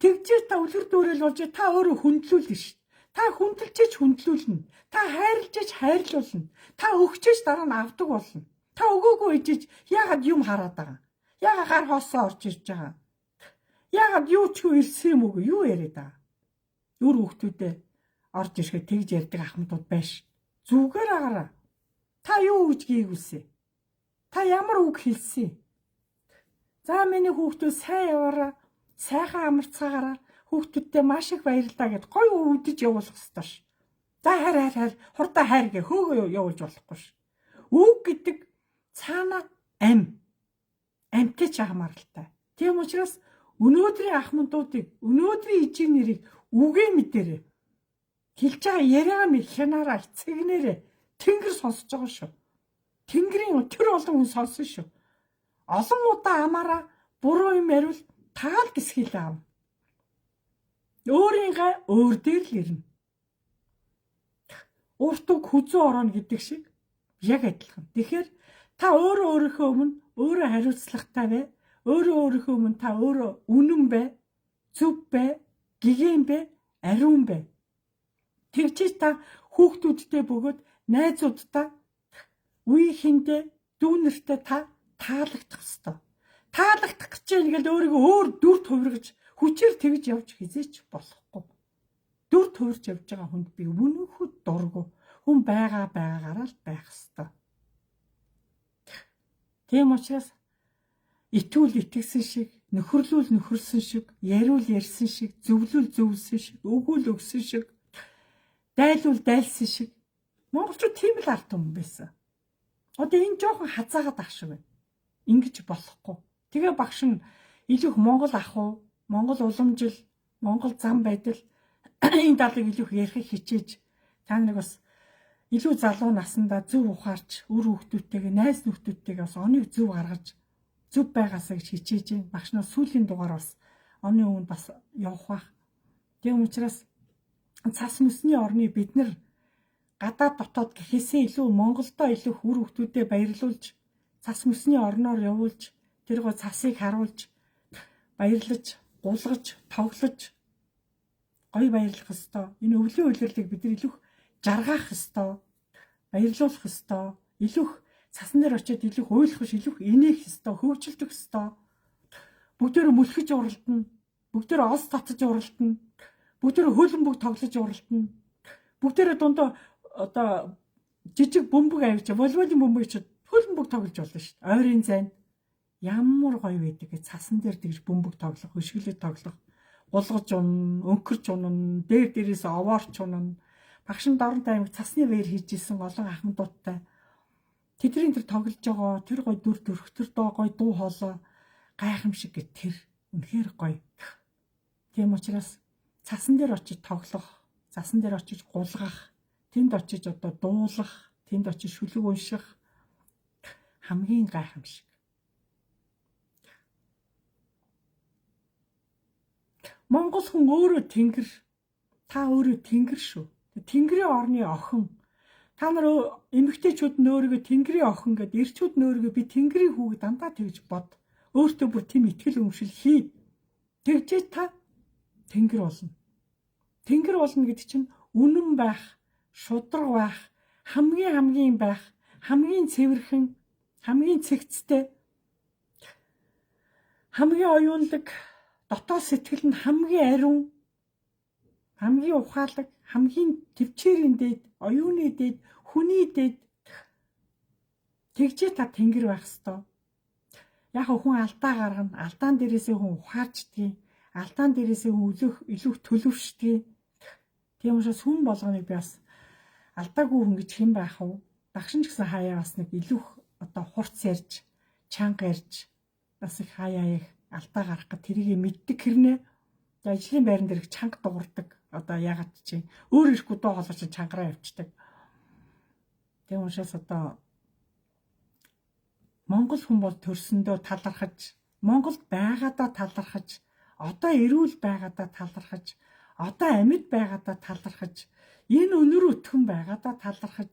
Тэгжээ та үлгэр дуурайл болж та өөрөө хүндлүүлнэ шүү. Та хүндэлжээж хүндлүүлнэ. Та хайрлаж хайрлуулна. Та өгчээж дараа нь авдаг болно. Та өгөөгүй ижиж яагаад юм хараад байгаа? Яагаад гар хоосоо орж ирж байгаа? Яагаад юу ч ирсэн юм уу? Юу яриад байгаа? Өөр хүүхдүүдээ орж ирэхэд тэгж ярьдаг ахмадууд байш. Зүгээр агараа. Та юу гэж гээвүсэ? Та ямар үг хэлсэн? За миний хүүхдүүд сайн яваараа, сайхан амарцгаагаараа хүүхдүүдтэй маш их баярлалаа гэд гоё өвдөж явуулах ёстой ш. За хайр хурдаа хайр гэ хөөгөө явуулж болохгүй ш. Үг гэдэг цаана амьтаж хамааралтай. Тийм учраас өнөөдрийн ахмадуудыг, өнөөдрийн ижиг нэрийг үгээ мэдэрээ хэлж байгаа яриагаа мэд хянаараа эцэгнэрээ Тэнгэр сонсож байгаа шүү. Тэнгэрийн тэр олон хүн сонсон шүү. Олон удаа амаараа буруу юм ярил таал гисгэл аав. Өөрийнхөө өөр дээр л ирнэ. Уртуг хүзүү орно гэдэг шиг яг адилхан. Тэгэхээр та өөрийнхөө өмнө өөрөө хариуцлагатай бай. Өөрийнхөө өмнө та өөрөө үнэн бай, зөв бай, гэгэн бай, ариун бай. Тэгжиж та хүүхдүүдтэй бөгөөд найзуудтай үеийнхэндээ дүүнэртэй та таалагдах ёстой. Таалагдах гэж ингээл өөрийгөө өөр дүр тувиргаж хүчээр тэгж явж хизээч болохгүй. Дүр тувирж явж байгаа хүнд би үнэнхүү дургу. Хүн байгаагаараа л байх ёстой. Тийм учраас итүүл итгэсэн шиг, нөхөрлүүл нөхөрсөн шиг, яриул ярьсан шиг, зөвлүүл зөвлөсөн шиг, өгүүл өгсөн шиг, дайлуул дайлсан шиг монголчууд тийм л ард түмэн байсан. Одоо энэ жоохон хазаагаад ах шиг байна. Ингэж болохгүй. Тэгээ багш нь илүү их монгол ахуй, монгол уламжил, монгол зам байдал энэ талыг илүү их ярих хичээж та нарыг бас илүү залуу насндаа зөв ухаарч, үр хүүхдүүдтэйгээ, найз нөхдөдтэйгээ бас оныг зөв гаргаж, зөв байгаасаа гэж хичээж байна. Багш нь сүүлийн дугаар бас оны өмнө бас явах бах. Тийм учраас цас мөсний орны бид нар гадаад дотоод гэхээсээ илүү Монголдоо илүү үр хүүхдүүдэд баярлуулж, цас мөсний орноор явуулж, тэргөө цасыг харуулж, баярлаж, гулгаж, тоглож гоё баярлах ёстой. Энэ өвлийн үйлрэлийг бид нар илүү жаргах ёстой. Баярлуулах ёстой. Илүү цасан дээр очиод илүү ойлгох, илүү инээх ёстой, хөгжилдөх ёстой. Бүгдээр мөлхөж уралдана. Бүгдээр олс татаж уралдана. Бүгдээр хөлбөмбөг тоглож уралдана. Бүгдээр дундаа одоо жижиг бөмбөг авч, волейболын бөмбөг ч хөлбөмбөг тоглож болно шүү дээ. Ойрын зайд ямар гоё байдаг гэж цасан дээр тэгж бөмбөг тоглох, хөшгөлөд тоглох, гулгаж унана, өнкөрч унана, дээрээс овоорч унана. Багшин Дорнот аймаг цасны баяр хийж исэн олон ахмадуудтай. Тэдний тэр тоглож байгаа тэр гоё дүр төрх тэр гоё дуу хоолой гайхамшиг гэт тэр үнэхээр гоё. Тийм учраас цасан дээр очиж тоглох, цасан дээр очиж гулгах, тэнд очиж одоо дуулах, тэнд очиж шүлэг унших хамгийн гайхамшиг. Монгол хүн өөрөө тэнгэр, та өөрөө тэнгэр шүү. Тэнгэрийн орны охин. Та нар эмэгтэйчүүд нь өөрийгөө тэнгэрийн охин гэд, эрчүүд нь өөрийгөө би тэнгэрийн хүүг дандаа тэгж бод. Өөртөө бүр тийм итгэл өмшил хий. Тэгжээ та тэнгэр болно. Тэнгэр болно гэдэг чинь үнэн байх, шудраг байх, хамгийн байх, хамгийн цэвэрхэн, хамгийн цэгцтэй, хамгийн оюунлаг, дотоод сэтгэл нь хамгийн ариун, хамгийн ухаалаг, хамгийн төвчээрийн дээд, оюуны дээд, хүний дээд. Тэгжээ та тэнгэр байх ёстой. Яг хүн алдаа гаргана, алдаан дээрээсээ хүн ухаарчдгийг, Алдаан дээрээсээ илүү төлөвшдөг. Тийм учраас хүн болгоныг би бас алдаагүй хүн гэж хэн байх вэ? Багшин ч гэсэн хаяа бас нэг илүү одоо хурц ярьж, чанга ярьж бас их хаяа их алдаа гарах гэж тэрийг мэддэг хэрнээ ажлын байран дээр чанга дуурдаг. Одоо ягаад чи өөр ирэхгүй дуу хоолой чи чангараа явчихдаг. Тийм учраас одоо Монгол хүн бол төрсөндөө талархаж, Монголд байгаадаа талархаж, одоо эрүүл байгаадаа талархаж, одоо амьд байгаадаа талархаж, энэ өнөр өтгөн байгаадаа талархаж,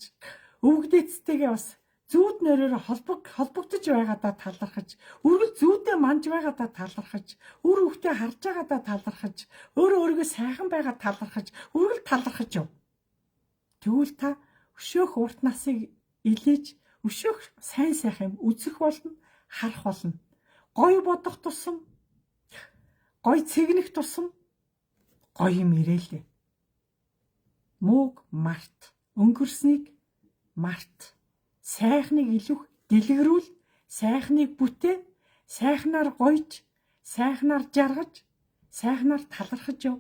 өвгдөөцтэйгээ бас зүүд нөрөөр холбогдож байгаадаа талархаж, үргэлж зүүдээ манж байгаадаа талархаж, үр хөвгтөө харж байгаадаа талархаж, өөрийгөө сайхан байгаад талархаж, үргэлж талархаж яв. Тэгвэл та өшөөх урт насыг илээж өшөөх сайн сайхан үзэх болно, харах болно. Гоё бодох тусам, гоё цэгнэх тусам, гоё юм ирээлээ. Мууг март, өнгөрснийг март. Сайхныг илүү дэлгэрүүл, сайхныг бүтээ, сайхнаар гоёж, сайхнаар жаргаж, сайхнаар талархаж яв.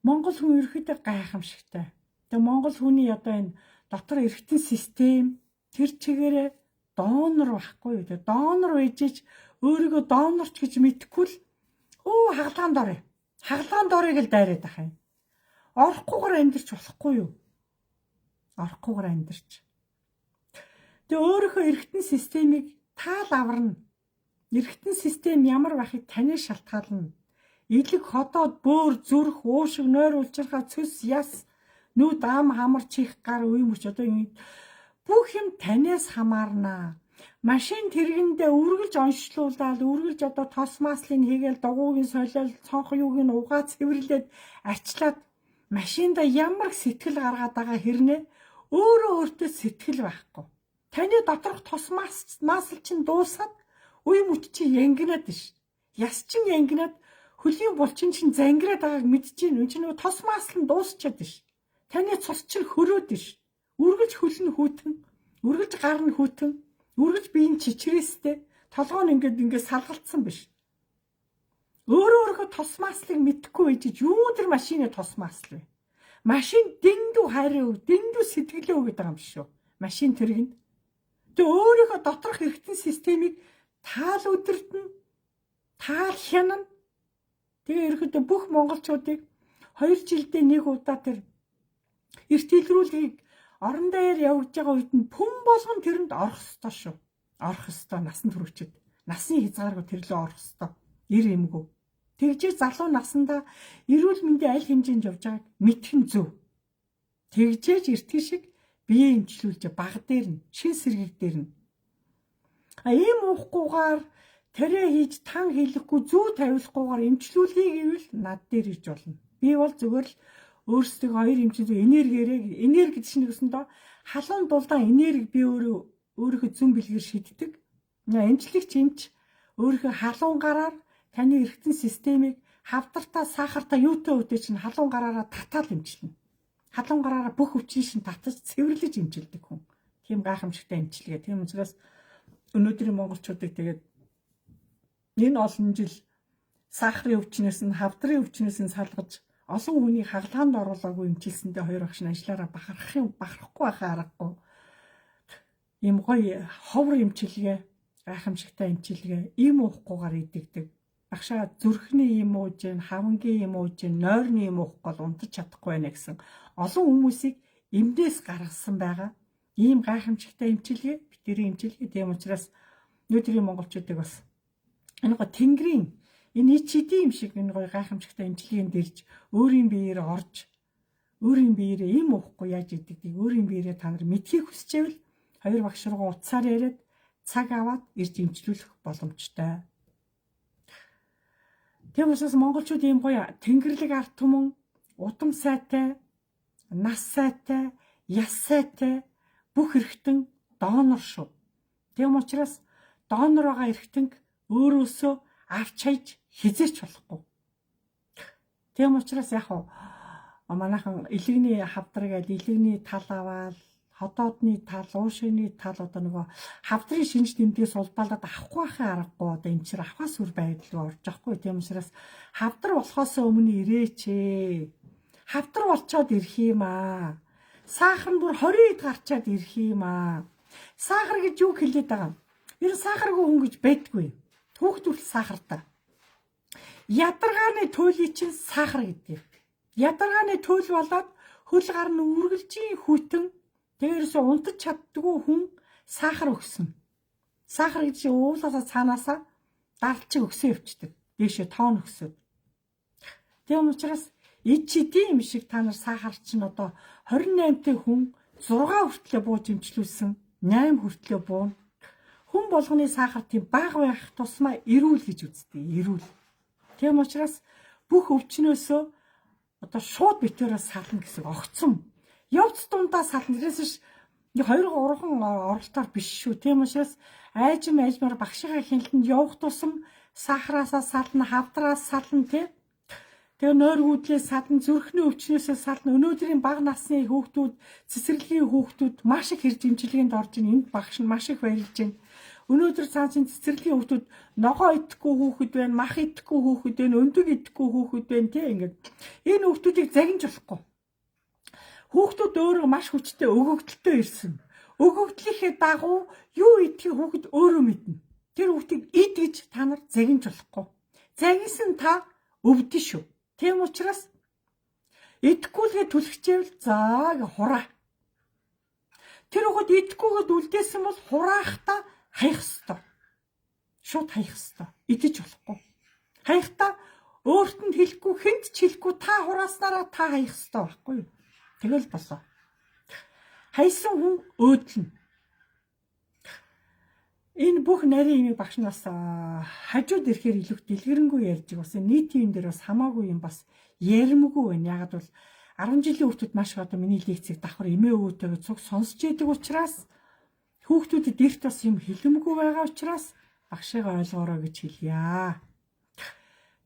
Монгол хүн ерөөхдөө гайхамшигтай. Тэгээ Монгол хүний одоо энэ дотор эргэтэн систем тэр чигээрээ донор байхгүй юу? Тэгээ донор үйжиж өөрийгөө донорч гэж мэдхгүй л хагалгаанд орё. Хагалгаанд орёг л дайраад ах юм. Орохгүйгээр амьдарч болохгүй юу? Орохгүйгээр амьдарч. Тэгээ өөрийнхөө эргэтэн системийг таал аварна. Эргэтэн систем ямар байхыг таны шалтгаална. Илэг ходоод бөөр зүрх уушиг нойр улчирхаа цөс яс нүд ам хамар чих гар үе мөч одоо бүх юм танаас хамаарна. Машин тэргэндээ үргэлж онцлуулаад үргэлж одоо тос маслыг хийгээл дугуйг нь солиол цонх юуг нь угаа цэвэрлээд арчлаад машинда ямар сэтгэл гаргаад байгаа хэрнээ өөрөө өөртөө сэтгэл байхгүй. Таны доторх тос масл чинь дуусаад үе мөч чи янгинаад ш. Яс чин янгинаад хөлийн булчин чинь зангираад байгааг мэдчихээн. Үн чинь нөгөө тос масл нь дуусчаад ш. Таны цус чинь хөрөөд ш. Үргэлж хөл нь хүйтэн, үргэлж гар нь хүйтэн, үргэлж биеийн чичрээстэй толгой нь ингээд салгалтсан биш. Өөрөө тос маслыг мэдхгүй ээжиж юун тэр машины тос масл вэ? Машин дэндүү хайраа өг, дэндүү сэтгэлээ өгöd байгаа юм шүү. Машин тэргэнд. Тэгээ өөрийнхөө доторх эргэтэн системийг таал өдөртөн, таал хянана. Тэгээ ерөөдөө бүх монголчуудыг 2 жилдээ нэг удаа тэр эрт илрүүлгийг орон дээр явж байгаа үед нь пүн болгон тэрэнд орох ёстой шүү. Орох ёстой насан туршид. Насны хязгааргүй тэрлөө орох ёстой. Ир эмгүү. Тэгжээ залуу насандаа эрүүл мэндийн аль хэмжээнд явж байгааг мэдэх нь зөв. Тэгжээж эртгий шиг бие эмчлүүлж баг дээр нь, шин сэргийг дээр нь. Ийм уухгүйгээр тэрэ хийж тан хийлэхгүй зүү тавилахгүйгээр эмчлүүлгийг ивэл над дээр ирж болно. Би бол зүгээр л өөрсдөө хоёр эмчилгээ энерги гэж нэгсэндээ халуун дулдаан энерги би өөрийнхөө зүн бэлгээр шиддэг. Эмчлэгч эмч өөрийнхөө халуун гараар таны эргэтэн системийг хавдартаа сахартаа юутай үдээ чинь халуун гараараа татаал эмчилнэ. Халуун гараараа бүх өвчин шин татаж цэвэрлэж эмчилдэг хүн. Тийм гайхамшигтай эмчилгээ. Тийм учраас өнөөдрийн монголчуудыг тэгээд энэ олон жил сахарын өвчнөөс нь хавдрын өвчнөөс нь салгаж олон хүнийг хагалгаанд оруулаагүй эмчилсэндээ хоёр багш нь ажиллаараа бахарахгүй байхаа аргагүй. Ийм гоё ховор эмчилгээ, гайхамшигтай эмчилгээ, ийм уухгүйгээр идэгдэг. Багшаа зүрхний юм ууж, хавангийн юм ууж, нойрны юм уухгүй бол унтаж чадахгүй байна гэсэн олон хүмүүсийг эмнээс гаргасан байгаа. Ийм гайхамшигтай эмчилгээ, битэрийн эмчилгээ. Тийм учраас өнөөдрийн монголчуудыг бас энэ гоо тэнгэрийн энэ чидийн юм шиг энэ гоё гайхамшигтай эмчилгээнд ирж өөрийн биеэр орж өөрийн биеэрээ им уухгүй яаж идэгдгийг өөрийн биеэрээ та нар мэдхийг хүсчээвэл хоёр багш руугаа утсаар яриад цаг аваад ирж эмчлүүлэх боломжтой. Тийм учраас монголчууд ийм гоё тэнгэрлэг ард түмэн, удам сайтай, нас сайтай, яс сайтай бүх эргэтэн донор шүү. Тийм учраас донор байгаа эргэтэнг өөрөөсөө авч хайж хизээч болохгүй. Тийм учраас яг манайхан илэгний хавдраг аль илэгний тал аваад Хотоодны тал, уушины тал одоо нөгөө хавдрын шинж тэмдгээс улбалаад авахгүй байхын аргагүй одоо энэ чир авахаас үр байдал руу орж байгаа хгүй. Тийм учраас хавдар болохоос өмнө ирээч ээ. Хавдар болчоод ирэх юм аа. Сахар нь бүр 20-д гарчаад ирэх юм аа. Сахар гэж юу хэлээд байгаа юм? Энэ сахаргүй хүн гэж байдгүй. Хүүхдүүл сахартай. Ядаргааны туйлыг чинь сахар гэдэг. Ядаргааны туйл болоод хөл гар нь үргэлжийн хүйтэн тэрээс унтаж чаддгүй хүн сахар өгсөн. Сахар гэж уулаасаа цаанаасаа даралчиг өгсөн өвчдөг. Дээшээ тоон өгсөд. Тийм учраас ичидийн юм шиг та нар сахар чинь одоо 28-т хүн 6 хүртлэе бууж имчлүүлсэн. 8 хүртлэе буун. Хүн болгоны сахар тийм бага байх тусмаа эрүүл гэж үздэг. Эрүүл. Тийм учраас бүх өвчнөөсөө одоо шууд битүүрээс сална гэсэн огцом. Явц дундаа сална. Тэрээс 2-3 оролтоор биш шүү. Тийм учраас айжмаар багшийнхаа хяналтанд явах тусам сахараасаа сална, хавдраас сална тий. Тэгээ нойр гүйдлээс сална, зүрхний өвчнөөсөө сална. Өнөөдрийн бага насны хүүхдүүд, цэцэрлэгийн хүүхдүүд маш их хэрж имчилгээнд орж ийн. Энд багш нь маш их баярлж байна. Өнөөдөр цаашийн цэцэрлэгийн хүүхдүүд ногоо идэхгүй хүүхэд байна, мах идэхгүй хүүхэд байна, өндөг идэхгүй хүүхэд байна тий ингээд. Энэ хүүхдүүдийг загинж болохгүй. Хүүхдүүд өөрөө маш хүчтэй өгөгдөлтөй ирсэн. Өгөгдлийнхээ дагуу юу идэх хүүхэд өөрөө мэднэ. Тэр хүүхдийг ид гэж та нар загинж болохгүй. Загисан та өвдөн шүү. Тийм учраас идэхгүйгээ түлхчээвэл заа гэ хураа. Тэр хүүхэд идэхгүйгээд үлдээсэн бол хураахтаа хаях ёстой. Шууд хаях ёстой. Идэж болохгүй. Хаяхтаа өөрт нь хэлэхгүй, хэнд ч хэлэхгүй та хурааснараа та хаях ёстой байхгүй юу? Тэгэл болоо. Хайсан хүн өөдлөн. Энэ бүх нарийн имийг багш нас хажууд ирэхээр илүү дэлгэрэнгүй ярьж байгаа. Бас нийтийн дээр бас хамаагүй юм бас ярмгүй байна. Ягаад бол 10 жилийн хүүхдүүд маш одоо миний лекцийг давхар эмээ өвөөтэйгээ цуг сонсч яадаг учраас хүүхдүүдэд эрт бас юм хэлэмгүй байгаа учраас багшигаа ойлгоорой гэж хэлье.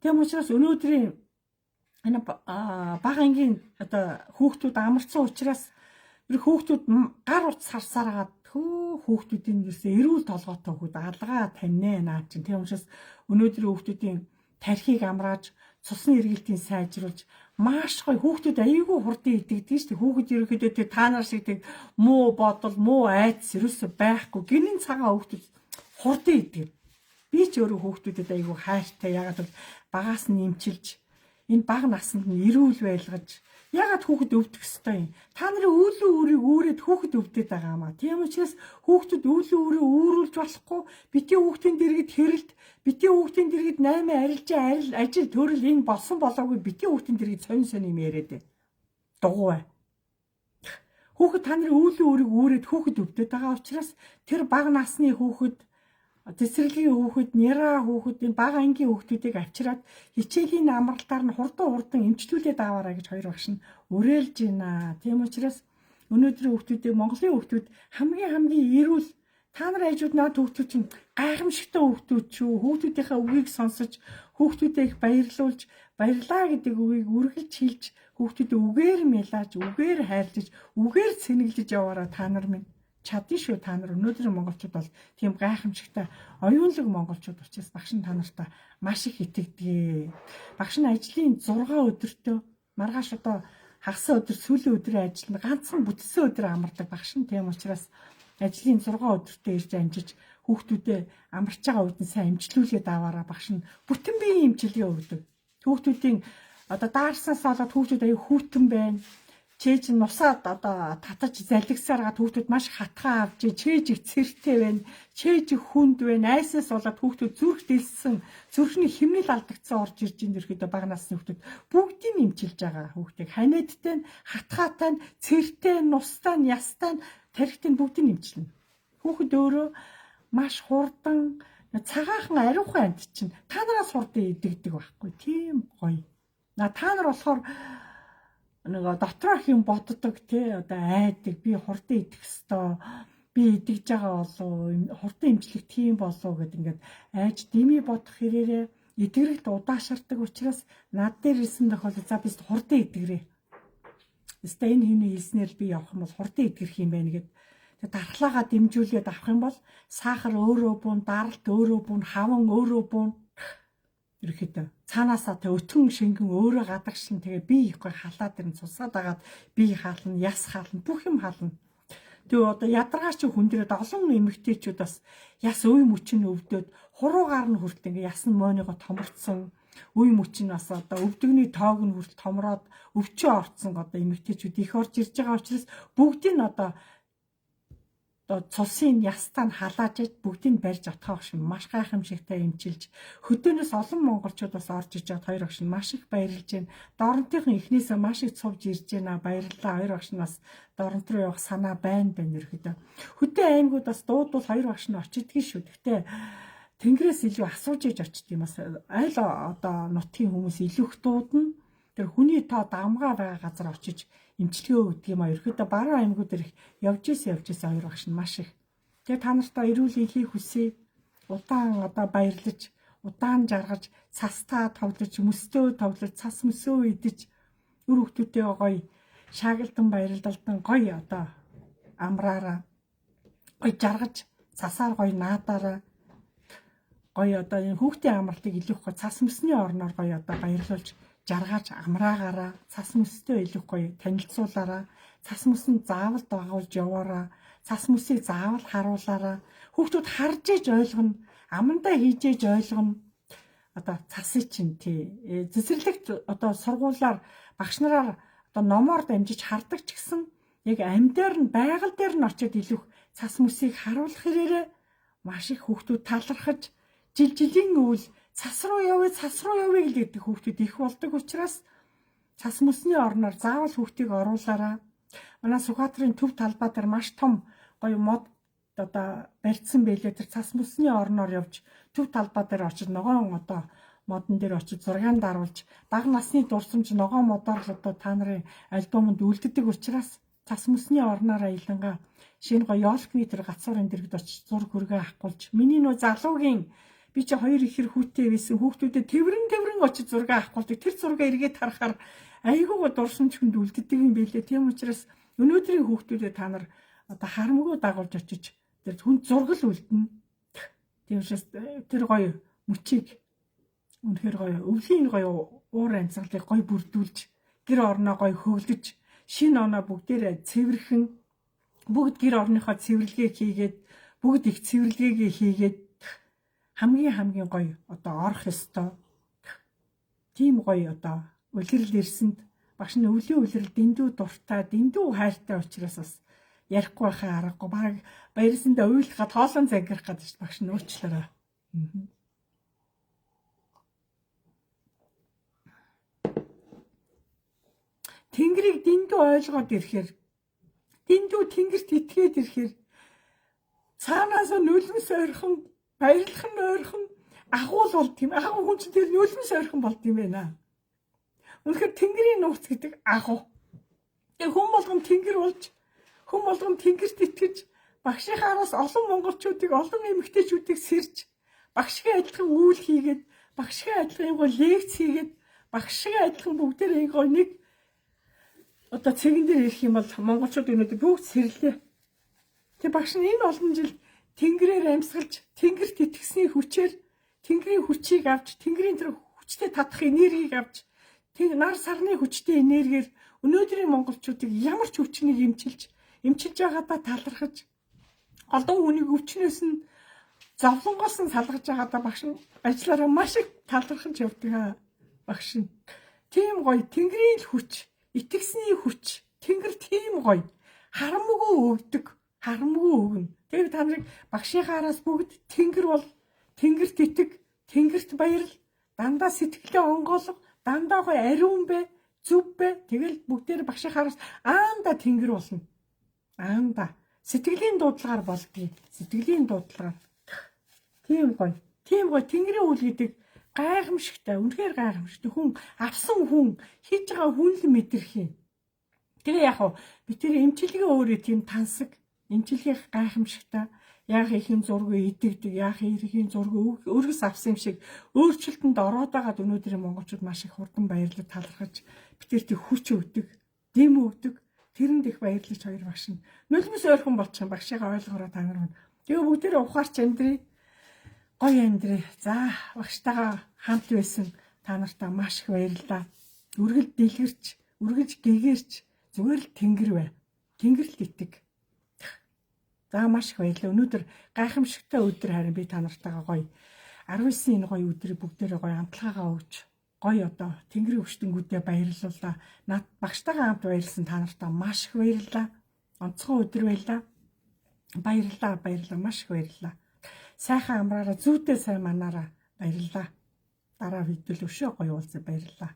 Тийм учраас өнөөдрийн энэ бага ангийн одоо хүүхдүүд амарсан учраас хүүхдүүд гар утас харсараад хүүхдүүдийн юусэн эрүүл толгойтой хүүхд алгаа таньнэ наа чинь. Тийм учраас өнөөдрийн хүүхдүүдийн тархийг амрааж цусны эргэлтийн сайжруулж маш гоё хүүхдүүд аяйгүй хурдан идэгдэг шүү дээ. Хүүхэд ерөнхийдөө тэр та нар шиг тэг муу бодол, муу айдас ерөөсөй байхгүй. Гинэн цагаан хүүхдүүд хурдан идэг. Би ч өөрөө хүүхдүүдэд аяйгүй хайртай. Ягаад бол багаас нь нэмчилж энэ бага наснд нь эрүүл байлгаж ягаад хүүхэд өвдөх ёстой юм? Та нарын үүлэн үрийг үүрээд хүүхэд өвдөд байгаа маа. Тийм учраас хүүхдүүд үүлэн үрээ үүрүүлж болохгүй. Битгий хүүхдийн дэргэд хэрэлт, битгий хүүхдийн дэргэд 8 арилжаа ажил төрөл энэ болсон болоогүй битгий хүүхдийн дэргэд сонь юм яриад байна. Дугуй бай. Хүүхэд та нарын үүлэн үрийг үүрээд хүүхэд өвдөд байгаа учраас тэр бага насны хүүхэд цэцэрлэгийн хүүхэд, нера хүүхэд, энэ бага ангийн хүүхдүүдийг авчираад хичээлийн амралтаар нь хурдан эмчлүүлээд аваарай гэж хоёр багш нь уриалж байна. Тийм учраас өнөөдрийн хүүхдүүдийг Монголын хүүхдүүд хамгийн эрүүл та нар айжууд наад хүүхдүүд чинь гайхамшигтай хүүхдүүд шүү. Хүүхдүүдийнхээ үгийг сонсож, хүүхдүүдээ их баярлуулж, баярлаа гэдэг үгийг үргэлж хэлж, хүүхдүүдэд үгээр мэлааж, үгээр хайрлаж, үгээр сэнэглэж яваараа та нар минь чадна шүү. Та нар өнөөдрийн монголчууд бол тийм гайхамшигтай оюунлаг монголчууд учраас багш нь та нартай маш их итгэдэг. Багш нь ажлын 6 өдөртөө маргааш одоо хагас өдөр сүүлийн өдрийн ажил ганцхан бүтсэн өдөр амардаг багш нь. Тийм учраас ажлын 6 өдөртөө ирж амжиж хүүхдүүдэд амарч байгаа үед нь сайн эмчлүүлээд аваараа багш нь бүтэн биеийн эмчилгээ өгдөг. Хүүхдүүдийн одоо даарснаас болоод хүүхдүүд аюу хүүтэн байна. Чээж нусаад одоо татаж залгисааргаад хүүхдүүд маш хатгаа авч чээж их цэртэй байна. Чээж их хүнд байна. Айсаас болоод хүүхдүүд зүрх дэлссэн, зүрхний хэмнэл алдагдсан орж ирж ин дэрхэдэ бага насны хүүхдүүд бүгдийг нэмчилж байгаа. Хүүхдийг ханиадтай, хатгаатай, цэртэй, нустай, ястай, тархитын бүгдийг нэмчилнэ. Хүүхэд өөрөө маш хурдан цагаахан ариухан амьд чинь та нараас хурдан идэгдэг байхгүй. Тийм гоё. Та нар болохоор нөгөө дотроо юм боддог тий одоо айдаг би хурдан идэх ёстой би идэж байгаа болов хурдан имжлэх тийм болов гэд ингээд айж дими бодох хэрээрээ эдгэрэлт удаашардаг учраас над дээр ирсэн тохиолдолд за би хурдан идэгрээ Өстэй энэ хүний хэлснээр би явах юм бол хурдан идгэрх юм байна гэд. Тэгээ дархлаагаа дэмжүүлээд авах юм бол сахар өөрөө буун, даралт өөрөө буун, хаван өөрөө буун. Ерөөхдөө цаанаасаа тэ өтгөн шингэн өөрөө гадагшин тэгээ би ихгүй халаад ирэн цусаад агаад би хаална, яс хаална, бүх юм хаална. Тэгээ одоо ядаргаач хүндрээд олон эмэгтэйчүүд бас яс үе мөчн өвдөд хуруугаар нь хүртэл ингээ яс нь мойныгоо томорцсон. Үе мөчн бас одоо өвдөгний тоог нь хүртэл томроод өвчөө орцсон одоо эмэгтэйчүүд их орж ирж байгаа учраас бүгдийг нь одоо цусын ястаа нь халааж иж бүгдийг нь барьж отхоо гэж маш гайхамшигтай эмчилж хөдөөнөөс олон монголчууд бас орж иж байгаа хоёр багш нь маш их баярлж байна. Доронтойхон эхнээсээ маш их цувж ирж байна. Баярлалаа. Хоёр багш нь бас доронт руу явах санаа байна ерөөдөө. Хөдөө аймагуд бас дуудвал хоёр багш нь очидгийн шүү. Гэхдээ Тэнгэрээс илүү асууж иж очд юм бас аль одоо нутгийн хүмүүс илүү их дуудана. Тэр хүний тоо давмгаа байгаа газар очиж эмчилгээ өгдөг юм а. Ерөөдөө баруун аймагуд ирэх явж исэн хоёр багш нь маш их. Тэгээ та нартай эрүүл энхийг хүсье. Удаан одоо баярлаж, удаан жаргаж, цастаа товлож, мөстөө товлож, цас мөсөө идэж, үр хөвгтүүдээ гоё шаагилдан баярлалдан гоё одоо амраараа гоё жаргаж, цасаар гоё наадаараа гоё одоо энэ хүүхдийн амралтыг илүү гоё цас мөсний орноор гоё одоо баярлуулж жаргаж амраагаараа цас мөстэй илүү гоё танилцуулаараа цас мөсөнд заавал дагуулж яваараа цас мөсийг заавал харуулаараа хүүхдүүд харж иж ойлгоно амандаа хийж иж ойлгоно одоо цасыг чинь тий цэцэрлэгт одоо сургуулаар багш нараар одоо номоор дамжиж хардаг ч гэсэн яг амьдаар нь байгаль дээр нь очиод илүү цас мөсийг харуулах хэрээрээ маш их хүүхдүүд талархаж жилийн үйл цас руу явъя гэдэг хүүхдүүд их болдог учраас цас мөсний орноор заавал хүүхдийг оруулаараа. Манай Сүхбаатарын төв талбай дээр маш том гоё мод одоо барьсан байлээ. Тэр цас мөсний орноор явж төв талбай дээр очиж ногоон одоо модон дээр очиж зургаан даруулж бага насны дурсамж ногоон модоор л одоо та нарын альбомонд үлддэг учраас цас мөсний орноор аялангаа шинэ гоё ёлкны тэр гацуурын дэргэд очиж зураг хүргээ авахгүйж миний нөө залуугийн би чи хоёр ихэр хүүтэй байсан хүүхдүүдэд тэрвэрэн очиж зураг авахгүйж тэр зургаа эргээд харахаар айгуугаа дурсамж хүнд үлддэг юм билээ. Тийм учраас өнөөдрийн хүүхдүүдэд та нар одоо харамгүй дагуулж очиж тэр хүнд зургал үлдэнэ. Тийм учраас тэр гоё мөчийг үнэхээр гоё өвлийн гоё уур амьсгалыг гоё бүрдүүлж гэр орноо гоё хөглөж шинэ оноо бүгдээрээ цэвэрхэн бүгд гэр орныхоо цэвэрлэгээ хийгээд бүгд их цэвэрлэгээ хийгээд хамгийн гоё одоо орох ёстой. Тийм гоё одоо үлрэл ирсэнд багш нь өвлийн үлрэл дэндүү дуртай, дэндүү хайртай учраас бас ярихгүй байхаа аргагүй. Бараг баярсандаа уйлахад хоолон зангирах гэдэг чинь багш нь уучлаарай. Тэнгэрийг дэндүү ойлгоод ирэхээр дэндүү тэнгэрт итгээд ирэхээр цаанаас нүлмс ойрхон баярлах нь ойрхон агуул болд юм. Агуу хүн чинь тэр нүлмс ойрхон болд юм байна. Үнэхээр тэнгэрийн нууц гэдэг агуу. Тэг хүн болгон тэнгэр болж хүн болгон тэнгэрт итгэж багшийнхаараас олон монголчуудыг олон эмэгтэйчүүдийг сэрж багшгийн адилхан үйл хийгээд багшгийн адилхан гоо лекц хийгээд багшгийн адилхан бүгдээрээ гоо нэг одоо цэгэн дээр ирэх юм бол монголчууд өнөөдөр бүгд сэрлээ. Тэг багш нь энэ олон жил тэнгэрээр амьсгалж тэнгэрт итгэсний хүчээр тэнгэрийн хүчийг авч тэнгэрийн тэр хүчтэй татах энергийг авч нар сарны хүчтэй энергиэр өнөөдрийн монголчуудыг ямар ч өвчнийг эмчилж байгаадаа талархаж олон хүнийг өвчнөөс нь зовлонгоос нь салгаж байгаадаа багш нь ажиллаараа маш их талархаж явдаг багш нь. Тийм гоё тэнгэрийн хүч, итгэсний хүч, тэнгэр тийм гоё харамгүй өвдөг, харамгүй өгнө. Тэгээд та нарыг багшийнхаараас бүгд тэнгэр бол тэнгэрт итэг, тэнгэрт баярл, дандаа сэтгэлээ онгойлго, дандаа гоё ариун бэ, зүв бэ. Тэгэл бүгдээр багшийнхаараас аанда тэнгэр болно. Аанда сэтгэлийн дуудлагаар болдгийг, сэтгэлийн дуудлагаар. Тийм гоё тэнгэрийн үйл гэдэг гайхамшигтай, үнэхээр гайхамшигтай. Хүн авсан хүн хийж байгаа хүн л мэдэрх юм. Тэгээ яг хөө би тэр эмчилгээ өөрөө тийм тансаг, эмчилгээ гайхамшигтай. Яг ихэн зураг идэгдэг, яг ихэн зураг өргөс авсан юм шиг өөрчлөлтөнд ороод байгаад өнөөдрийн монголчууд маш их хурдан баярлаж талархаж битэр тийм хүч өгдөг. дэм өгдөг. Тэрэнд их баярлаж хоёр багш нь нулимс ойрхон болчих юм багшигаа ойлгоороо та нар нь. Тэгээ бүгдээрээ ухаарч амьдрий. Гоё амьдрий. За багштайгаа хамт байсан та нартаа маш их баярлалаа. Үргэлж дэлгэрч, үргэлж гэгэрч зүгээр л тэнгэр бай. Тэнгэрт итэг. За маш их баярлалаа. Өнөөдөр гайхамшигтай өдөр харин би та нартайгаа гоё 19 энэ гоё өдрийг бүгдээрээ гоё амтлагаагаа өгч гоё одоо тэнгэрийн өгштөнгүүдээ баярлууллаа. Над багштайгаа хамт баярлсан та нартаа маш их баярлалаа. Онцгой өдөр байлаа. Баярлалаа, маш их баярлалаа. Сайхан амраараа, зүйтэй сайн манаараа баярлалаа. Дараа видео өшөө гоё уулзаа баярлалаа.